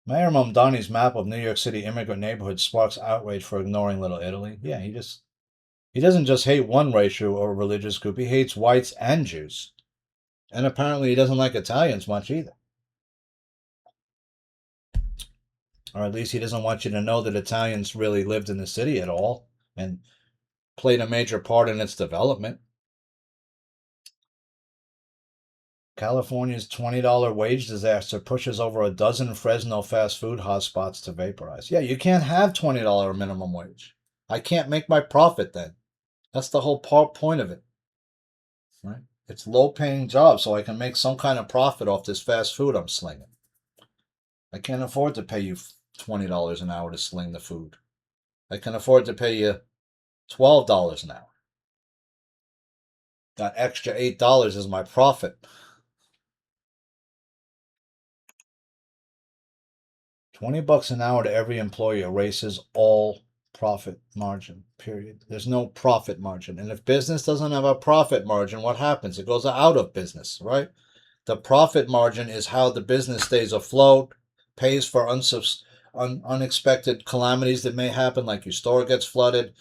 Mayor Mamdani's map of New York City immigrant neighborhoods sparks outrage for ignoring Little Italy. Yeah, he doesn't just hate one racial or religious group, he hates whites and Jews. And apparently he doesn't like Italians much either. Or at least he doesn't want you to know that Italians really lived in the city at all and played a major part in its development. California's $20 wage disaster pushes over a dozen Fresno fast food hotspots to vaporize. Yeah, you can't have $20 minimum wage. I can't make my profit then. That's the whole point of it, right? It's low paying jobs so I can make some kind of profit off this fast food I'm slinging. I can't afford to pay you $20 an hour to sling the food. I can afford to pay you $12 an hour. That extra $8 is my profit. 20 bucks an hour to every employee erases all profit margin, period. There's no profit margin. And if business doesn't have a profit margin, what happens? It goes out of business, right? The profit margin is how the business stays afloat, pays for unexpected calamities that may happen, like your store gets flooded,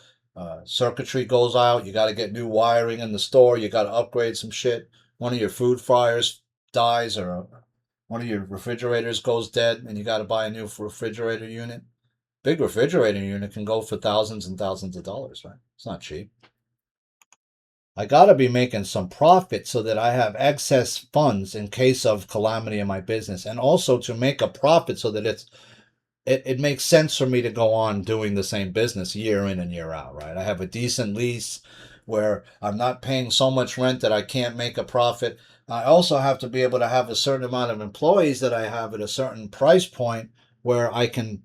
circuitry goes out, you got to get new wiring in the store, you got to upgrade some shit. One of your food fryers dies, or one of your refrigerators goes dead, and you got to buy a new refrigerator unit. Big refrigerator unit can go for thousands and thousands of dollars, right? It's not cheap. I got to be making some profit so that I have excess funds in case of calamity in my business, and also to make a profit so that it makes sense for me to go on doing the same business year in and year out, right? I have a decent lease where I'm not paying so much rent that I can't make a profit. I also have to be able to have a certain amount of employees that I have at a certain price point where I can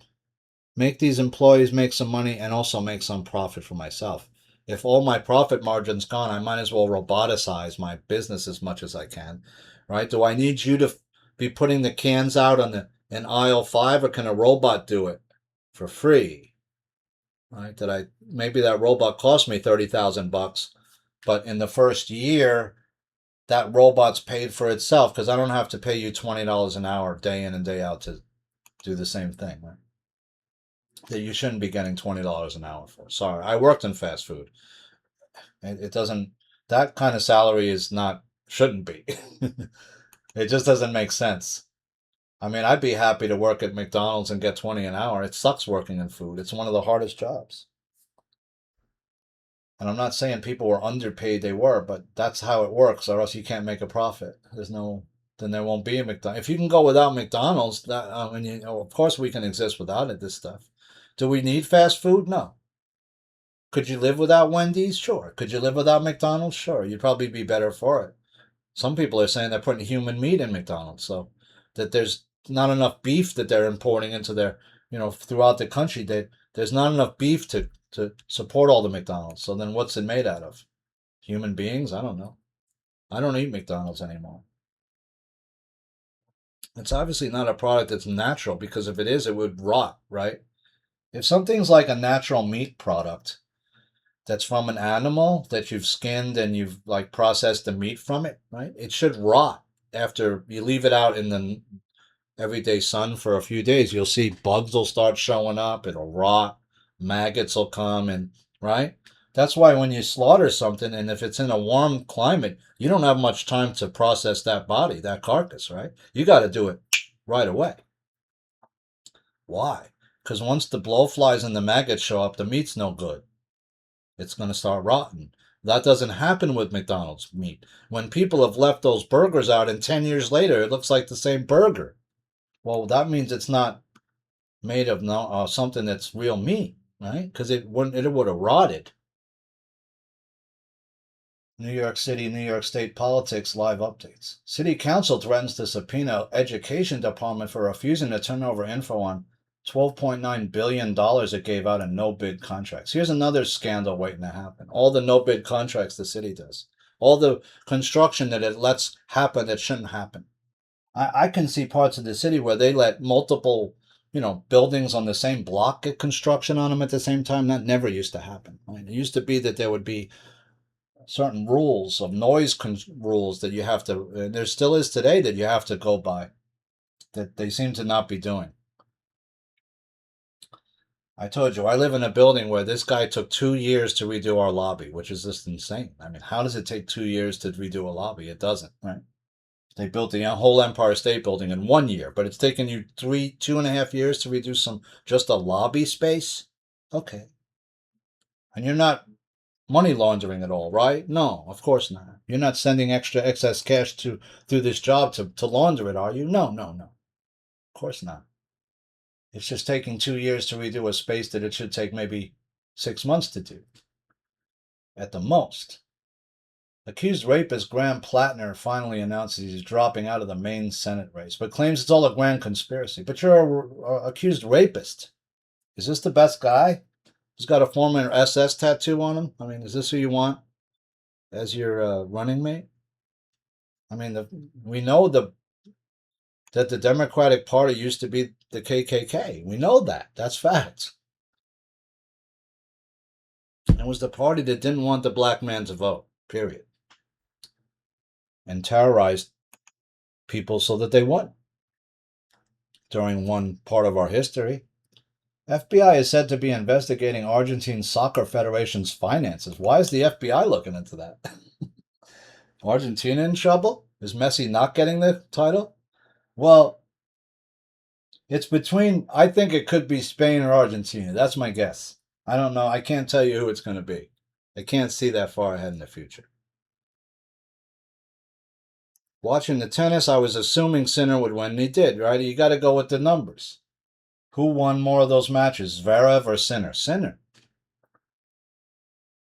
make these employees make some money and also make some profit for myself. If all my profit margin's gone, I might as well roboticize my business as much as I can, right? Do I need you to be putting the cans out on the in aisle 5, or can a robot do it for free? Right? That I maybe that robot cost me 30,000 bucks, but in the first year that robot's paid for itself because I don't have to pay you $20 an hour day in and day out to do the same thing, right? That you shouldn't be getting $20 an hour for. Sorry, I worked in fast food. It doesn't. That kind of salary is not shouldn't be. It just doesn't make sense. I mean, I'd be happy to work at McDonald's and get 20 an hour. It sucks working in food. It's one of the hardest jobs. And I'm not saying people were underpaid, they were, but that's how it works, or else you can't make a profit. Then there won't be a McDonald's. If you can go without McDonald's, that I mean, of course we can exist without it. This stuff. Do we need fast food? No. Could you live without Wendy's? Sure. Could you live without McDonald's? Sure. You'd probably be better for it. Some people are saying they're putting human meat in McDonald's, so that there's not enough beef that they're importing into their, throughout the country. There's not enough beef to support all the McDonald's. So then what's it made out of? Human beings? I don't know. I don't eat McDonald's anymore. It's obviously not a product that's natural, because if it is, it would rot, right? If something's like a natural meat product that's from an animal that you've skinned and you've like processed the meat from it, right? It should rot after you leave it out in the everyday sun for a few days. You'll see bugs will start showing up, it'll rot, maggots will come, and right? That's why when you slaughter something, and if it's in a warm climate, you don't have much time to process that body, that carcass, right? You got to do it right away. Why? Because once the blowflies and the maggots show up, the meat's no good. It's going to start rotting. That doesn't happen with McDonald's meat. When people have left those burgers out and 10 years later, it looks like the same burger. Well, that means it's not made of no something that's real meat, right? Because it would have rotted. New York City, New York State politics live updates. City Council threatens to subpoena Education Department for refusing to turn over info on $12.9 billion it gave out in no bid contracts. Here's another scandal waiting to happen. All the no bid contracts the city does, all the construction that it lets happen that shouldn't happen. I can see parts of the city where they let multiple, buildings on the same block get construction on them at the same time. That never used to happen. Right? It used to be that there would be certain rules of rules that you have to, and there still is today, that you have to go by, that they seem to not be doing. I told you, I live in a building where this guy took 2 years to redo our lobby, which is just insane. I mean, how does it take 2 years to redo a lobby? It doesn't, right? They built the whole Empire State Building in 1 year, but it's taken you 2.5 years to redo just a lobby space? Okay. And you're not money laundering at all, right? No, of course not. You're not sending extra excess cash through this job to launder it, are you? No, no, no. Of course not. It's just taking 2 years to redo a space that it should take maybe 6 months to do at the most. Accused rapist Graham Plattner finally announces he's dropping out of the Maine Senate race, but claims it's all a grand conspiracy. But you're a accused rapist. Is this the best guy? He's got a former SS tattoo on him. I mean, is this who you want as your running mate? I mean, we know that the Democratic Party used to be the KKK. We know that. That's fact. It was the party that didn't want the black man to vote, period, and terrorized people so that they won during one part of our history. FBI is said to be investigating Argentine Soccer Federation's finances. Why is the FBI looking into that? Argentina in trouble? Is Messi not getting the title? Well, it's between, I think it could be Spain or Argentina. That's my guess. I don't know. I can't tell you who it's going to be. I can't see that far ahead in the future. Watching the tennis, I was assuming Sinner would win, and he did, right? You got to go with the numbers. Who won more of those matches, Zverev or Sinner? Sinner.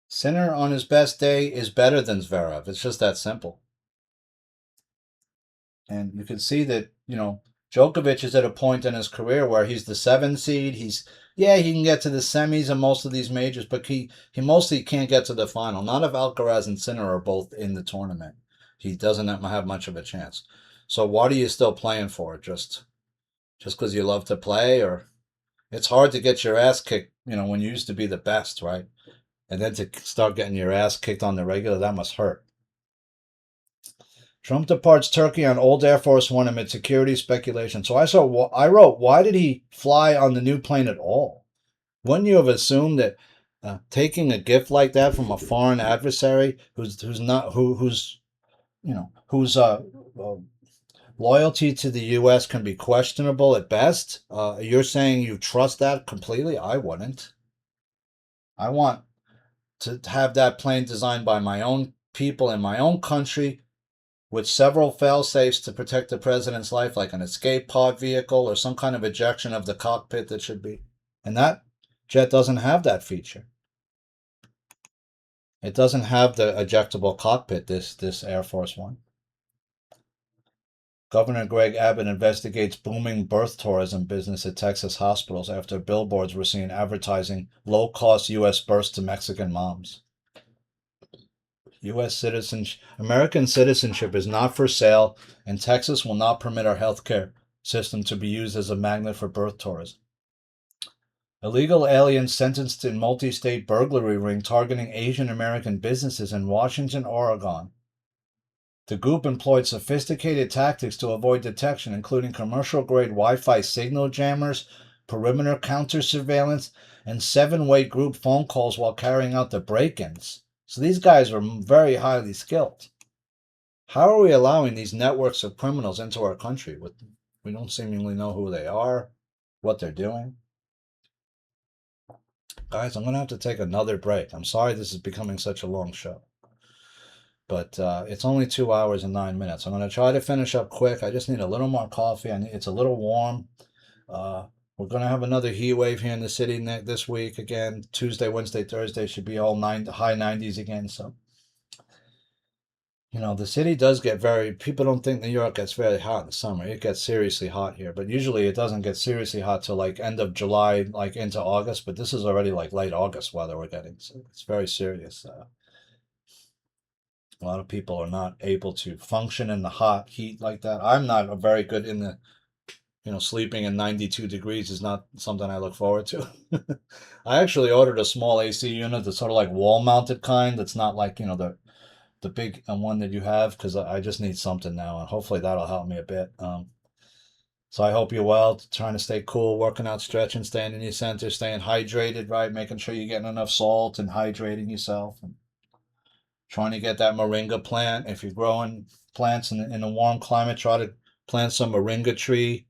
Sinner on his best day is better than Zverev. It's just that simple. And you can see that, Djokovic is at a point in his career where he's the 7 seed. He can get to the semis in most of these majors, but he mostly can't get to the final. Not if Alcaraz and Sinner are both in the tournament. He doesn't have much of a chance. So what are you still playing for? Just because you love to play? Or it's hard to get your ass kicked, when you used to be the best, right? And then to start getting your ass kicked on the regular, that must hurt. Trump departs Turkey on old Air Force One amid security speculation. So I wrote, why did he fly on the new plane at all? Wouldn't you have assumed that taking a gift like that from a foreign adversary whose loyalty to the U.S. can be questionable at best, you're saying you trust that completely? I wouldn't. I want to have that plane designed by my own people in my own country, with several fail-safes to protect the president's life, like an escape pod vehicle or some kind of ejection of the cockpit that should be. And that jet doesn't have that feature. It doesn't have the ejectable cockpit, this Air Force One. Governor Greg Abbott investigates booming birth tourism business at Texas hospitals after billboards were seen advertising low-cost U.S. births to Mexican moms. U.S. citizenship, American citizenship is not for sale, and Texas will not permit our healthcare system to be used as a magnet for birth tourism. Illegal aliens sentenced in multi-state burglary ring targeting Asian American businesses in Washington, Oregon. The group employed sophisticated tactics to avoid detection, including commercial-grade Wi-Fi signal jammers, perimeter counter surveillance, and seven-way group phone calls while carrying out the break-ins. So these guys are very highly skilled. How are we allowing these networks of criminals into our country? We don't seemingly know who they are, what they're doing. Guys, I'm going to have to take another break. I'm sorry this is becoming such a long show. But it's only 2 hours and 9 minutes. I'm going to try to finish up quick. I just need a little more coffee. It's a little warm. We're going to have another heat wave here in the city this week again. Tuesday, Wednesday, Thursday should be all high 90s again. So, the city does get people don't think New York gets very hot in the summer. It gets seriously hot here, but usually it doesn't get seriously hot till like end of July, like into August. But this is already like late August weather we're getting. So it's very serious. A lot of people are not able to function in the hot heat like that. I'm not very good in the, sleeping in 92 degrees is not something I look forward to. I actually ordered a small AC unit that's sort of like wall mounted kind. That's not like, the big one that you have, because I just need something now, and hopefully that'll help me a bit. So I hope you're well, trying to stay cool, working out, stretching, staying in your center, staying hydrated, right? Making sure you're getting enough salt and hydrating yourself. And trying to get that moringa plant. If you're growing plants in a warm climate, try to plant some moringa tree.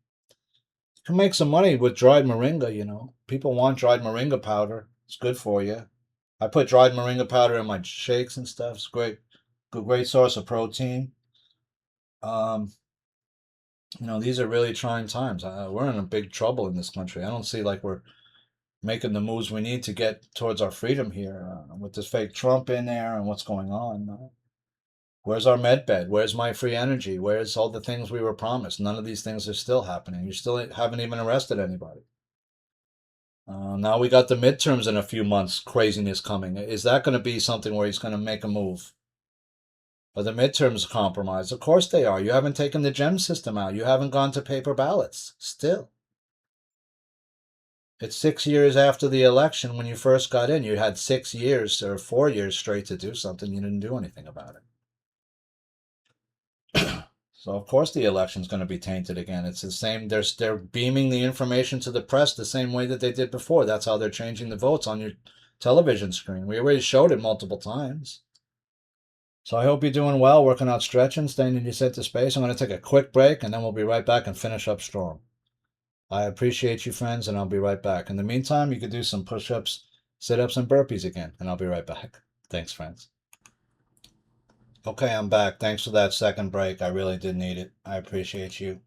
You can make some money with dried moringa. People want dried moringa powder. It's good for you. I put dried moringa powder in my shakes and stuff. It's great, great source of protein. Um, these are really trying times. We're in a big trouble in this country. I don't see like we're making the moves we need to get towards our freedom here with this fake Trump in there and what's going on. Where's our med bed? Where's my free energy? Where's all the things we were promised? None of these things are still happening. You still haven't even arrested anybody. Now we got the midterms in a few months. Craziness coming. Is that going to be something where he's going to make a move? Are the midterms compromised? Of course they are. You haven't taken the GEM system out. You haven't gone to paper ballots. Still. It's 6 years after the election when you first got in. You had 6 years or 4 years straight to do something. You didn't do anything about it. So of course the election's going to be tainted again. It's the same. They're beaming the information to the press the same way that they did before. That's how they're changing the votes on your television screen. We already showed it multiple times. So I hope you're doing well, working out, stretching, staying in your center space. I'm going to take a quick break, and then we'll be right back and finish up strong. I appreciate you, friends, and I'll be right back. In the meantime, you could do some push-ups, sit-ups, and burpees again, and I'll be right back. Thanks, friends. Okay, I'm back. Thanks for that second break. I really did need it. I appreciate you.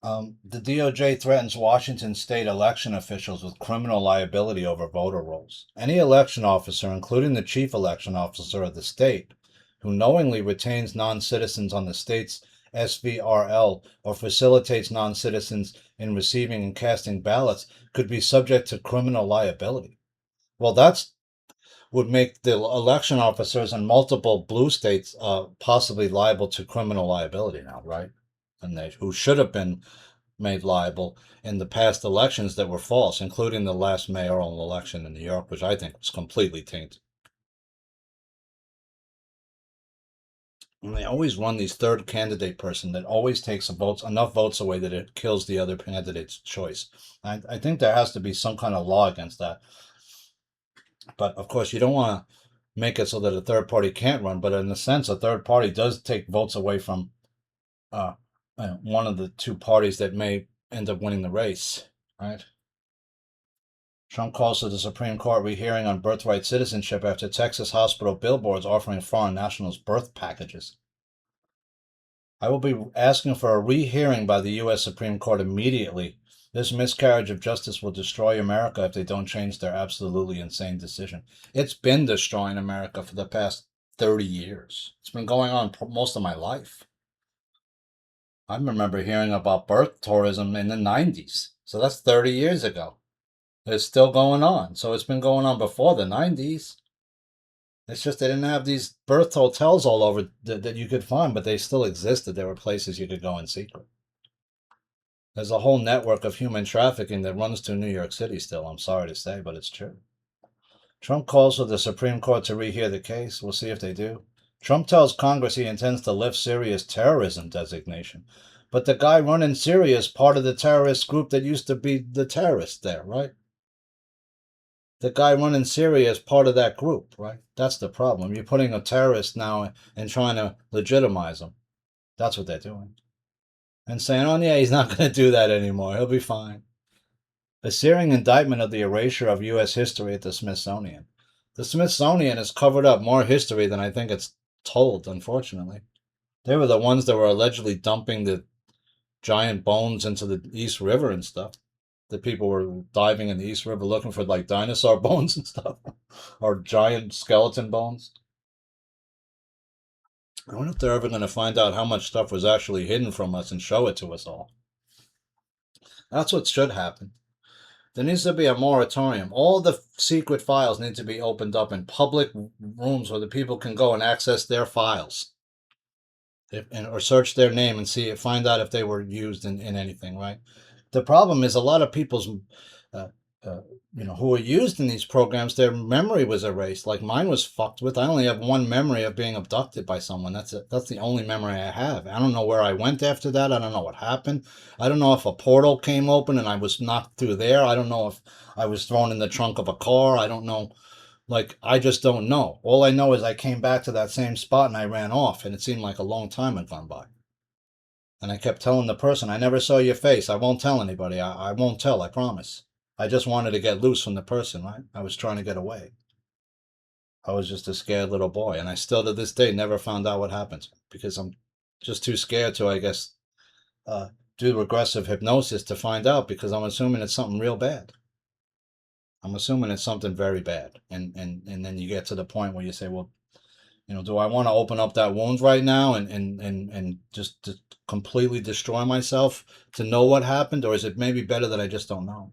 The DOJ threatens Washington state election officials with criminal liability over voter rolls. Any election officer, including the chief election officer of the state, who knowingly retains non-citizens on the state's SVRL or facilitates non-citizens in receiving and casting ballots, could be subject to criminal liability. Well, that's would make the election officers in multiple blue states possibly liable to criminal liability now, right? And who should have been made liable in the past elections that were false, including the last mayoral election in New York, which I think was completely tainted. And they always run these third candidate person that always takes enough votes away that it kills the other candidate's choice. I think there has to be some kind of law against that. But of course, you don't want to make it so that a third party can't run. But in a sense, a third party does take votes away from uh, one of the two parties that may end up winning the race, right? Trump calls for the Supreme Court rehearing on birthright citizenship after Texas hospital billboards offering foreign nationals birth packages. I will be asking for a rehearing by the U.S. Supreme Court immediately. This miscarriage of justice will destroy America if they don't change their absolutely insane decision. It's been destroying America for the past 30 years. It's been going on most of my life. I remember hearing about birth tourism in the 90s. So that's 30 years ago. It's still going on. So it's been going on before the 90s. It's just they didn't have these birth hotels all over that you could find, but they still existed. There were places you could go in secret. There's a whole network of human trafficking that runs through New York City still. I'm sorry to say, but it's true. Trump calls for the Supreme Court to rehear the case. We'll see if they do. Trump tells Congress he intends to lift Syria's terrorism designation. But the guy running Syria is part of the terrorist group that used to be the terrorists there, right? The guy running Syria is part of that group, right? That's the problem. You're putting a terrorist now and trying to legitimize him. That's what they're doing. And saying, oh, yeah, he's not going to do that anymore. He'll be fine. A searing indictment of the erasure of U.S. history at the Smithsonian. The Smithsonian has covered up more history than I think it's told, unfortunately. They were the ones that were allegedly dumping the giant bones into the East River and stuff. The people were diving in the East River looking for like dinosaur bones and stuff, or giant skeleton bones. I wonder if they're ever going to find out how much stuff was actually hidden from us and show it to us all. That's what should happen. There needs to be a moratorium. All the secret files need to be opened up in public rooms where the people can go and access their files, or search their name and find out if they were used in anything. Right. The problem is a lot of people's, uh, uh, who were used in these programs, their memory was erased. Like mine was fucked with. I only have one memory of being abducted by someone. That's it. That's the only memory I have. I don't know where I went after that. I don't know what happened. I don't know if a portal came open and I was knocked through there. I don't know if I was thrown in the trunk of a car. I don't know. Like, I just don't know. All I know is I came back to that same spot and I ran off, and it seemed like a long time had gone by. And I kept telling the person, I never saw your face. I won't tell anybody. I won't tell, I promise. I just wanted to get loose from the person, right? I was trying to get away. I was just a scared little boy. And I still to this day never found out what happened because I'm just too scared to, I guess, uh, do regressive hypnosis to find out because I'm assuming it's something real bad. I'm assuming it's something very bad. And then you get to the point where you say, well, do I want to open up that wound right now and just to completely destroy myself to know what happened, or is it maybe better that I just don't know?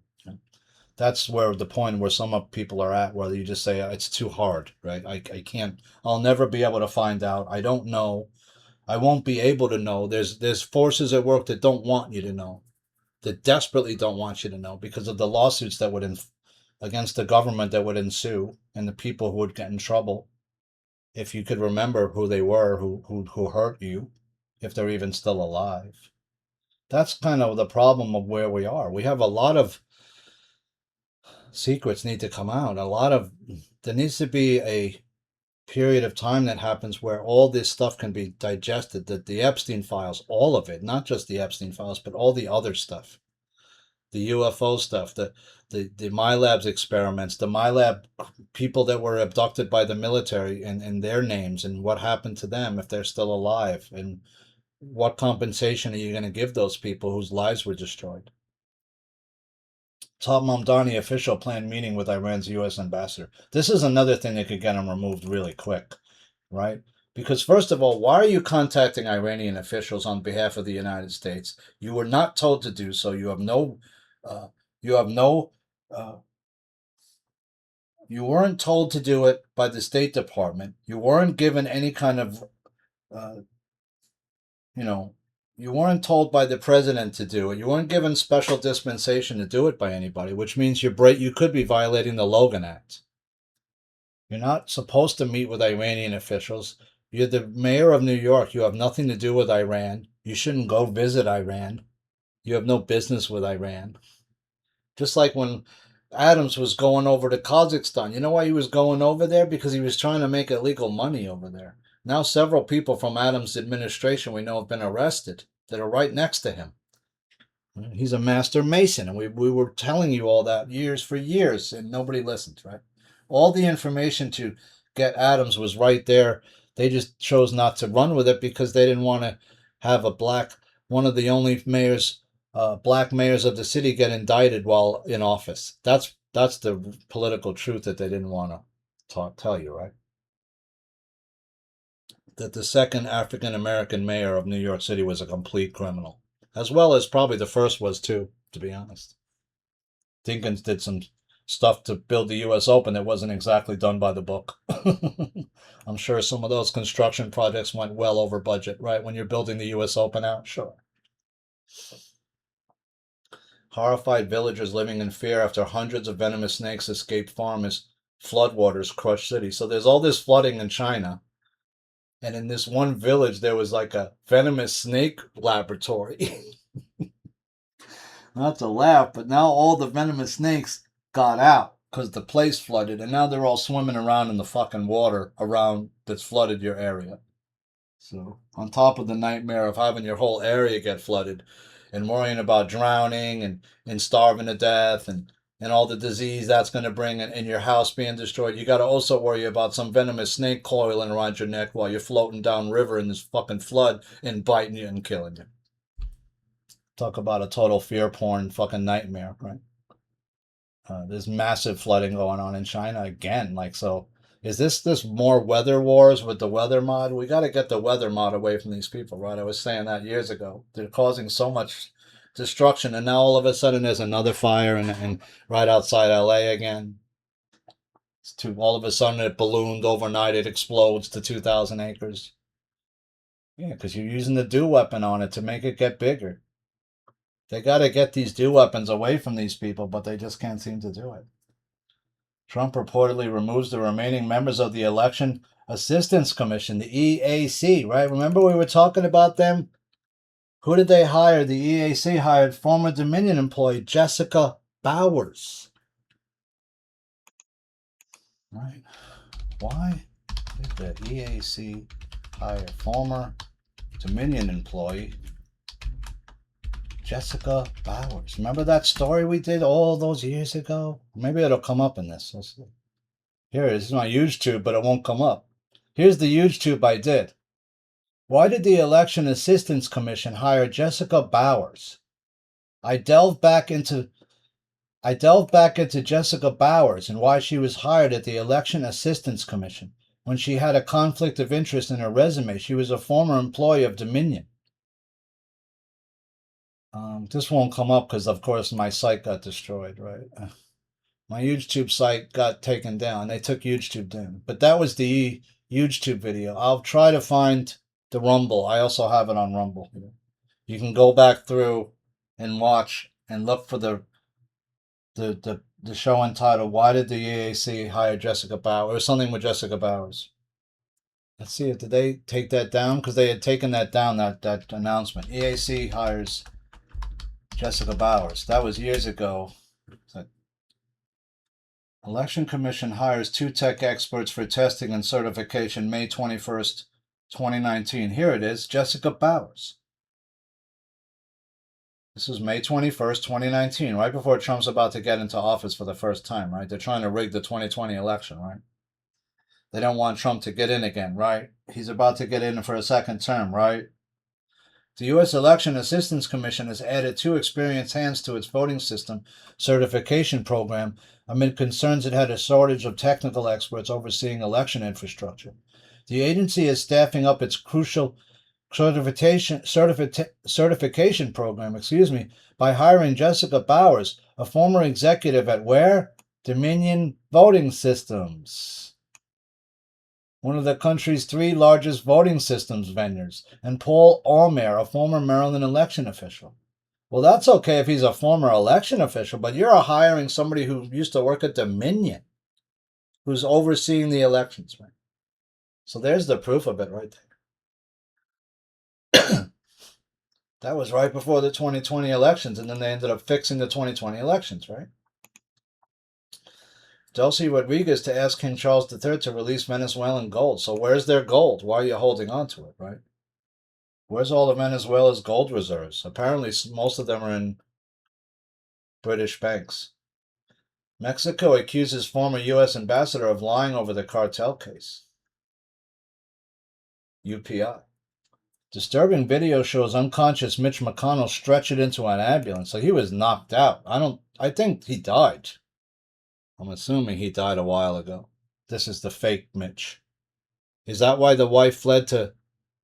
That's where the point where some of people are at, where you just say it's too hard, right? I can't. I'll never be able to find out. I don't know. I won't be able to know. There's forces at work that don't want you to know, that desperately don't want you to know because of the lawsuits that would against the government that would ensue and the people who would get in trouble if you could remember who they were, who hurt you, if they're even still alive. That's kind of the problem of where we are. We have a lot of secrets need to come out. There needs to be a period of time that happens where all this stuff can be digested. That the Epstein files, all of it, not just the Epstein files, but all the other stuff, the UFO stuff, the MyLabs experiments, the MyLab people that were abducted by the military and their names and what happened to them if they're still alive and what compensation are you going to give those people whose lives were destroyed? Top Mamdani official planned meeting with Iran's U.S. ambassador. This is another thing that could get him removed really quick, right? Because first of all, why are you contacting Iranian officials on behalf of the United States? You were not told to do so. Uh, you have no, uh, you weren't told to do it by the State Department. You weren't given any kind of, uh, you know, you weren't told by the president to do it. You weren't given special dispensation to do it by anybody, which means you could be violating the Logan Act. You're not supposed to meet with Iranian officials. You're the mayor of New York. You have nothing to do with Iran. You shouldn't go visit Iran. You have no business with Iran. Just like when Adams was going over to Kazakhstan. You know why he was going over there? Because he was trying to make illegal money over there. Now several people from Adams' administration we know have been arrested that are right next to him. He's a master mason, and we were telling you all that for years, and nobody listened, right? All the information to get Adams was right there. They just chose not to run with it because they didn't want to have one of the only black mayors of the city get indicted while in office. That's the political truth that they didn't want to tell you, right? That the second African American mayor of New York City was a complete criminal, as well as probably the first was too, to be honest. Dinkins did some stuff to build the U.S. Open that wasn't exactly done by the book. I'm sure some of those construction projects went well over budget, right? When you're building the U.S. Open out, sure. Horrified villagers living in fear after hundreds of venomous snakes escaped farm as floodwaters crush city. So there's all this flooding in China. And in this one village, there was like a venomous snake laboratory. Not to laugh, but now all the venomous snakes got out because the place flooded, and now they're all swimming around in the fucking water around that's flooded your area. So, on top of the nightmare of having your whole area get flooded and worrying about drowning and starving to death and all the disease that's going to bring and your house being destroyed, you got to also worry about some venomous snake coiling around your neck while you're floating down river in this fucking flood and biting you and killing you. Talk about a total fear porn fucking nightmare, right? There's massive flooding going on in China again. Like, so is this more weather wars with the weather mod? We got to get the weather mod away from these people, right? I was saying that years ago. They're causing so much destruction, and now all of a sudden there's another fire and right outside LA again. All of a sudden it ballooned overnight. It explodes to 2,000 acres. Yeah, because you're using the dew weapon on it to make it get bigger. They got to get these dew weapons away from these people, but they just can't seem to do it. Trump reportedly removes the remaining members of the Election Assistance Commission, the EAC, right? Remember we were talking about them? Who did they hire? The EAC hired former Dominion employee Jessica Bowers. Right? Why did the EAC hire former Dominion employee Jessica Bowers? Remember that story we did all those years ago? Maybe it'll come up in this. Let's see. Here it is. This is my YouTube, but it won't come up. Here's the YouTube I did. Why did the Election Assistance Commission hire Jessica Bowers? I delved back into Jessica Bowers and why she was hired at the Election Assistance Commission when she had a conflict of interest in her resume. She was a former employee of Dominion. This won't come up because, of course, my site got destroyed, right? My YouTube site got taken down. They took YouTube down. But that was the YouTube video. I'll try to find the Rumble. I also have it on Rumble. You can go back through and watch and look for the show entitled "Why Did the EAC Hire Jessica Bowers?" or something with Jessica Bowers. Let's see if did they take that down because they had taken that down that announcement. EAC hires Jessica Bowers. That was years ago. Election Commission hires 2 tech experts for testing and certification May 21st, 2019. Here it is, Jessica Bowers. This is May 21st, 2019, right before Trump's about to get into office for the first time, right? They're trying to rig the 2020 election, right? They don't want Trump to get in again, right? He's about to get in for a second term, right? The U.S. Election Assistance Commission has added 2 experienced hands to its voting system certification program amid concerns it had a shortage of technical experts overseeing election infrastructure. The agency is staffing up its crucial certification program, by hiring Jessica Bowers, a former executive at where? Dominion Voting Systems, one of the country's 3 largest voting systems vendors, and Paul Almayer, a former Maryland election official. Well, that's okay if he's a former election official, but you're hiring somebody who used to work at Dominion, who's overseeing the elections, right? So there's the proof of it right there. That was right before the 2020 elections, and then they ended up fixing the 2020 elections, right? Delcy Rodriguez to ask King Charles III to release Venezuelan gold. So where's their gold? Why are you holding on to it, right? Where's all of Venezuela's gold reserves? Apparently, most of them are in British banks. Mexico accuses former U.S. ambassador of lying over the cartel case. UPI. Disturbing video shows unconscious Mitch McConnell stretch it into an ambulance. So he was knocked out. I think he died. I'm assuming he died a while ago. This is the fake Mitch. Is that why the wife fled to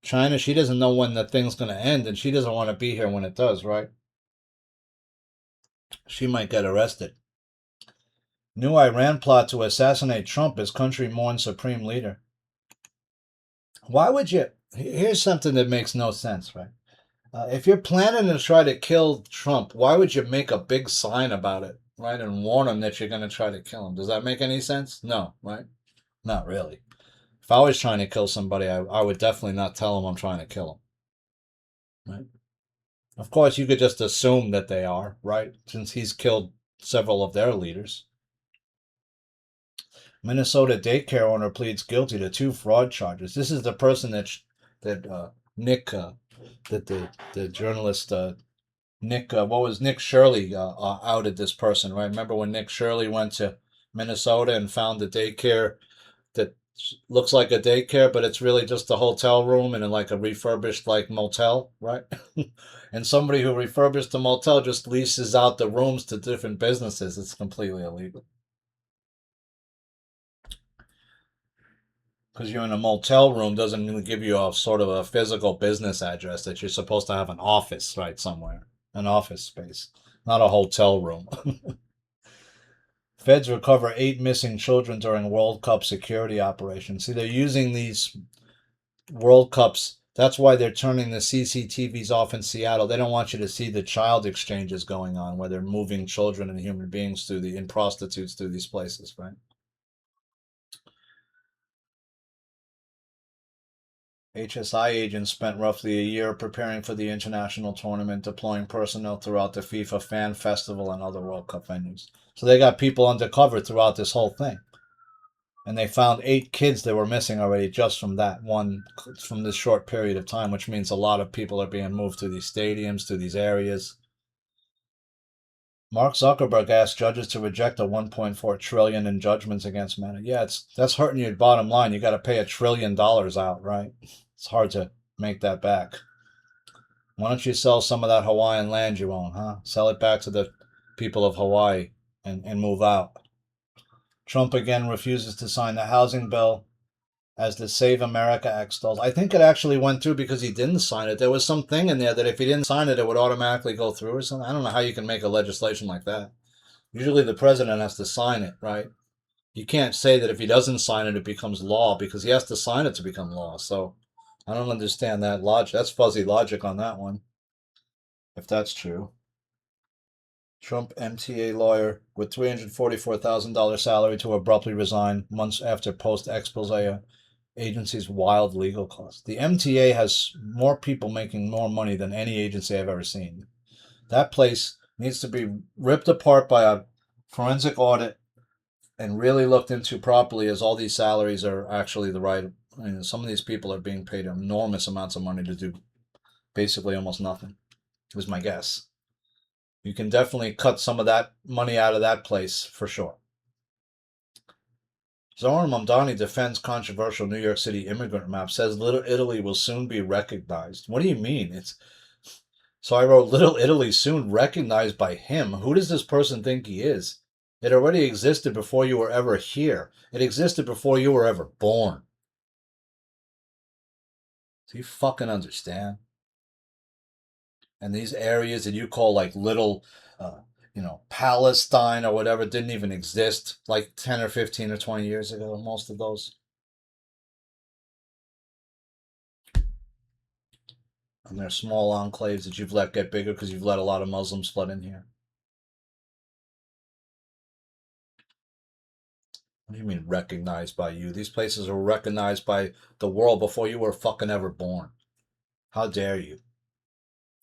China? She doesn't know when the thing's going to end, and she doesn't want to be here when it does, right? She might get arrested. New Iran plot to assassinate Trump as country mourns supreme leader. Why would you? Here's something that makes no sense, right? If you're planning to try to kill Trump, why would you make a big sign about it, right? And warn him that you're going to try to kill him? Does that make any sense? No, right? Not really. If I was trying to kill somebody, I would definitely not tell him I'm trying to kill him, right? Of course, you could just assume that they are, right? Since he's killed several of their leaders. Minnesota daycare owner pleads guilty to 2 fraud charges. This is the person that Nick, that the journalist Nick, what was Nick Shirley outed this person, right? Remember when Nick Shirley went to Minnesota and found the daycare that looks like a daycare, but it's really just a hotel room and like a refurbished like motel, right? And somebody who refurbished the motel just leases out the rooms to different businesses. It's completely illegal. Because you're in a motel room doesn't really give you a sort of a physical business address that you're supposed to have an office, right, somewhere. An office space, not a hotel room. Feds recover 8 missing children during World Cup security operations. See, they're using these World Cups. That's why they're turning the CCTVs off in Seattle. They don't want you to see the child exchanges going on where they're moving children and human beings in prostitutes through these places, right? HSI agents spent roughly a year preparing for the international tournament, deploying personnel throughout the FIFA Fan Festival and other World Cup venues. So they got people undercover throughout this whole thing. And they found 8 kids that were missing already just from from this short period of time, which means a lot of people are being moved to these stadiums, to these areas. Mark Zuckerberg asked judges to reject a 1.4 trillion in judgments against Meta. Yeah, that's hurting your bottom line. You got to pay $1 trillion out, right? It's hard to make that back. Why don't you sell some of that Hawaiian land you own, huh? Sell it back to the people of Hawaii and move out. Trump again refuses to sign the housing bill as the Save America Act stalls. I think it actually went through because he didn't sign it. There was some thing in there that if he didn't sign it, it would automatically go through or something. I don't know how you can make a legislation like that. Usually the president has to sign it, right? You can't say that if he doesn't sign it, it becomes law because he has to sign it to become law. So I don't understand that logic. That's fuzzy logic on that one, if that's true. Trump MTA lawyer with $344,000 salary to abruptly resign months after post expose agency's wild legal costs. The MTA has more people making more money than any agency I've ever seen. That place needs to be ripped apart by a forensic audit and really looked into properly, as all these salaries are actually the right. I mean, some of these people are being paid enormous amounts of money to do basically almost nothing, is my guess. You can definitely cut some of that money out of that place for sure. Zohar Mamdani defends controversial New York City immigrant map, says Little Italy will soon be recognized. What do you mean? So I wrote Little Italy soon recognized by him. Who does this person think he is? It already existed before you were ever here. It existed before you were ever born. Do you fucking understand? And these areas that you call like little, Palestine or whatever didn't even exist like 10 or 15 or 20 years ago, most of those. And they're small enclaves that you've let get bigger because you've let a lot of Muslims flood in here. What do you mean recognized by you? These places were recognized by the world before you were fucking ever born. How dare you?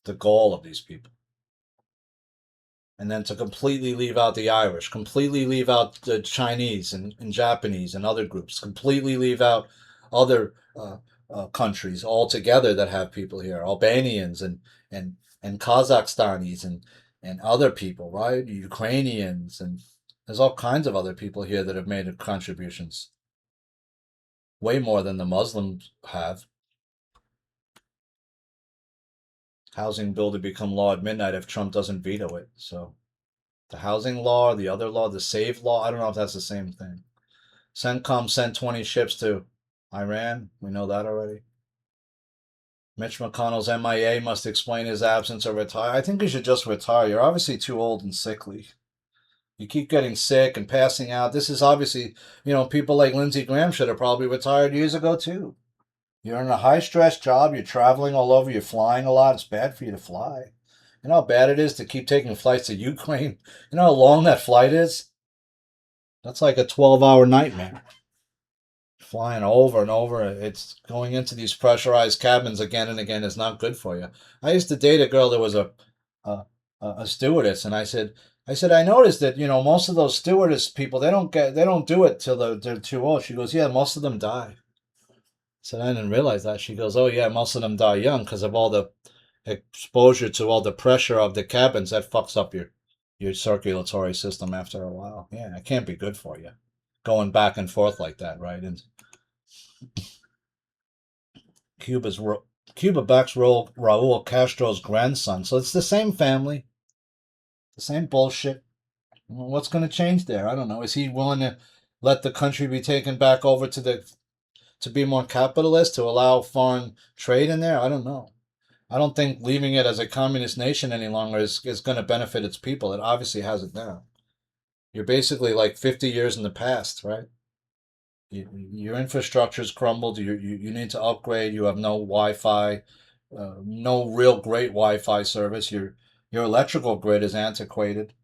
The gall of these people. And then to completely leave out the Irish, completely leave out the Chinese and Japanese and other groups, completely leave out other countries altogether that have people here, Albanians and Kazakhstanis and other people, right? Ukrainians, and there's all kinds of other people here that have made contributions, way more than the Muslims have. Housing bill to become law at midnight if Trump doesn't veto it. So the housing law, the other law, the SAVE law, I don't know if that's the same thing. CENTCOM sent 20 ships to Iran. We know that already. Mitch McConnell's MIA must explain his absence or retire. I think he should just retire. You're obviously too old and sickly. You keep getting sick and passing out. This is obviously, people like Lindsay Graham should have probably retired years ago too. You're in a high stress job. You're traveling all over. You're flying a lot. It's bad for you to fly. You know how bad it is to keep taking flights to Ukraine? You know how long that flight is? That's like a 12-hour nightmare. Flying over and over. It's going into these pressurized cabins again and again is not good for you. I used to date a girl that was a, a stewardess, and I said, I noticed that most of those stewardess people they don't do it till they're too old. She goes, yeah, most of them die. So I didn't realize that. She goes, oh yeah, most of them die young because of all the exposure to all the pressure of the cabins that fucks up your circulatory system after a while. Yeah, it can't be good for you, going back and forth like that, right? And Cuba's Cuba backs Raul Castro's grandson, so it's the same family, the same bullshit. What's going to change there? I don't know. Is he willing to let the country be taken back over to be more capitalist, to allow foreign trade in there? I don't know. I don't think leaving it as a communist nation any longer is going to benefit its people. It obviously has it now. You're basically like 50 years in the past, right? Your infrastructure's crumbled. You need to upgrade. You have no Wi-Fi, no real great Wi-Fi service. Your electrical grid is antiquated.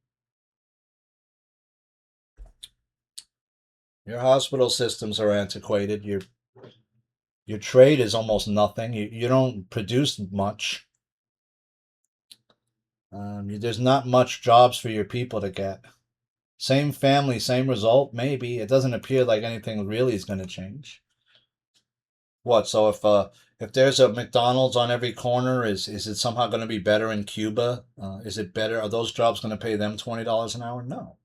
Your hospital systems are antiquated. Your trade is almost nothing. You don't produce much. There's not much jobs for your people to get. Same family, same result, maybe. It doesn't appear like anything really is going to change. What? So if there's a McDonald's on every corner, is it somehow going to be better in Cuba? Is it better? Are those jobs going to pay them $20 an hour? No,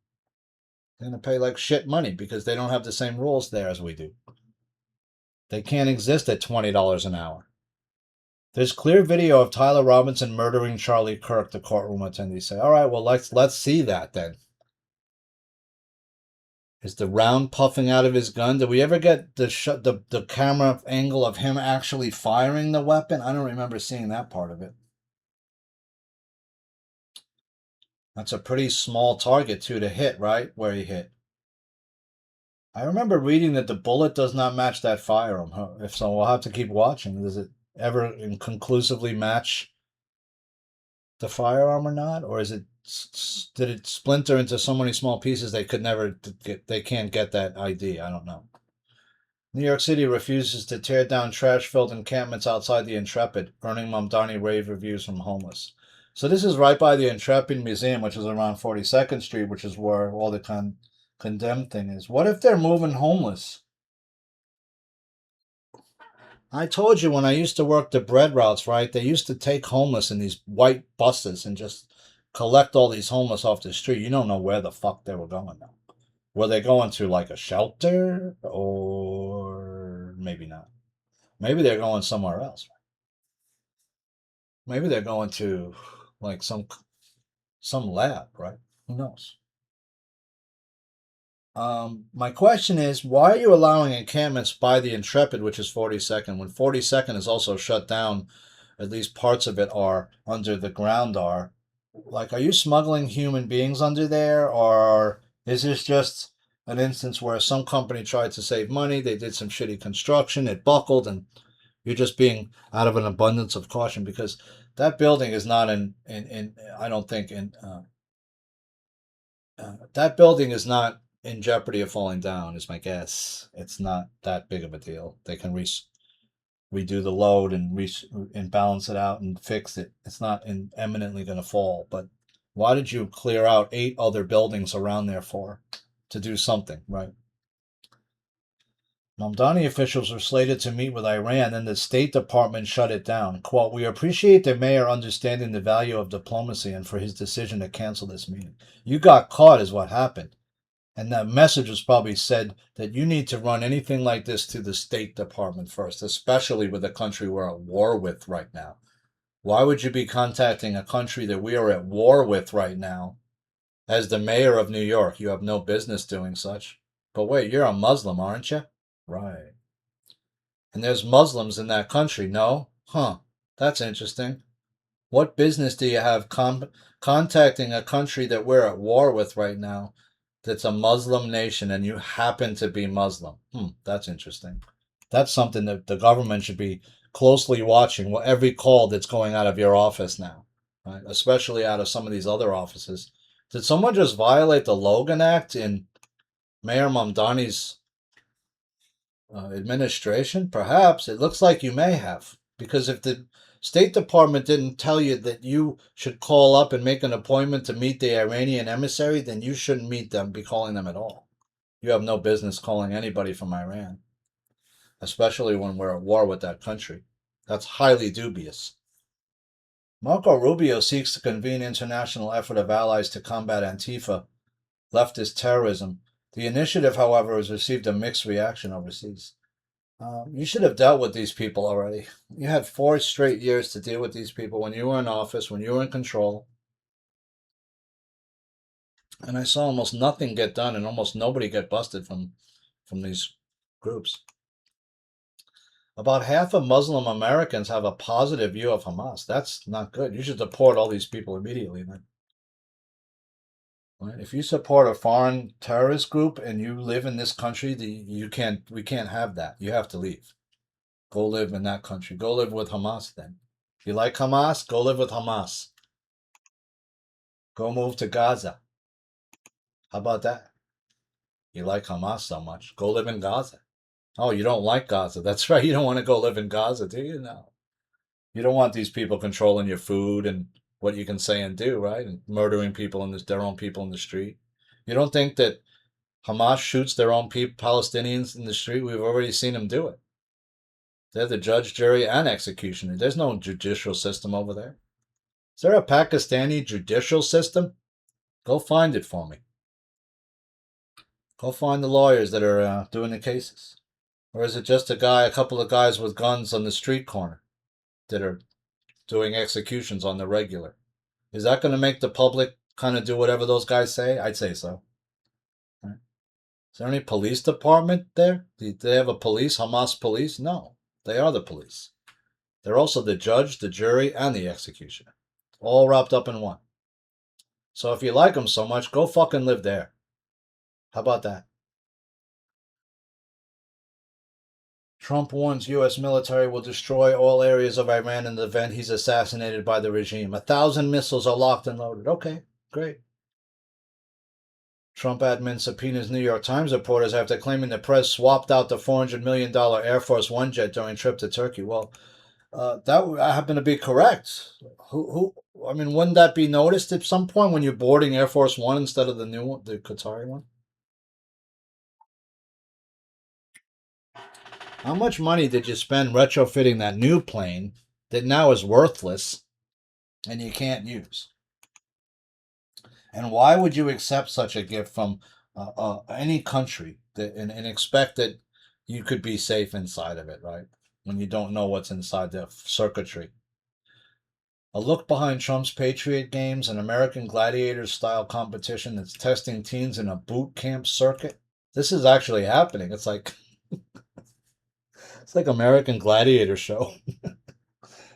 they're going to pay like shit money because they don't have the same rules there as we do. They can't exist at $20 an hour. There's clear video of Tyler Robinson murdering Charlie Kirk. The courtroom attendees say, "All right, well let's see that then." Is the round puffing out of his gun? Did we ever get the camera angle of him actually firing the weapon? I don't remember seeing that part of it. That's a pretty small target too to hit, right? Where he hit. I remember reading that the bullet does not match that firearm. If so, we'll have to keep watching. Does it ever conclusively match the firearm or not, or did it splinter into so many small pieces they could never get? They can't get that ID. I don't know. New York City refuses to tear down trash-filled encampments outside the Intrepid, earning Mamdani rave reviews from homeless. So this is right by the Intrepid Museum, which is around 42nd Street, which is where all the condemned thing is. What if they're moving homeless? I told you when I used to work the bread routes, right? They used to take homeless in these white buses and just collect all these homeless off the street. You don't know where the fuck they were going now. Were they going to like a shelter or maybe not? Maybe they're going somewhere else. Maybe they're going to like some lab, right? Who knows? My question is, why are you allowing encampments by the Intrepid, which is 42nd, when 42nd is also shut down? At least parts of it are under the ground. Are like, are you smuggling human beings under there, or is this just an instance where some company tried to save money? They did some shitty construction, it buckled, and you're just being out of an abundance of caution because that building is not in I don't think in that building is not in jeopardy of falling down. Is my guess. It's not that big of a deal. They can redo the load and balance it out and fix it. It's not imminently going to fall. But why did you clear out 8 other buildings around there for? To do something, right? Mamdani officials were slated to meet with Iran, and the State Department shut it down. Quote, "We appreciate the mayor understanding the value of diplomacy and for his decision to cancel this meeting." You got caught is what happened. And that message was probably said that you need to run anything like this to the State Department first, especially with a country we're at war with right now. Why would you be contacting a country that we are at war with right now? As the mayor of New York, you have no business doing such. But wait, you're a Muslim, aren't you? Right. And there's Muslims in that country, no? Huh. That's interesting. What business do you have contacting a country that we're at war with right now that's a Muslim nation and you happen to be Muslim? That's interesting. That's something that the government should be closely watching every call that's going out of your office now, right? Especially out of some of these other offices. Did someone just violate the Logan Act in Mayor Mamdani's administration? Perhaps. It looks like you may have. Because if the State Department didn't tell you that you should call up and make an appointment to meet the Iranian emissary, then you shouldn't meet them, be calling them at all. You have no business calling anybody from Iran, especially when we're at war with that country. That's highly dubious. Marco Rubio seeks to convene international effort of allies to combat Antifa, leftist terrorism. The initiative, however, has received a mixed reaction overseas. You should have dealt with these people already. You had 4 straight years to deal with these people when you were in office, when you were in control. And I saw almost nothing get done and almost nobody get busted from these groups. About half of Muslim Americans have a positive view of Hamas. That's not good. You should deport all these people immediately then. Right? If you support a foreign terrorist group and you live in this country, we can't have that. You have to leave. Go live in that country. Go live with Hamas then. If you like Hamas, go live with Hamas. Go move to Gaza. How about that? You like Hamas so much. Go live in Gaza. Oh, you don't like Gaza. That's right. You don't want to go live in Gaza, do you? No. You don't want these people controlling your food and what you can say and do, right? And murdering people in their own people in the street. You don't think that Hamas shoots their own Palestinians in the street? We've already seen them do it. They're the judge, jury, and executioner. There's no judicial system over there. Is there a Pakistani judicial system? Go find it for me. Go find the lawyers that are doing the cases. Or is it just a couple of guys with guns on the street corner that are doing executions on the regular? Is that going to make the public kind of do whatever those guys say? I'd say so. Right. Is there any police department there? Do they have a police, Hamas police? No, they are the police. They're also the judge, the jury, and the executioner, all wrapped up in one. So if you like them so much, go fucking live there. How about that? Trump warns U.S. military will destroy all areas of Iran in the event he's assassinated by the regime. 1,000 missiles are locked and loaded. Okay, great. Trump admin subpoenas New York Times reporters after claiming the press swapped out the $400 million Air Force One jet during trip to Turkey. Well, that happened to be correct. I mean, wouldn't that be noticed at some point when you're boarding Air Force One instead of the new one, the Qatari one? How much money did you spend retrofitting that new plane that now is worthless and you can't use? And why would you accept such a gift from any country and expect that you could be safe inside of it, right? When you don't know what's inside the circuitry. A look behind Trump's Patriot Games, an American Gladiators style competition that's testing teens in a boot camp circuit. This is actually happening. It's like American Gladiator show.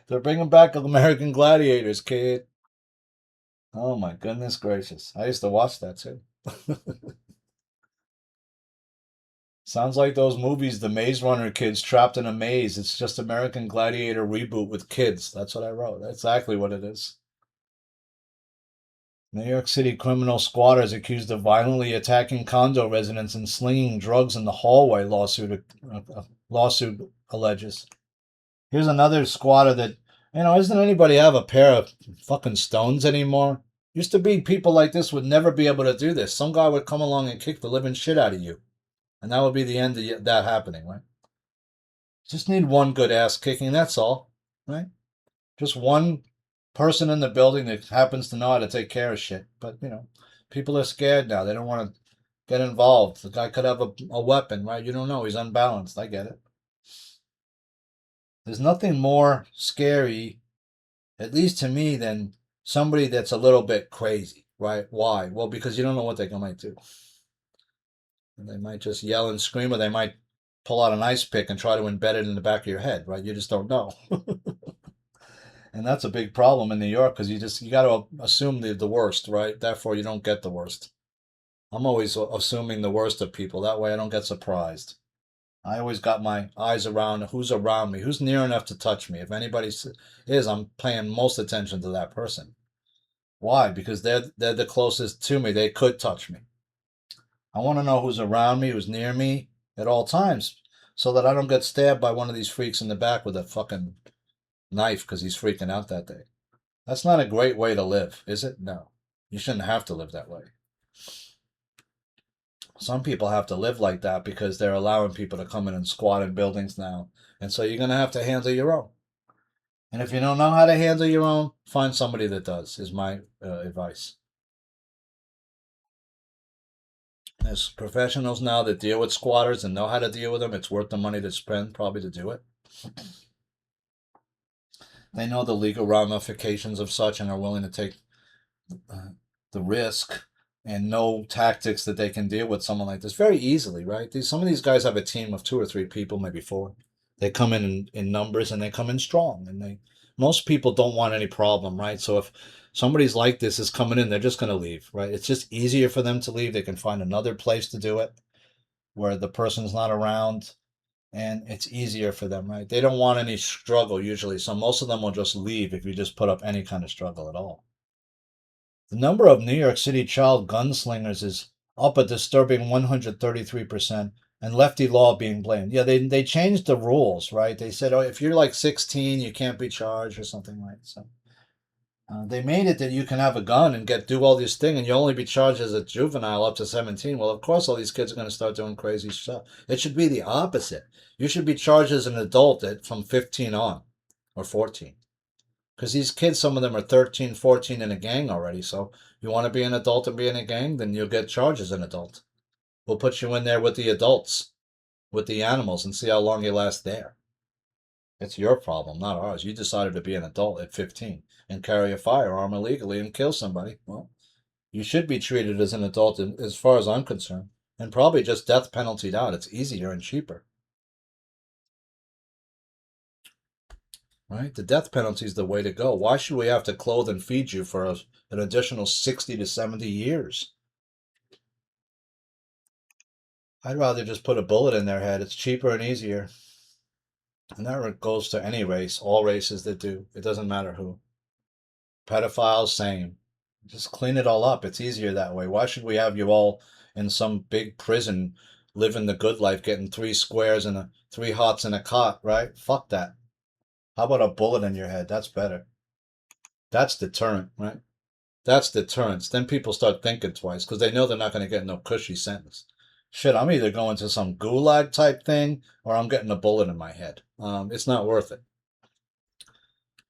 They're bringing back American Gladiators, kid. Oh my goodness gracious. I used to watch that too. Sounds like those movies, the Maze Runner kids trapped in a maze. It's just American Gladiator reboot with kids. That's what I wrote. That's exactly what it is. New York City criminal squatters accused of violently attacking condo residents and slinging drugs in the hallway, lawsuit alleges. Here's another squatter that, doesn't anybody have a pair of fucking stones anymore? Used to be people like this would never be able to do this. Some guy would come along and kick the living shit out of you. And that would be the end of that happening, right? Just need one good ass kicking, that's all, right? Just one person in the building that happens to know how to take care of shit. But, people are scared now. They don't want to get involved. The guy could have a weapon, right? You don't know. He's unbalanced. I get it. There's nothing more scary, at least to me, than somebody that's a little bit crazy, right? Why? Well, because you don't know what they might do. They might just yell and scream, or they might pull out an ice pick and try to embed it in the back of your head, right? You just don't know. And that's a big problem in New York because you got to assume the worst, right? Therefore, you don't get the worst. I'm always assuming the worst of people. That way, I don't get surprised. I always got my eyes around who's around me, who's near enough to touch me. If anybody is, I'm paying most attention to that person. Why? Because they're the closest to me. They could touch me. I want to know who's around me, who's near me at all times, so that I don't get stabbed by one of these freaks in the back with a fucking knife because he's freaking out that day. That's not a great way to live, is it? No. You shouldn't have to live that way. Some people have to live like that because they're allowing people to come in and squat in buildings now. And so you're going to have to handle your own. And if you don't know how to handle your own, find somebody that does, is my advice. There's professionals now that deal with squatters and know how to deal with them. It's worth the money to spend probably to do it. They know the legal ramifications of such and are willing to take the risk and know tactics that they can deal with someone like this very easily, right? Some of these guys have a team of 2 or 3 people, maybe 4. They come in numbers and they come in strong, and most people don't want any problem, right? So if somebody's like this is coming in, they're just going to leave, right? It's just easier for them to leave. They can find another place to do it where the person's not around, and it's easier for them, right? They don't want any struggle usually, so most of them will just leave if you just put up any kind of struggle at all. The number of New York City child gunslingers is up a disturbing 133%, and lefty law being blamed. Yeah, they changed the rules, right? They said, oh, if you're like 16, you can't be charged or something like that. So they made it that you can have a gun and do all this thing, and you only be charged as a juvenile up to 17. Well, of course, all these kids are going to start doing crazy stuff. It should be the opposite. You should be charged as an adult from 15 on or 14. Because these kids, some of them are 13, 14 in a gang already. So you want to be an adult and be in a gang, then you'll get charged as an adult. We'll put you in there with the adults, with the animals, and see how long you last there. It's your problem, not ours. You decided to be an adult at 15 and carry a firearm illegally and kill somebody. Well, you should be treated as an adult as far as I'm concerned. And probably just death penaltyed out. It's easier and cheaper. Right? The death penalty is the way to go. Why should we have to clothe and feed you for an additional 60 to 70 years? I'd rather just put a bullet in their head. It's cheaper and easier. And that goes to any race, all races that do. It doesn't matter who. Pedophiles, same. Just clean it all up. It's easier that way. Why should we have you all in some big prison living the good life, getting 3 squares and 3 hots in a cot, right? Fuck that. How about a bullet in your head? That's better. That's deterrent, right? That's deterrence. Then people start thinking twice because they know they're not going to get no cushy sentence. Shit, I'm either going to some gulag type thing or I'm getting a bullet in my head. It's not worth it.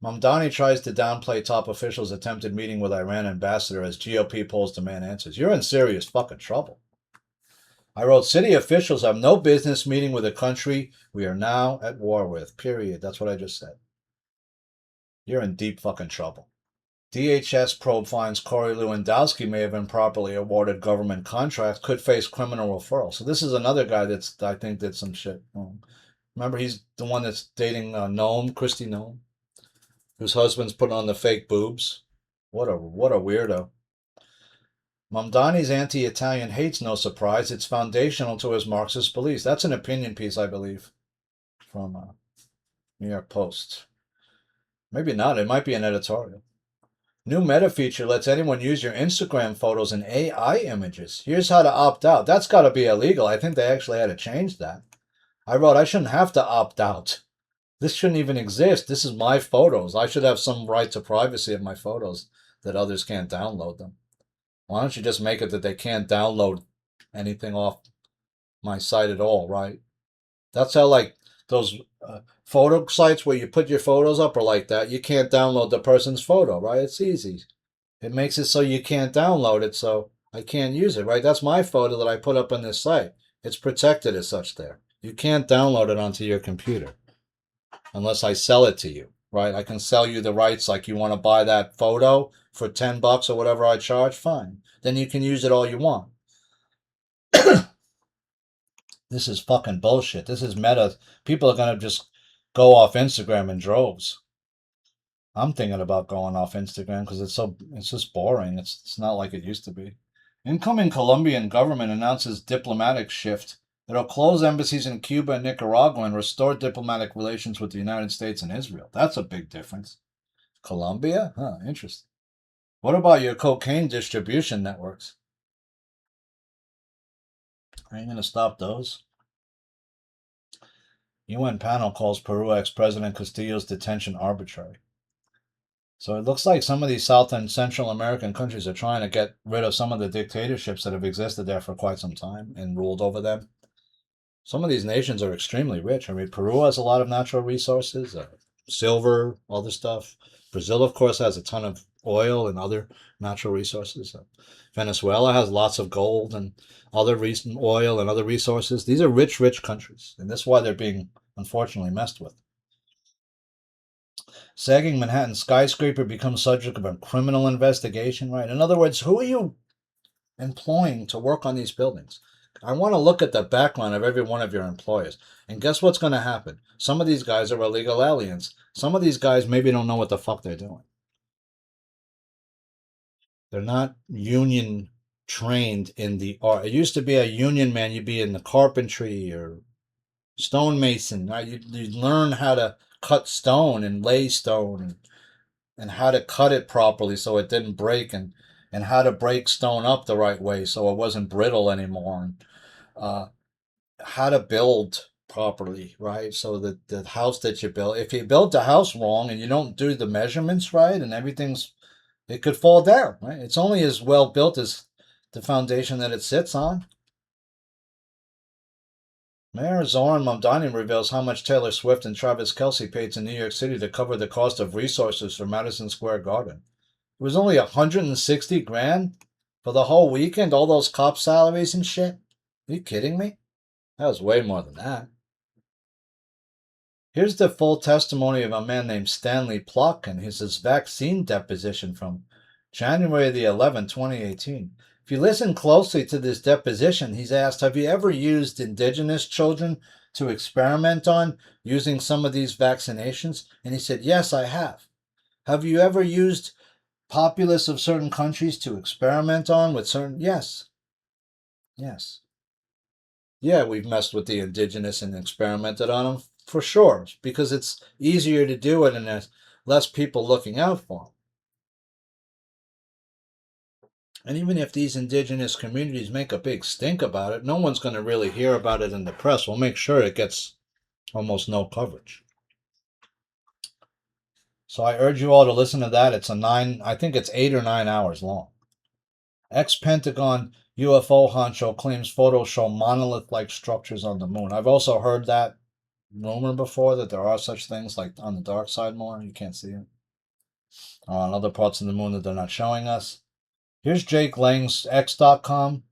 Mamdani tries to downplay top officials' attempted meeting with Iran ambassador as GOP polls demand answers. You're in serious fucking trouble. I wrote, city officials have no business meeting with a country we are now at war with. Period. That's what I just said. You're in deep fucking trouble. DHS probe finds Corey Lewandowski may have improperly awarded government contracts, could face criminal referral. So this is another guy that's, I think, did some shit wrong. Remember, he's the one that's dating Christy Nome, whose husband's putting on the fake boobs. What a weirdo. Mamdani's anti-Italian hate's no surprise. It's foundational to his Marxist beliefs. That's an opinion piece, I believe, from New York Post. Maybe not. It might be an editorial. New meta feature lets anyone use your Instagram photos and AI images. Here's how to opt out. That's got to be illegal. I think they actually had to change that. I wrote, I shouldn't have to opt out. This shouldn't even exist. This is my photos. I should have some right to privacy of my photos that others can't download them. Why don't you just make it that they can't download anything off my site at all, right? That's how, like, those photo sites where you put your photos up are like that. You can't download the person's photo, right? It's easy. It makes it so you can't download it, so I can't use it, right? That's my photo that I put up on this site. It's protected as such there. You can't download it onto your computer unless I sell it to you, right? I can sell you the rights, like you want to buy that photo for $10 or whatever I charge, fine. Then you can use it all you want. This is fucking bullshit. This is meta. People are going to just go off Instagram in droves. I'm thinking about going off Instagram because it's just boring. It's not like it used to be. Incoming Colombian government announces diplomatic shift. It'll close embassies in Cuba and Nicaragua and restore diplomatic relations with the United States and Israel. That's a big difference. Colombia? Huh, interesting. What about your cocaine distribution networks? Are you going to stop those? UN panel calls Peru ex-President Castillo's detention arbitrary. So it looks like some of these South and Central American countries are trying to get rid of some of the dictatorships that have existed there for quite some time and ruled over them. Some of these nations are extremely rich. I mean, Peru has a lot of natural resources, silver, other stuff. Brazil, of course, has a ton of oil and other natural resources. Venezuela has lots of gold and other recent oil and other resources. These are rich, rich countries, and that's why they're being unfortunately messed with. Sagging Manhattan skyscraper becomes subject of a criminal investigation, right? In other words, who are you employing to work on these buildings? I want to look at the background of every one of your employers. And guess what's going to happen? Some of these guys are illegal aliens. Some of these guys maybe don't know what the fuck they're doing. They're not union trained in the art. It used to be a union man, you'd be in the carpentry or stonemason, right? You'd learn how to cut stone and lay stone and how to cut it properly so it didn't break and how to break stone up the right way so it wasn't brittle anymore. And, how to build properly, right? So that the house that you build, if you build the house wrong and you don't do the measurements right and everything's, it could fall down, right? It's only as well built as the foundation that it sits on. Mayor Zoran Mamdani reveals how much Taylor Swift and Travis Kelce paid to New York City to cover the cost of resources for Madison Square Garden. It was only 160 grand for the whole weekend, all those cop salaries and shit. Are you kidding me? That was way more than that. Here's the full testimony of a man named Stanley Plotkin. He's his vaccine deposition from January the 11th, 2018. If you listen closely to this deposition, he's asked, have you ever used indigenous children to experiment on using some of these vaccinations? And he said, yes, I have. Have you ever used populace of certain countries to experiment on with certain? Yes. Yes. Yeah, we've messed with the indigenous and experimented on them for sure because it's easier to do it and there's less people looking out for them. And even if these indigenous communities make a big stink about it, no one's going to really hear about it in the press. We'll make sure it gets almost no coverage. So I urge you all to listen to that. I think it's 8 or 9 hours long. Ex-Pentagon UFO honcho claims photos show monolith-like structures on the moon. I've also heard that rumor before that there are such things like on the dark side more. You can't see it. On other parts of the moon that they're not showing us. Here's Jake Lang's X.com.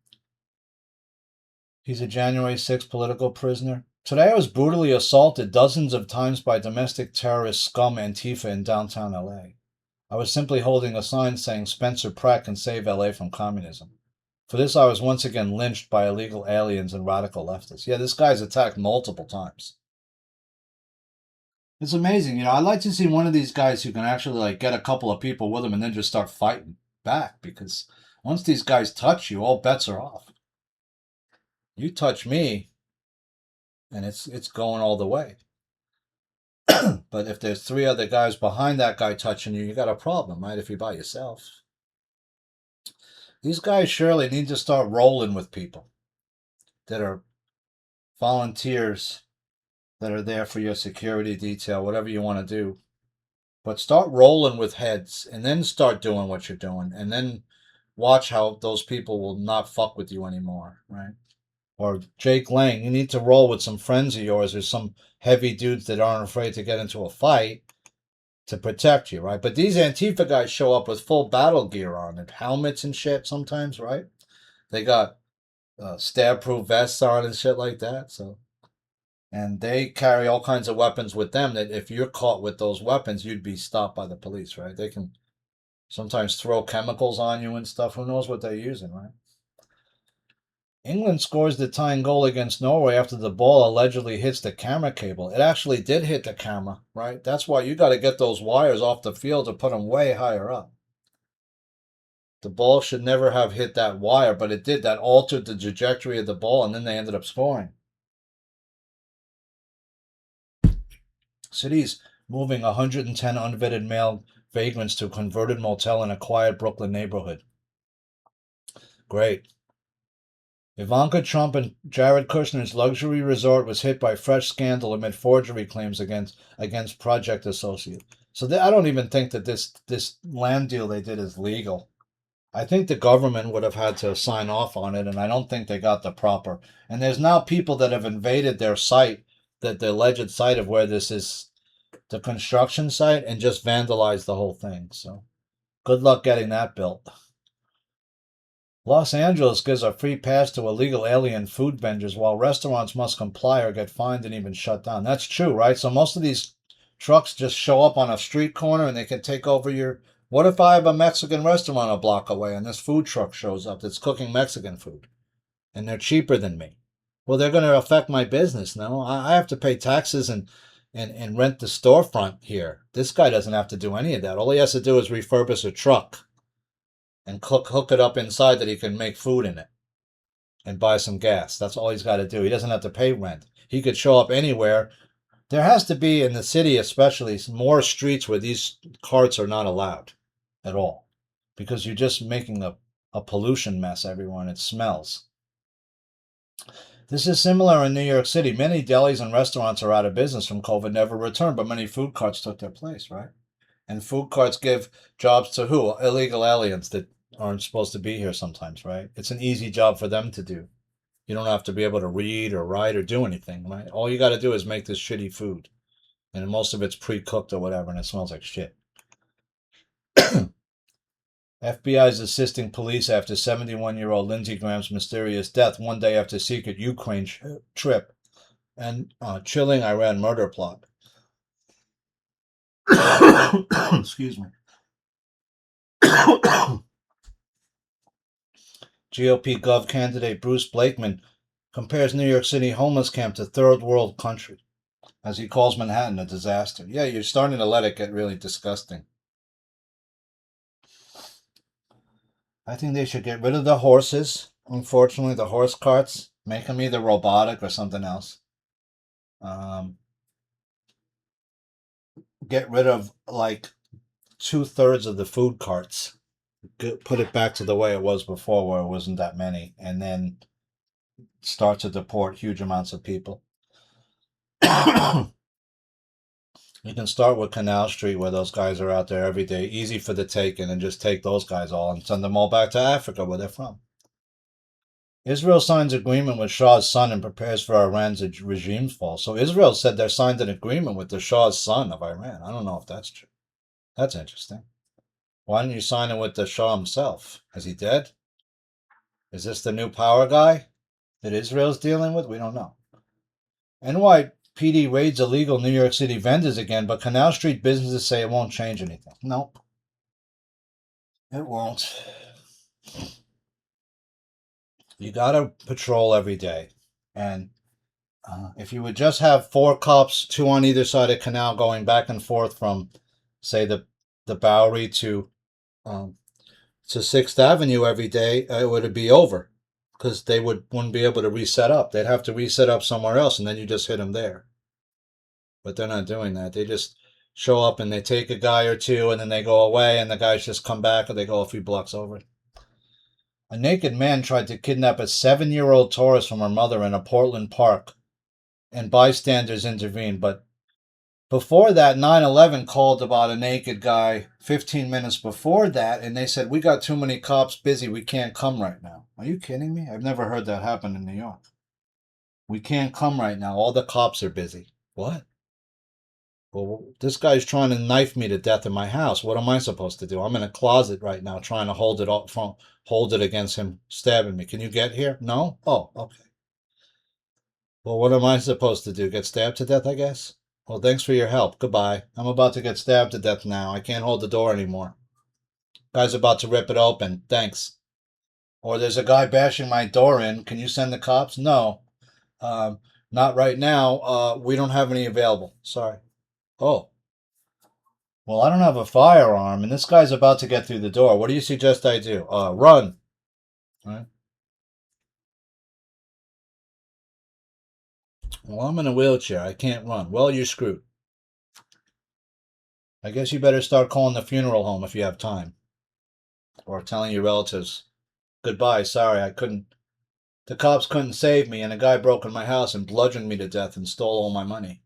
He's a January 6th political prisoner. Today I was brutally assaulted dozens of times by domestic terrorist scum Antifa in downtown LA. I was simply holding a sign saying Spencer Pratt can save LA from communism. For this, I was once again lynched by illegal aliens and radical leftists. Yeah, this guy's attacked multiple times. It's amazing, I'd like to see one of these guys who can actually like get a couple of people with him and then just start fighting back because once these guys touch you, all bets are off. You touch me, and it's going all the way. But if there's three other guys behind that guy touching you, you got a problem, right? If you're by yourself. These guys surely need to start rolling with people that are volunteers that are there for your security detail, whatever you want to do. But start rolling with heads and then start doing what you're doing. And then watch how those people will not fuck with you anymore, right? Or Jake Lang, you need to roll with some friends of yours or some heavy dudes that aren't afraid to get into a fight to protect you, right? But these Antifa guys show up with full battle gear on and helmets and shit sometimes, right? They got stab-proof vests on and shit like that. So, and they carry all kinds of weapons with them that if you're caught with those weapons, you'd be stopped by the police, right? They can sometimes throw chemicals on you and stuff. Who knows what they're using, right? England scores the tying goal against Norway after the ball allegedly hits the camera cable. It actually did hit the camera, right? That's why you got to get those wires off the field to put them way higher up. The ball should never have hit that wire, but it did. That altered the trajectory of the ball, and then they ended up scoring. Cities moving 110 unvetted male vagrants to a converted motel in a quiet Brooklyn neighborhood. Great. Ivanka Trump and Jared Kushner's luxury resort was hit by fresh scandal amid forgery claims against project associate. So I don't even think that this land deal they did is legal. I think the government would have had to sign off on it, and I don't think they got the proper. And there's now people that have invaded their site, that the alleged site of where this is, the construction site, and just vandalized the whole thing. So good luck getting that built. Los Angeles gives a free pass to illegal alien food vendors while restaurants must comply or get fined and even shut down. That's true, right? So most of these trucks just show up on a street corner and they can take over your. What if I have a Mexican restaurant a block away and this food truck shows up that's cooking Mexican food and they're cheaper than me? Well, they're going to affect my business. No, I have to pay taxes and rent the storefront here. This guy doesn't have to do any of that. All he has to do is refurbish a truck and hook it up inside that he can make food in it and buy some gas. That's all he's got to do. He doesn't have to pay rent. He could show up anywhere. There has to be, in the city especially, more streets where these carts are not allowed at all because you're just making a pollution mess everywhere and it smells. This is similar in New York City. Many delis and restaurants are out of business from COVID, never returned, but many food carts took their place, right? And food carts give jobs to who? Illegal aliens that aren't supposed to be here sometimes, right? It's an easy job for them to do. You don't have to be able to read or write or do anything, right? All you got to do is make this shitty food. And most of it's pre-cooked or whatever, and it smells like shit. FBI is assisting police after 71-year-old Lindsay Graham's mysterious death one day after secret Ukraine trip and chilling Iran murder plot. Excuse me. GOP Gov candidate Bruce Blakeman compares New York City homeless camp to third world country, as he calls Manhattan a disaster. Yeah, you're starting to let it get really disgusting. I think they should get rid of the horses. Unfortunately, the horse carts, make them either robotic or something else. Get rid of like 2/3 of the food carts. Put it back to the way it was before, where it wasn't that many, and then start to deport huge amounts of people. You can start with Canal Street, where those guys are out there every day, easy for the taking, and just take those guys all and send them all back to Africa, where they're from. Israel signs agreement with Shah's son and prepares for Iran's regime's fall. So Israel said they signed an agreement with the Shah's son of Iran. I don't know if that's true. That's interesting. Why didn't you sign it with the Shah himself? Is he dead? Is this the new power guy that Israel's dealing with? We don't know. NYPD raids illegal New York City vendors again, but Canal Street businesses say it won't change anything. Nope. It won't. You gotta patrol every day. And if you would just have 4 cops, 2 on either side of canal, going back and forth from, say, the Bowery to 6th Avenue every day, it would be over because they wouldn't be able to reset up. They'd have to reset up somewhere else, and then you just hit them there. But they're not doing that. They just show up and they take a guy or two, and then they go away, and the guys just come back, or they go a few blocks over. A naked man tried to kidnap a 7-year-old tourist from her mother in a Portland park, and bystanders intervened. But before that, 9/11 called about a naked guy 15 minutes before that, and they said, we got too many cops busy, we can't come right now. Are you kidding me? I've never heard that happen in New York. We can't come right now, all the cops are busy. What? Well, this guy's trying to knife me to death in my house. What am I supposed to do? I'm in a closet right now trying to hold it against him stabbing me. Can you get here? No? Oh, okay. Well, what am I supposed to do? Get stabbed to death, I guess? Well, thanks for your help. Goodbye. I'm about to get stabbed to death now. I can't hold the door anymore. Guy's about to rip it open. Thanks. Or there's a guy bashing my door in. Can you send the cops? No, um, not right now. We don't have any available. Sorry. Oh, well, I don't have a firearm, and this guy's about to get through the door. What do you suggest I do? Run. Right. Well, I'm in a wheelchair. I can't run. Well, you're screwed. I guess you better start calling the funeral home if you have time, or telling your relatives goodbye. Sorry, I couldn't. The cops couldn't save me, and a guy broke in my house and bludgeoned me to death and stole all my money.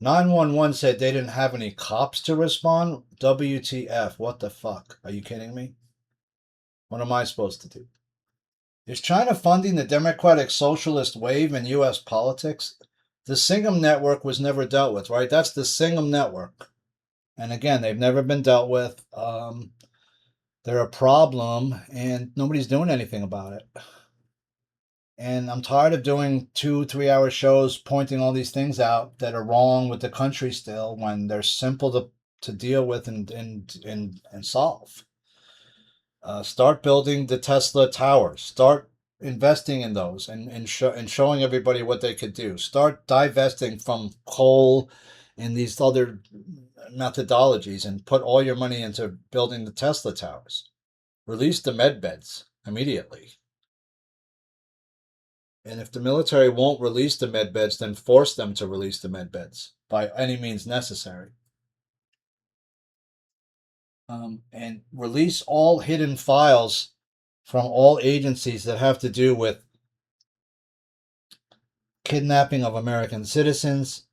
911 said they didn't have any cops to respond. WTF? What the fuck? Are you kidding me? What am I supposed to do? Is China funding the democratic socialist wave in U.S. politics? The Singham Network was never dealt with, right? That's the Singham Network. And again, they've never been dealt with. They're a problem, and nobody's doing anything about it. And I'm tired of doing 2-3 hour shows pointing all these things out that are wrong with the country still when they're simple to deal with and solve. Start building the Tesla towers. Start investing in those and showing everybody what they could do. Start divesting from coal and these other methodologies and put all your money into building the Tesla towers. Release the med beds immediately. And if the military won't release the med beds, then force them to release the med beds by any means necessary. And release all hidden files from all agencies that have to do with kidnapping of American citizens,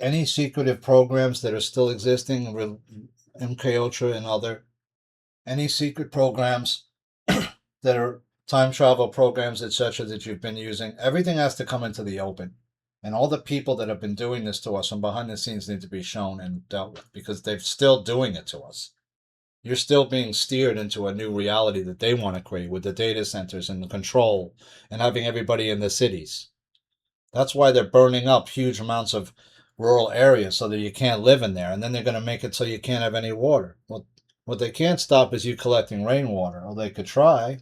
any secretive programs that are still existing, MK Ultra and other, any secret programs that are time travel programs, etc., that you've been using. Everything has to come into the open. And all the people that have been doing this to us from behind the scenes need to be shown and dealt with because they're still doing it to us. You're still being steered into a new reality that they want to create with the data centers and the control and having everybody in the cities. That's why they're burning up huge amounts of rural areas so that you can't live in there. And then they're going to make it so you can't have any water. Well, what they can't stop is you collecting rainwater. Or they could try.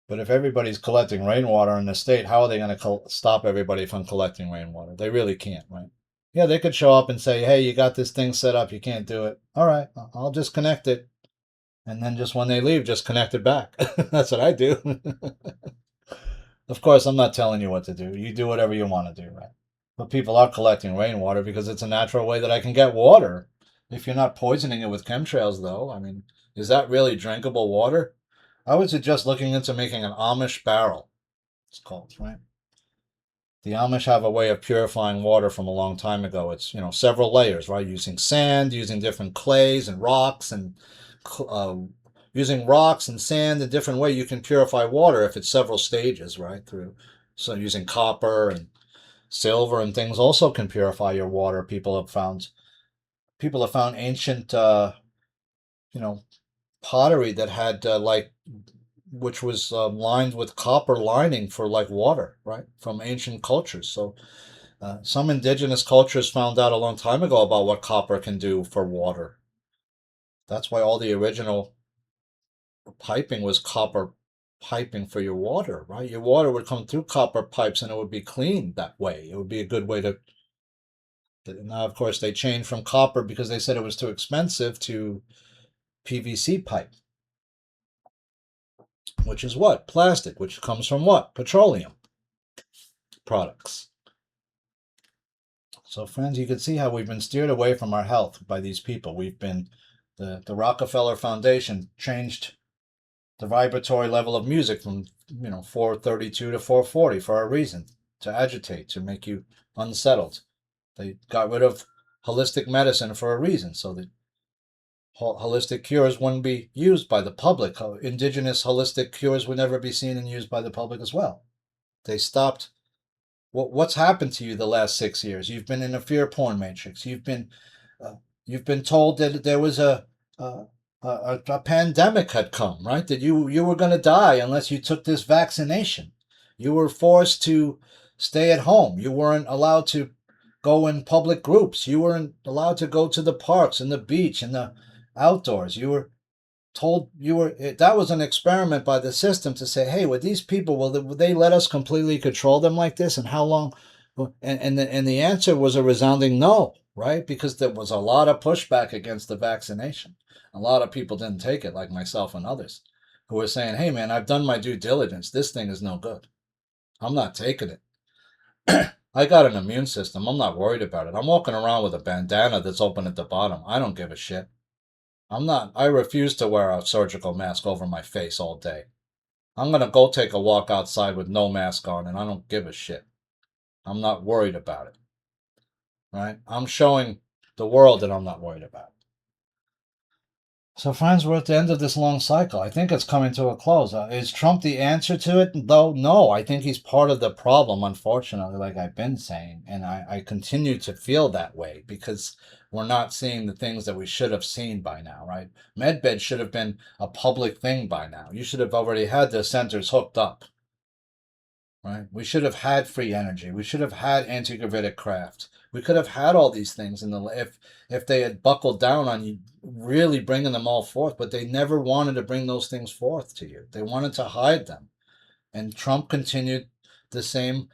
But if everybody's collecting rainwater in the state, how are they going to stop everybody from collecting rainwater? They really can't, right? Yeah, they could show up and say, hey, you got this thing set up, you can't do it. All right, I'll disconnect it. And then just when they leave, just connect it back. That's what I do. Of course, I'm not telling you what to do. You do whatever you want to do, right? But people are collecting rainwater because it's a natural way that I can get water. If you're not poisoning it with chemtrails, though, I mean, is that really drinkable water? I would suggest looking into making an Amish barrel. It's called, right? The Amish have a way of purifying water from a long time ago. It's, several layers, right? Using sand, using different clays and rocks, and uh, using rocks and sand in different way. You can purify water if it's several stages, right? So using copper and silver and things also can purify your water. People have found ancient, pottery that had which was lined with copper lining for like water, right? From ancient cultures. So some indigenous cultures found out a long time ago about what copper can do for water. That's why all the original piping was copper piping for your water, right? Your water would come through copper pipes and it would be clean that way. It would be a good way to. Now, of course, they changed from copper because they said it was too expensive to PVC pipe, which is what? Plastic, which comes from what? Petroleum products. So, friends, you can see how we've been steered away from our health by these people. The Rockefeller Foundation changed the vibratory level of music from 432 to 440 for a reason, to agitate, to make you unsettled. They got rid of holistic medicine for a reason, so that holistic cures wouldn't be used by the public. Indigenous holistic cures would never be seen and used by the public as well. They stopped. What's happened to you the last 6 years? You've been in a fear porn matrix. Uh, you've been told that there was a pandemic had come, right? That you were going to die unless you took this vaccination. You were forced to stay at home. You weren't allowed to go in public groups. You weren't allowed to go to the parks and the beach and the outdoors. told you were that was an experiment by the system to say, hey, with these people, will they let us completely control them like this, and how long? And the answer was a resounding no, right? Because there was a lot of pushback against the vaccination. A lot of people didn't take it, like myself and others, who were saying, hey, man, I've done my due diligence. This thing is no good. I'm not taking it. I got an immune system. I'm not worried about it. I'm walking around with a bandana that's open at the bottom. I don't give a shit. I refuse to wear a surgical mask over my face all day. I'm going to go take a walk outside with no mask on, and I don't give a shit. I'm not worried about it. Right? I'm showing the world that I'm not worried about it. So, friends, we're at the end of this long cycle. I think it's coming to a close. Is Trump the answer to it? Though, no. I think he's part of the problem, unfortunately, like I've been saying. And I continue to feel that way because we're not seeing the things that we should have seen by now, right? Medbed should have been a public thing by now. You should have already had the centers hooked up, right? We should have had free energy. We should have had anti-gravitic craft. We could have had all these things in the if they had buckled down on you, really bringing them all forth. But they never wanted to bring those things forth to you. They wanted to hide them, and Trump continued the same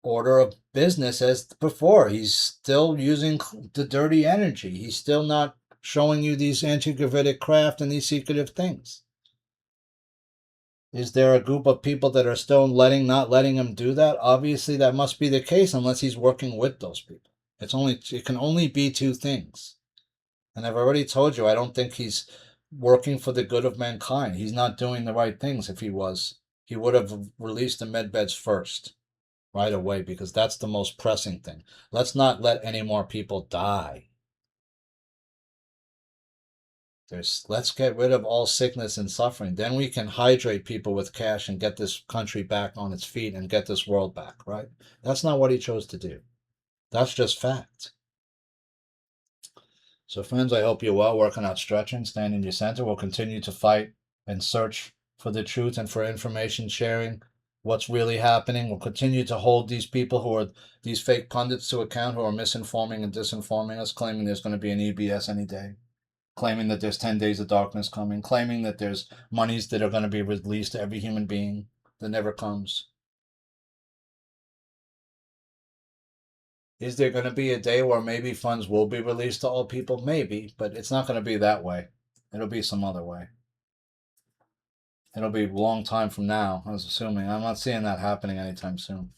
order of business as before. He's still using the dirty energy. He's still not showing you these anti-gravitic craft and these secretive things. Is there a group of people that are still not letting him do that? Obviously, that must be the case unless he's working with those people. It can only be two things. And I've already told you, I don't think he's working for the good of mankind. He's not doing the right things. If he was, he would have released the med beds first, right away, because that's the most pressing thing. Let's not let any more people die. Let's get rid of all sickness and suffering. Then we can hydrate people with cash and get this country back on its feet and get this world back, right? That's not what he chose to do. That's just fact. So, friends, I hope you're well, working out stretching, stand in your center. We'll continue to fight and search for the truth and for information sharing, what's really happening. We'll continue to hold these people who are these fake pundits to account who are misinforming and disinforming us, claiming there's going to be an EBS any day, claiming that there's 10 days of darkness coming, claiming that there's monies that are going to be released to every human being that never comes. Is there going to be a day where maybe funds will be released to all people? Maybe, but it's not going to be that way. It'll be some other way. It'll be a long time from now, I was assuming. I'm not seeing that happening anytime soon.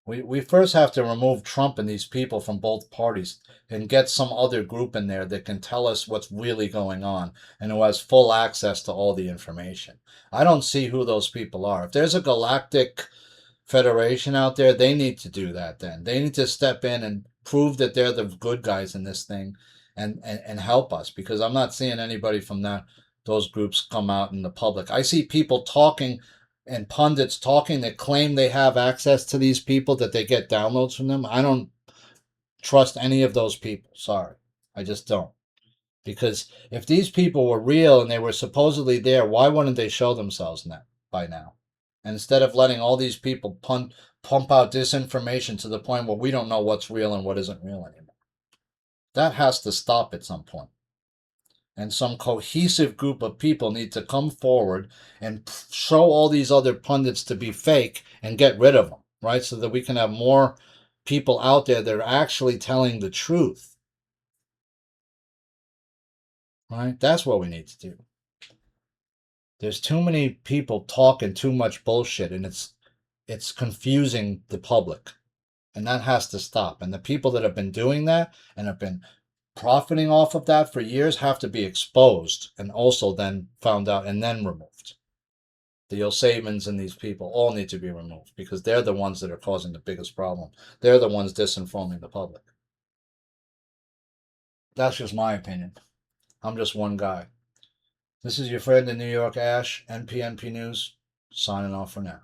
We first have to remove Trump and these people from both parties and get some other group in there that can tell us what's really going on and who has full access to all the information. I don't see who those people are. If there's a galactic federation out there, they need to do that then. They need to step in and prove that they're the good guys in this thing and help us, because I'm not seeing anybody from those groups come out in the public. I see people talking and pundits talking that claim they have access to these people, that they get downloads from them. I don't trust any of those people. Sorry. I just don't. Because if these people were real and they were supposedly there, why wouldn't they show themselves now, by now? And instead of letting all these people pump out disinformation to the point where we don't know what's real and what isn't real anymore. That has to stop at some point. And some cohesive group of people need to come forward and show all these other pundits to be fake and get rid of them, right? So that we can have more people out there that are actually telling the truth, right? That's what we need to do. There's too many people talking too much bullshit, and it's confusing the public, and that has to stop. And the people that have been doing that and have been profiting off of that for years have to be exposed and also then found out and then removed. The Osavans and these people all need to be removed because they're the ones that are causing the biggest problem. They're the ones disinforming the public. That's just my opinion. I'm just one guy. This is your friend in New York, Ash, NPNP News, signing off for now.